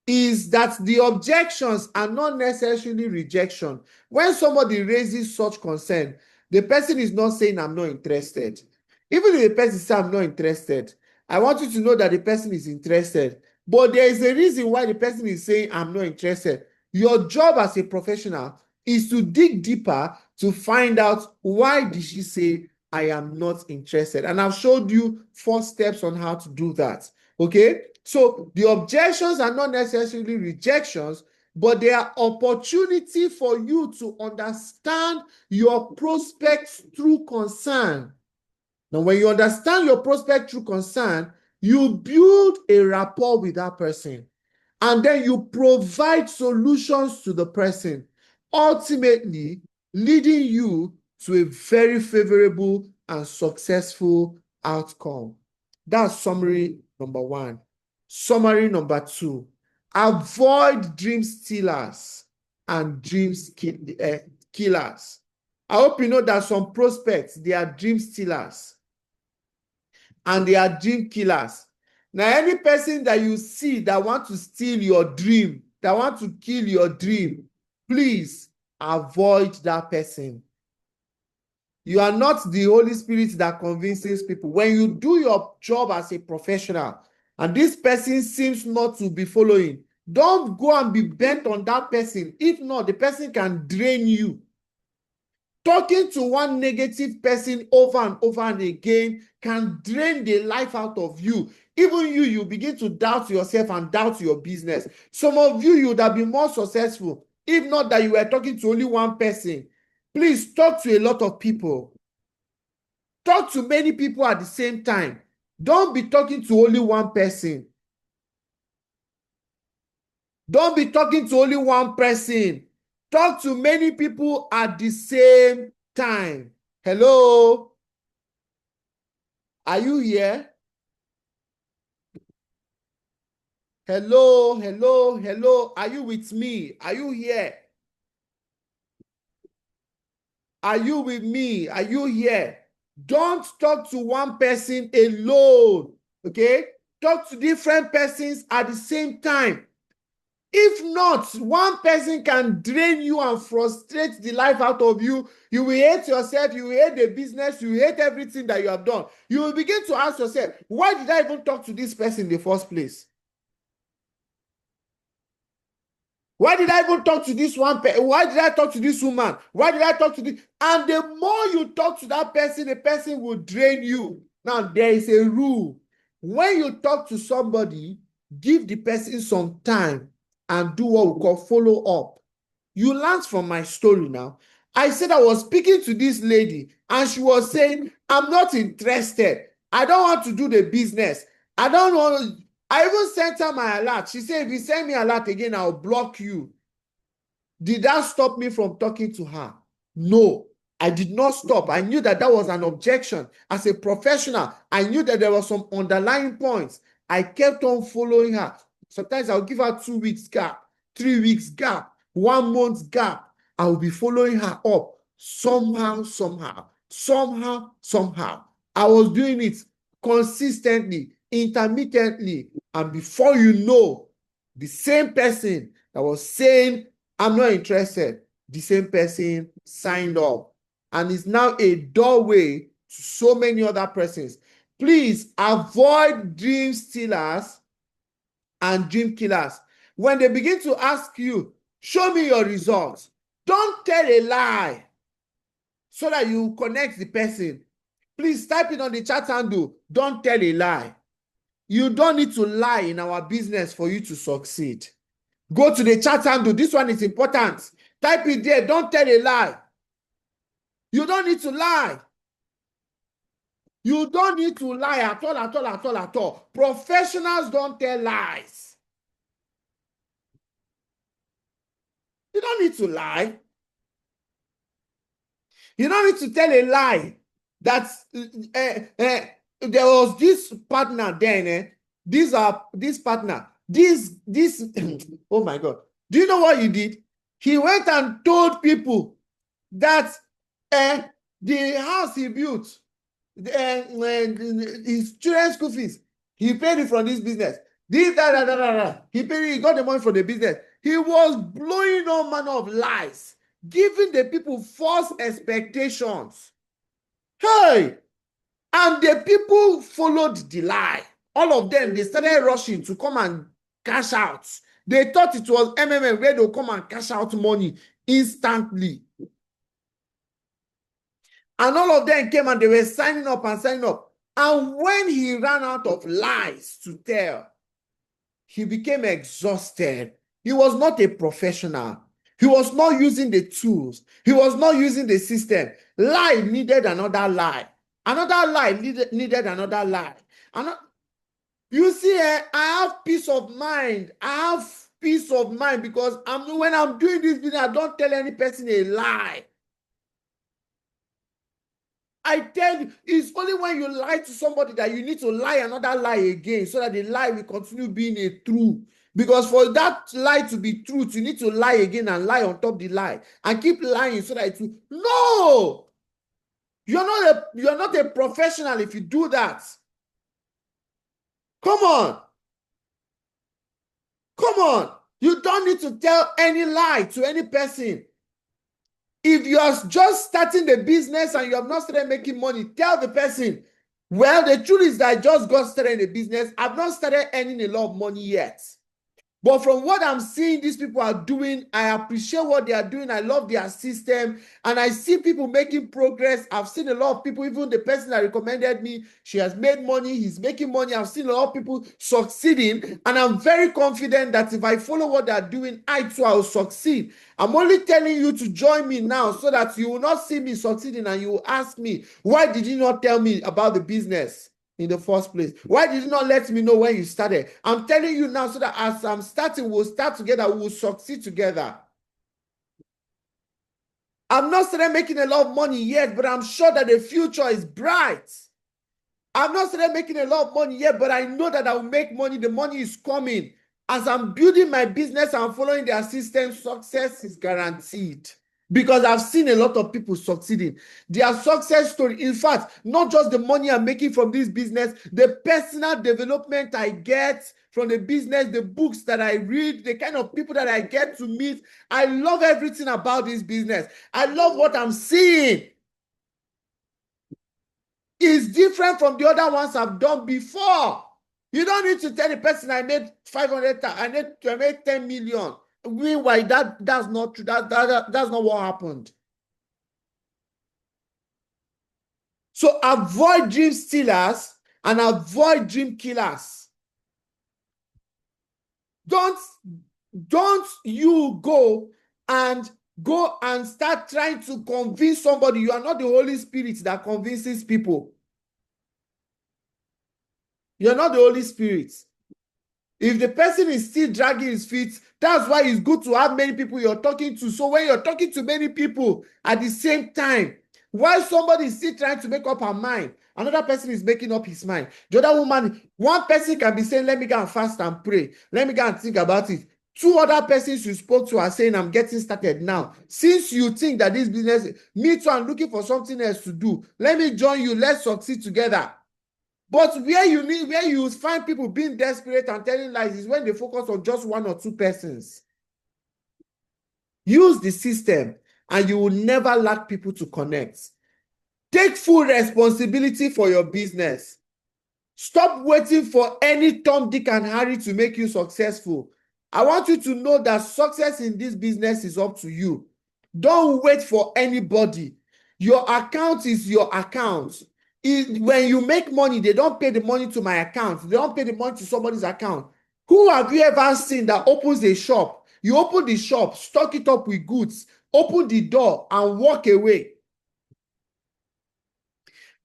is that the objections are not necessarily rejection. When somebody raises such concern, the person is not saying, I'm not interested. Even if the person says, I'm not interested, I want you to know that the person is interested. But there is a reason why the person is saying, I'm not interested. Your job as a professional is to dig deeper to find out, why did she say, I am not interested? And I've showed you 4 steps on how to do that. Okay? So the objections are not necessarily rejections, but they are opportunity for you to understand your prospects through concern. Now, when you understand your prospect through concern, you build a rapport with that person, and then you provide solutions to the person, ultimately leading you to a very favorable and successful outcome. That's summary number 1. Summary number 2, avoid dream stealers and dream killers. I hope you know that some prospects, they are dream stealers and they are dream killers. Now, any person that you see that want to steal your dream, that want to kill your dream, please avoid that person. You are not the Holy Spirit that convinces people. When you do your job as a professional, and this person seems not to be following, don't go and be bent on that person. If not, the person can drain you. Talking to one negative person over and over and again can drain the life out of you. Even you begin to doubt yourself and doubt your business. Some of you would have been more successful if not that you were talking to only one person. Please talk to a lot of people. Talk to many people at the same time. Don't be talking to only one person. Don't be talking to only one person. Talk to many people at the same time. Hello? Are you here? Hello, hello, hello. Are you with me? Are you here? Are you with me? Are you here? Don't talk to one person alone, okay? Talk to different persons at the same time. If not, one person can drain you and frustrate the life out of you. You will hate yourself, you will hate the business, you will hate everything that you have done. You will begin to ask yourself, why did I even talk to this person in the first place? Why did I even talk to this one person? Why did I talk to this woman? Why did I talk to this? And the more you talk to that person, the person will drain you. Now, there is a rule. When you talk to somebody, give the person some time and do what we call follow up. You learned from my story now. I said I was speaking to this lady and she was saying, I'm not interested. I don't want to do the business. I don't want to. I even sent her my alert. She said, if you send me alert again, I'll block you. Did that stop me from talking to her? No, I did not stop. I knew that that was an objection. As a professional, I knew that there were some underlying points. I kept on following her. Sometimes I'll give her 2 weeks gap, 3 weeks gap, 1 month gap. I'll be following her up somehow. I was doing it consistently, intermittently, and before you know, the same person that was saying, I'm not interested, the same person signed up and is now a doorway to so many other persons. Please avoid dream stealers and dream killers. When they begin to ask you, show me your results, don't tell a lie so that you connect the person. Please type it on the chat handle. Don't tell a lie. You don't need to lie in our business for you to succeed. Go to the chat handle. This one is important. Type it there. Don't tell a lie. You don't need to lie. You don't need to lie at all. Professionals don't tell lies. You don't need to lie. You don't need to tell a lie that there was this partner then, this partner, oh my God. Do you know what he did? He went and told people that the house he built, his children's school fees, he paid it from this business. He got the money from the business. He was blowing all manner of lies, giving the people false expectations. Hey! And the people followed the lie. All of them, they started rushing to come and cash out. They thought it was MMM where they'll come and cash out money instantly. And all of them came and they were signing up. And when he ran out of lies to tell, he became exhausted. He was not a professional. He was not using the tools. He was not using the system. Lie needed another lie. Another lie needed another lie. You see, I have peace of mind. I have peace of mind because when I'm doing this business, I don't tell any person a lie. I tell you, it's only when you lie to somebody that you need to lie another lie again so that the lie will continue being a truth. Because for that lie to be truth, you need to lie again and lie on top of the lie and keep lying so that it will. No! You're not a professional if you do that. Come on. You don't need to tell any lie to any person. If you are just starting the business and you have not started making money, tell the person, well, the truth is that I just got started in the business. I've not started earning a lot of money yet. But from what I'm seeing these people are doing, I appreciate what they are doing. I love their system. And I see people making progress. I've seen a lot of people, even the person that recommended me, she has made money. He's making money. I've seen a lot of people succeeding. And I'm very confident that if I follow what they're doing, I too will succeed. I'm only telling you to join me now so that you will not see me succeeding and you will ask me, why did you not tell me about the business in the first place? Why did you not let me know when you started? I'm telling you now so that as I'm starting, we'll start together, we'll succeed together. I'm not started making a lot of money yet, but I'm sure that the future is bright. I'm not started making a lot of money yet, but I know that I will make money. The money is coming. As I'm building my business and following their system, success is guaranteed. Because I've seen a lot of people succeeding. Their success story, in fact, not just the money I'm making from this business, the personal development I get from the business, the books that I read, the kind of people that I get to meet. I love everything about this business. I love what I'm seeing. It's different from the other ones I've done before. You don't need to tell the person I made 500,000, I made 10 million. Meanwhile, that's not true. That's not what happened. So avoid dream stealers and avoid dream killers. Don't you go and start trying to convince somebody. You are not the Holy Spirit that convinces people. You're not the Holy Spirit. If the person is still dragging his feet, that's why it's good to have many people you're talking to. So when you're talking to many people at the same time, while somebody is still trying to make up her mind, another person is making up his mind. The other woman, one person can be saying, let me go and fast and pray. Let me go and think about it. Two other persons you spoke to are saying, I'm getting started now. Since you think that this business, me too, I'm looking for something else to do. Let me join you. Let's succeed together. But where you find people being desperate and telling lies is when they focus on just one or two persons. Use the system and you will never lack people to connect. Take full responsibility for your business. Stop waiting for any Tom, Dick, and Harry to make you successful. I want you to know that success in this business is up to you. Don't wait for anybody. Your account is your account. When you make money, they don't pay the money to my account. They don't pay the money to somebody's account. Who have you ever seen that opens a shop? You open the shop, stock it up with goods, open the door and walk away.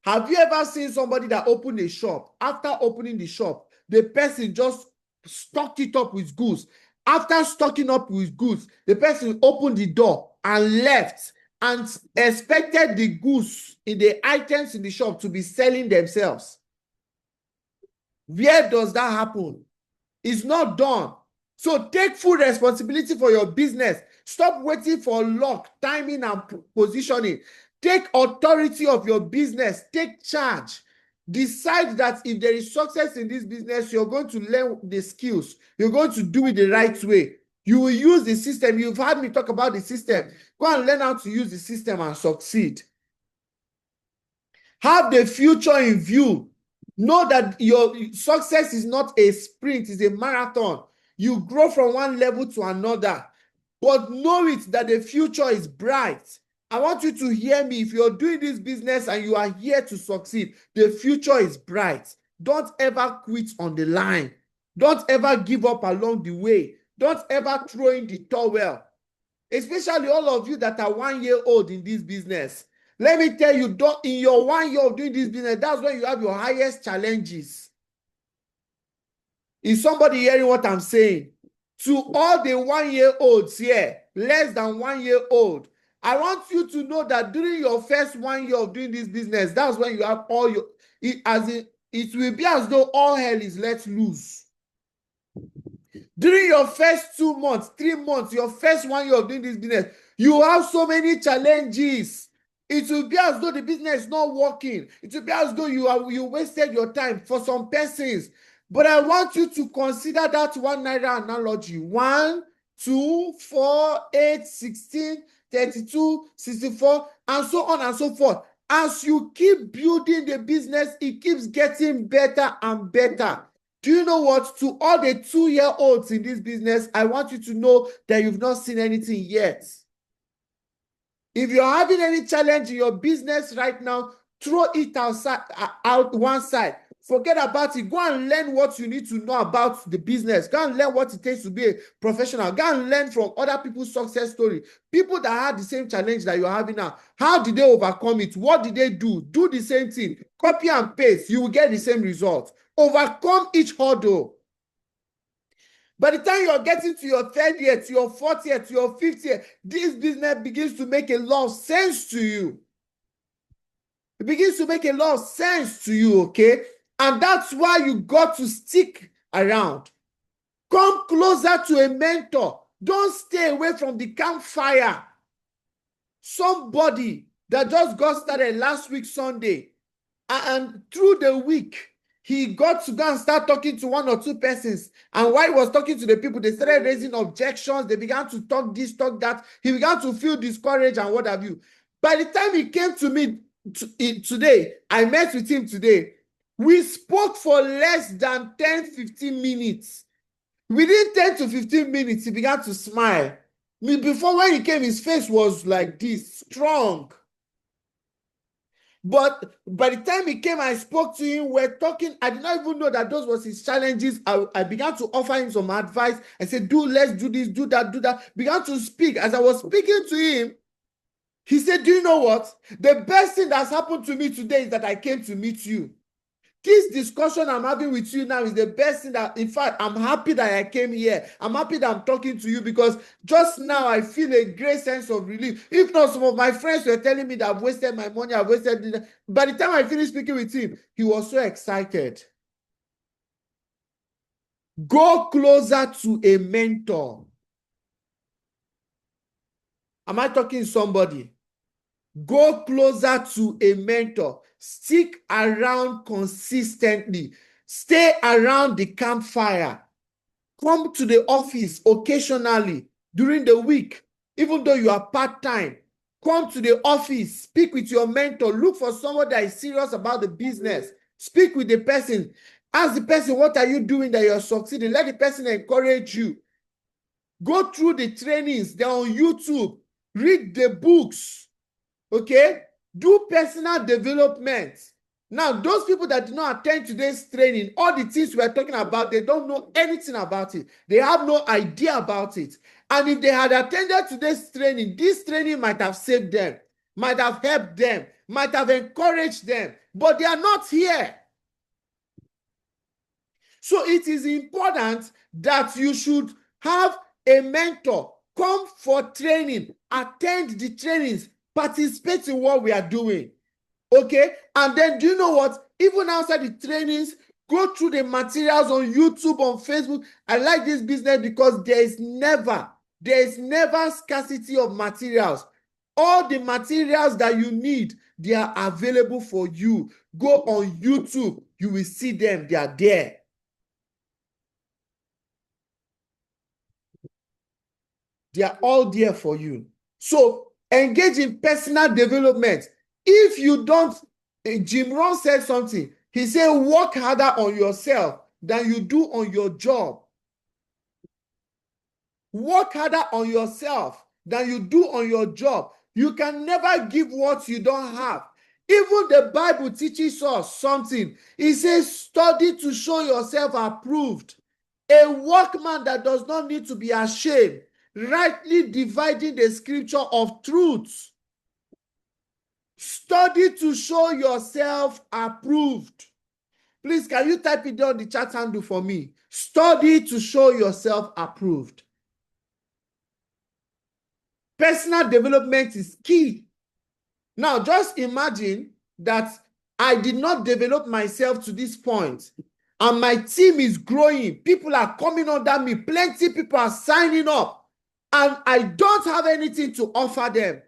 Have you ever seen somebody that opened a shop? After opening the shop, the person just stocked it up with goods. After stocking up with goods, the person opened the door and left and expected the goods in the items in the shop to be selling themselves. Where does that happen? It's not done. So take full responsibility for your business. Stop waiting for luck, timing, and positioning. Take authority of your business. Take charge. Decide that if there is success in this business, you're going to learn the skills. You're going to do it the right way. You will use the system. You've heard me talk about the system. Go and learn how to use the system and succeed. Have the future in view. Know that your success is not a sprint, it's a marathon. You grow from one level to another. But know it that the future is bright. I want you to hear me. If you're doing this business and you are here to succeed, the future is bright. Don't ever quit on the line. Don't ever give up along the way. Don't ever throw in the towel. Especially all of you that are 1 year old in this business. Let me tell you, in your 1 year of doing this business, that's when you have your highest challenges. Is somebody hearing what I'm saying? To all the 1 year olds here, less than 1 year old, I want you to know that during your first 1 year of doing this business, that's when you have all your, it will be as though all hell is let loose. During your first 2 months, 3 months, your first 1 year of doing this business, you have so many challenges. It will be as though the business is not working. It will be as though you wasted your time for some persons. But I want you to consider that 1 naira analogy. 1, 2, 4, 8, 16, 32, 64, and so on and so forth. As you keep building the business, it keeps getting better and better. Do you know what? To all the 2-year-olds in this business, I want you to know that you've not seen anything yet. If you're having any challenge in your business right now, throw it out one side. Forget about it. Go and learn what you need to know about the business. Go and learn what it takes to be a professional. Go and learn from other people's success story. People that had the same challenge that you're having now. How did they overcome it? What did they do? Do the same thing. Copy and paste. You will get the same result. Overcome each hurdle. By the time you're getting to your 3rd year, to your 4th year, to your 5th year, this business begins to make a lot of sense to you. It begins to make a lot of sense to you, okay? And that's why you got to stick around. Come closer to a mentor. Don't stay away from the campfire. Somebody that just got started last week Sunday, and through the week, he got to go and start talking to one or two persons. And while he was talking to the people, they started raising objections. They began to talk this, talk that. He began to feel discouraged and what have you. By the time he came to me today, I met with him today. We spoke for less than 10, 15 minutes. Within 10 to 15 minutes, he began to smile. Before, when he came, his face was like this, strong. But by the time he came, I spoke to him, we're talking. I did not even know that those was his challenges. I began to offer him some advice. I said, let's do this, do that, do that. Began to speak. As I was speaking to him, he said, do you know what? The best thing that's happened to me today is that I came to meet you. This discussion I'm having with you now is the best thing that, in fact, I'm happy that I came here. I'm happy that I'm talking to you because just now I feel a great sense of relief. If not, some of my friends were telling me that I've wasted my money, I've wasted. By the time I finished speaking with him, he was so excited. Go closer to a mentor. Am I talking to somebody? Go closer to a mentor. Stick around consistently. Stay around the campfire. Come to the office occasionally during the week, even though you are part-time. Come to the office. Speak with your mentor. Look for someone that is serious about the business. Speak with the person. Ask the person, what are you doing that you're succeeding? Let the person encourage you. Go through the trainings. They're on YouTube. Read the books. Okay? Do personal development. Now, those people that did not attend today's training, all the things we are talking about, they don't know anything about it. They have no idea about it. And if they had attended today's training, this training might have saved them, might have helped them, might have encouraged them, but they are not here. So it is important that you should have a mentor. Come for training, attend the trainings, participate in what we are doing. Okay? And then do you know what? Even outside the trainings, go through the materials on YouTube, on Facebook. I like this business because there is never scarcity of materials. All the materials that you need, they are available for you. Go on YouTube. You will see them. They are there. They are all there for you. So engage in personal development. If you don't, Jim Rohn said something. He said, work harder on yourself than you do on your job. Work harder on yourself than you do on your job. You can never give what you don't have. Even the Bible teaches us something. It says, study to show yourself approved. A workman that does not need to be ashamed, rightly dividing the scripture of truth. Study to show yourself approved. Please, can you type it down the chat handle for me? Study to show yourself approved. Personal development is key. Now, just imagine that I did not develop myself to this point, and my team is growing. People are coming under me. Plenty people are signing up, and I don't have anything to offer them.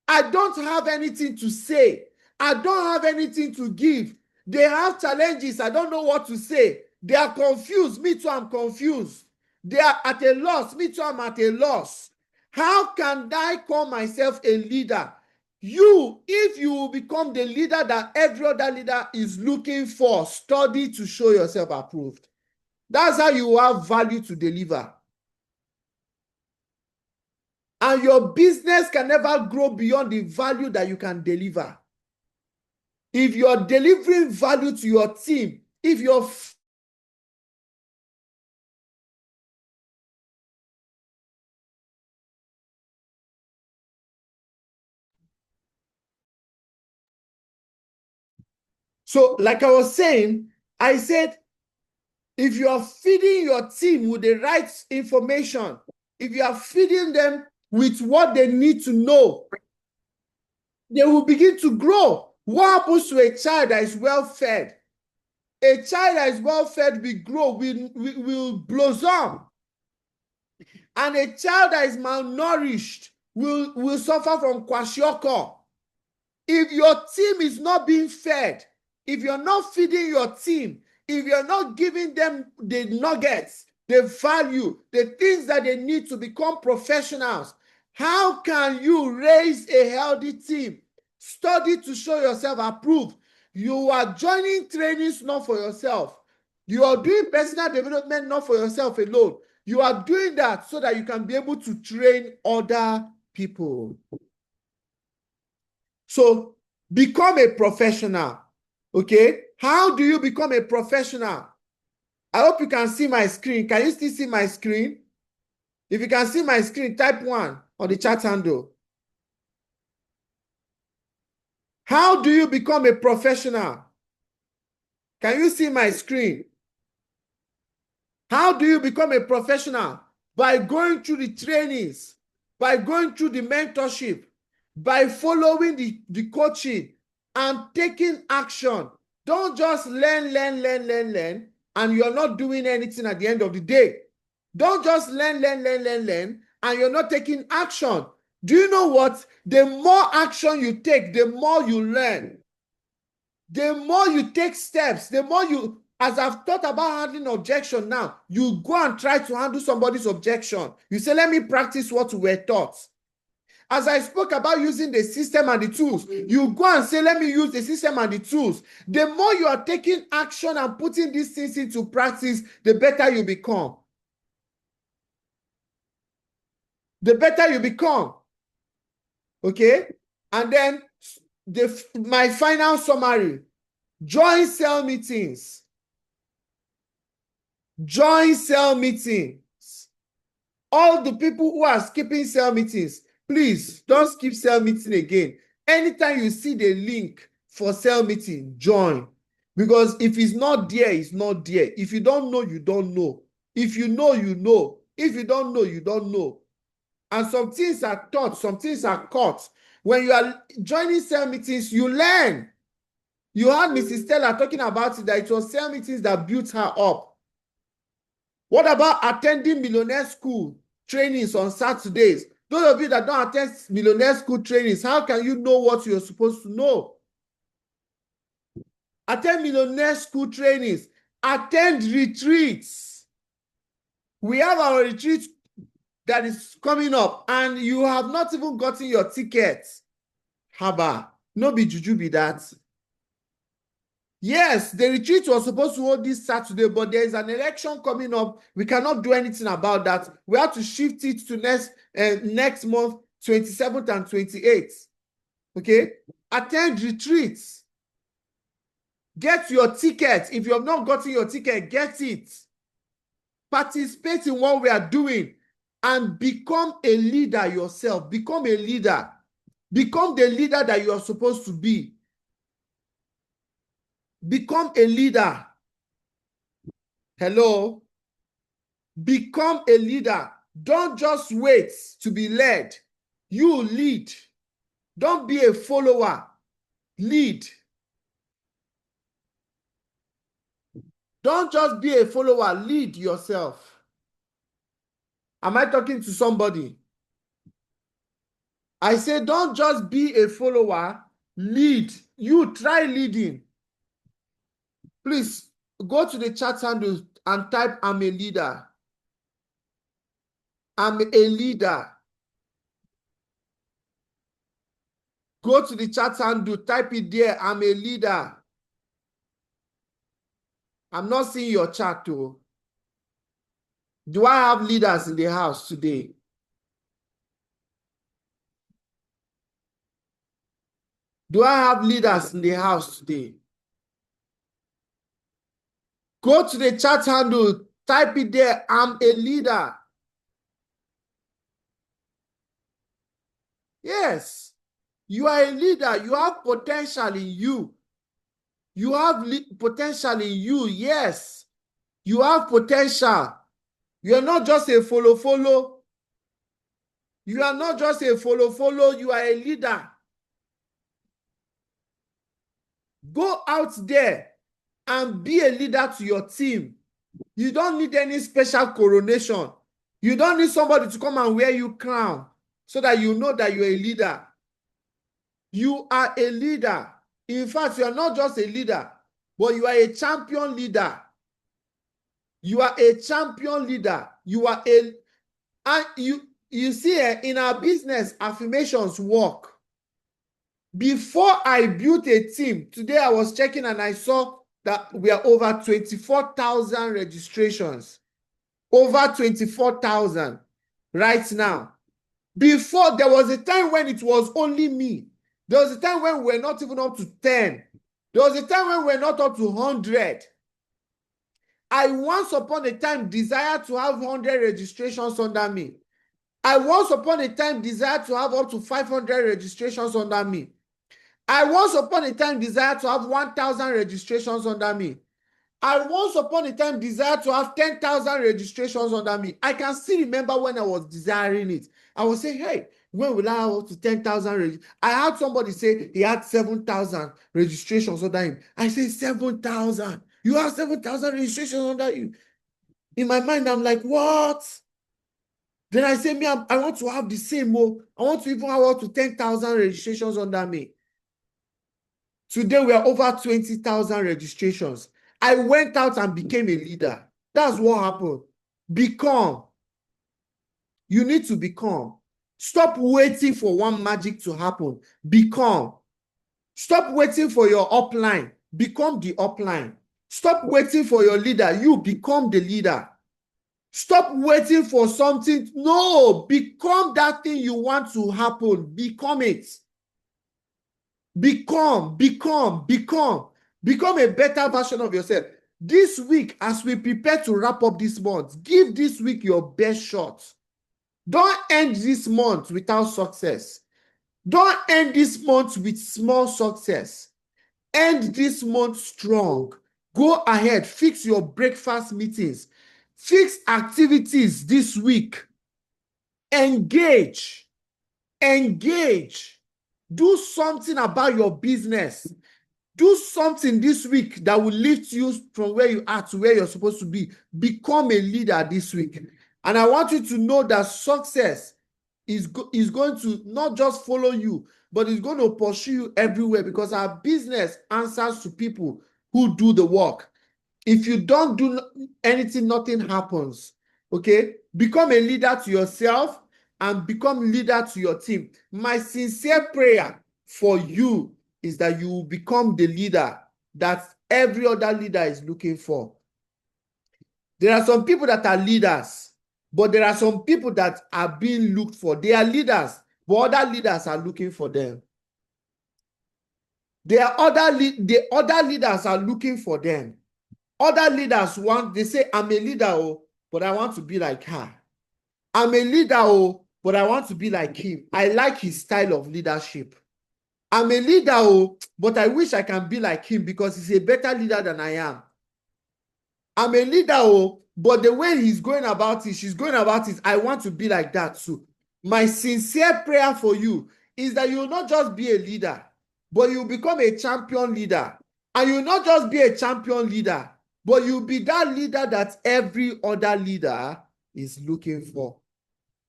I don't have anything to say. I don't have anything to give. They have challenges. I don't know what to say. They are confused. Me too, I'm confused. They are at a loss. Me too, I'm at a loss. How can I call myself a leader? If you will become the leader that every other leader is looking for, study to show yourself approved. That's how you have value to deliver. And your business can never grow beyond the value that you can deliver. If you're delivering value to your team, if you're so, like I was saying, I said, if you are feeding your team with the right information, if you are feeding them with what they need to know, they will begin to grow. What happens to a child that is well fed? A child that is well fed will grow, will blossom. And a child that is malnourished will suffer from kwashiorkor. If your team is not being fed, if you're not feeding your team, if you're not giving them the nuggets, the value, the things that they need to become professionals, how can you raise a healthy team? Study to show yourself approved. You are joining trainings not for yourself. You are doing personal development not for yourself alone. You are doing that so that you can be able to train other people. So become a professional. Okay? How do you become a professional? I hope you can see my screen. Can you still see my screen? If you can see my screen, type 1 on the chat handle. How do you become a professional? Can you see my screen? How do you become a professional? By going through the trainings, by going through the mentorship, by following the coaching and taking action. Don't just learn, and you're not doing anything at the end of the day. Don't just learn, and you're not taking action. Do you know what? The more action you take, the more you learn. The more you take steps, the more you, as I've thought about handling objection now, you go and try to handle somebody's objection. You say, let me practice what we were taught. As I spoke about using the system and the tools, you go and say, let me use the system and the tools. The more you are taking action and putting these things into practice, the better you become. The better you become. Okay? And then my final summary. Join cell meetings. Join cell meetings. All the people who are skipping cell meetings, please don't skip cell meeting again. Anytime you see the link for cell meeting, join. Because if it's not there, it's not there. If you don't know, you don't know. If you know, you know. If you don't know, you don't know. And some things are taught, some things are caught. When you are joining cell meetings, you learn. You heard Mrs. Stella talking about it, that it was cell meetings that built her up. What about attending millionaire school trainings on Saturdays? Those of you that don't attend millionaire school trainings, how can you know what you're supposed to know? Attend millionaire school trainings. Attend retreats. We have our retreat that is coming up, and you have not even gotten your ticket. Haba, no be juju be that. Yes, the retreat was supposed to hold this Saturday, but there is an election coming up. We cannot do anything about that. We have to shift it to next month, 27th and 28th. Okay? Attend retreats. Get your ticket. If you have not gotten your ticket, get it. Participate in what we are doing and become a leader yourself. Become a leader. Become the leader that you are supposed to be. Become a leader. Hello? Become a leader. Don't just wait to be led. You lead. Don't be a follower. Lead. Don't just be a follower. Lead yourself. Am I talking to somebody? I say don't just be a follower. Lead. You try leading. Please go to the chat handle and type, I'm a leader. I'm a leader. Go to the chat handle, type it there, I'm a leader. I'm not seeing your chat too. Do I have leaders in the house today? Do I have leaders in the house today? Go to the chat handle, type it there, I'm a leader. Yes, you are a leader. You have potential in you. You have potential in you. Yes, you have potential. You are not just a follow. You are not just a follow. You are a leader. Go out there and be a leader to your team. You don't need any special coronation. You don't need somebody to come and wear you crown so that you know that you're a leader. You are a leader. In fact, you are not just a leader, but you are a champion leader. You are a champion leader. You are a, and you see, in our business, affirmations work. Before I built a team, today I was checking and I saw that we are over 24,000 registrations. Over 24,000 right now. Before, there was a time when it was only me. There was a time when we were not even up to 10. There was a time when we were not up to 100. I once upon a time desired to have 100 registrations under me. I once upon a time desired to have up to 500 registrations under me. I once upon a time desired to have 1,000 registrations under me. I once upon a time desired to have 10,000 registrations under me. I can still remember when I was desiring it. I was saying, hey, when will I have up to 10,000? I had somebody say he had 7,000 registrations under him. I say 7,000. You have 7,000 registrations under you. In my mind, I'm like, what? Then I say, I want to have the same. I want to even have up to 10,000 registrations under me. Today, we are over 20,000 registrations. I went out and became a leader. That's what happened. Become. You need to become. Stop waiting for one magic to happen. Become. Stop waiting for your upline. Become the upline. Stop waiting for your leader. You become the leader. Stop waiting for something. No, become that thing you want to happen. Become it. Become a better version of yourself. This week, as we prepare to wrap up this month, give this week your best shot. Don't end this month without success. Don't end this month with small success. End this month strong. Go ahead, fix your breakfast meetings. Fix activities this week. Engage. Do something about your business. Do something this week that will lift you from where you are to where you're supposed to be. Become a leader this week. And I want you to know that success is going to not just follow you, but it's going to pursue you everywhere, because our business answers to people who do the work. If you don't do anything, nothing happens. Okay? Become a leader to yourself and become leader to your team. My sincere prayer for you is that you will become the leader that every other leader is looking for. There are some people that are leaders, but there are some people that are being looked for. They are leaders, but other leaders are looking for them. The other leaders are looking for them. Other leaders they say, I'm a leader, but I want to be like her. I'm a leader, but I want to be like him. I like his style of leadership. I'm a leader, but I wish I can be like him because he's a better leader than I am. I'm a leader, but the way he's going about it, she's going about it, I want to be like that too. My sincere prayer for you is that you will not just be a leader, but you'll become a champion leader. And you'll not just be a champion leader, but you'll be that leader that every other leader is looking for.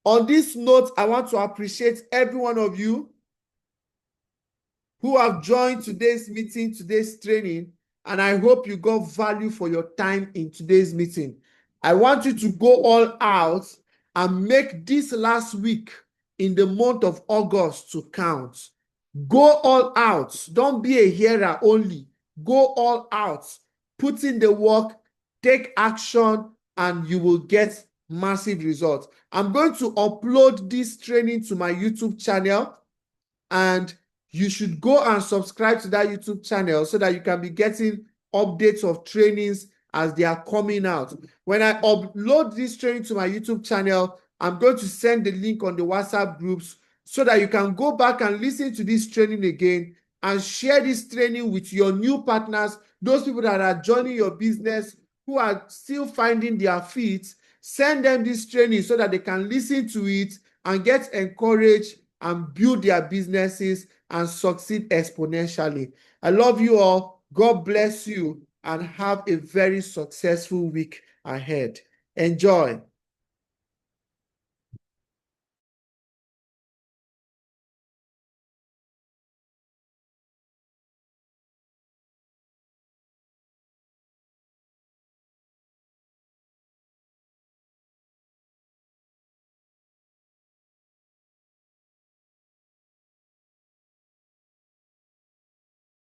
On this note, I want to appreciate every one of you who have joined today's meeting, today's training, and I hope you got value for your time in today's meeting. I want you to go all out and make this last week in the month of August to count. Go all out. Don't be a hearer only. Go all out. Put in the work, take action, and you will get massive results. I'm going to upload this training to my YouTube channel, and you should go and subscribe to that YouTube channel so that you can be getting updates of trainings as they are coming out. When I upload this training to my YouTube channel, I'm going to send the link on the WhatsApp groups so that you can go back and listen to this training again and share this training with your new partners, those people that are joining your business who are still finding their feet. Send them this training so that they can listen to it and get encouraged and build their businesses and succeed exponentially. I love you all. God bless you. and have a very successful week ahead. Enjoy.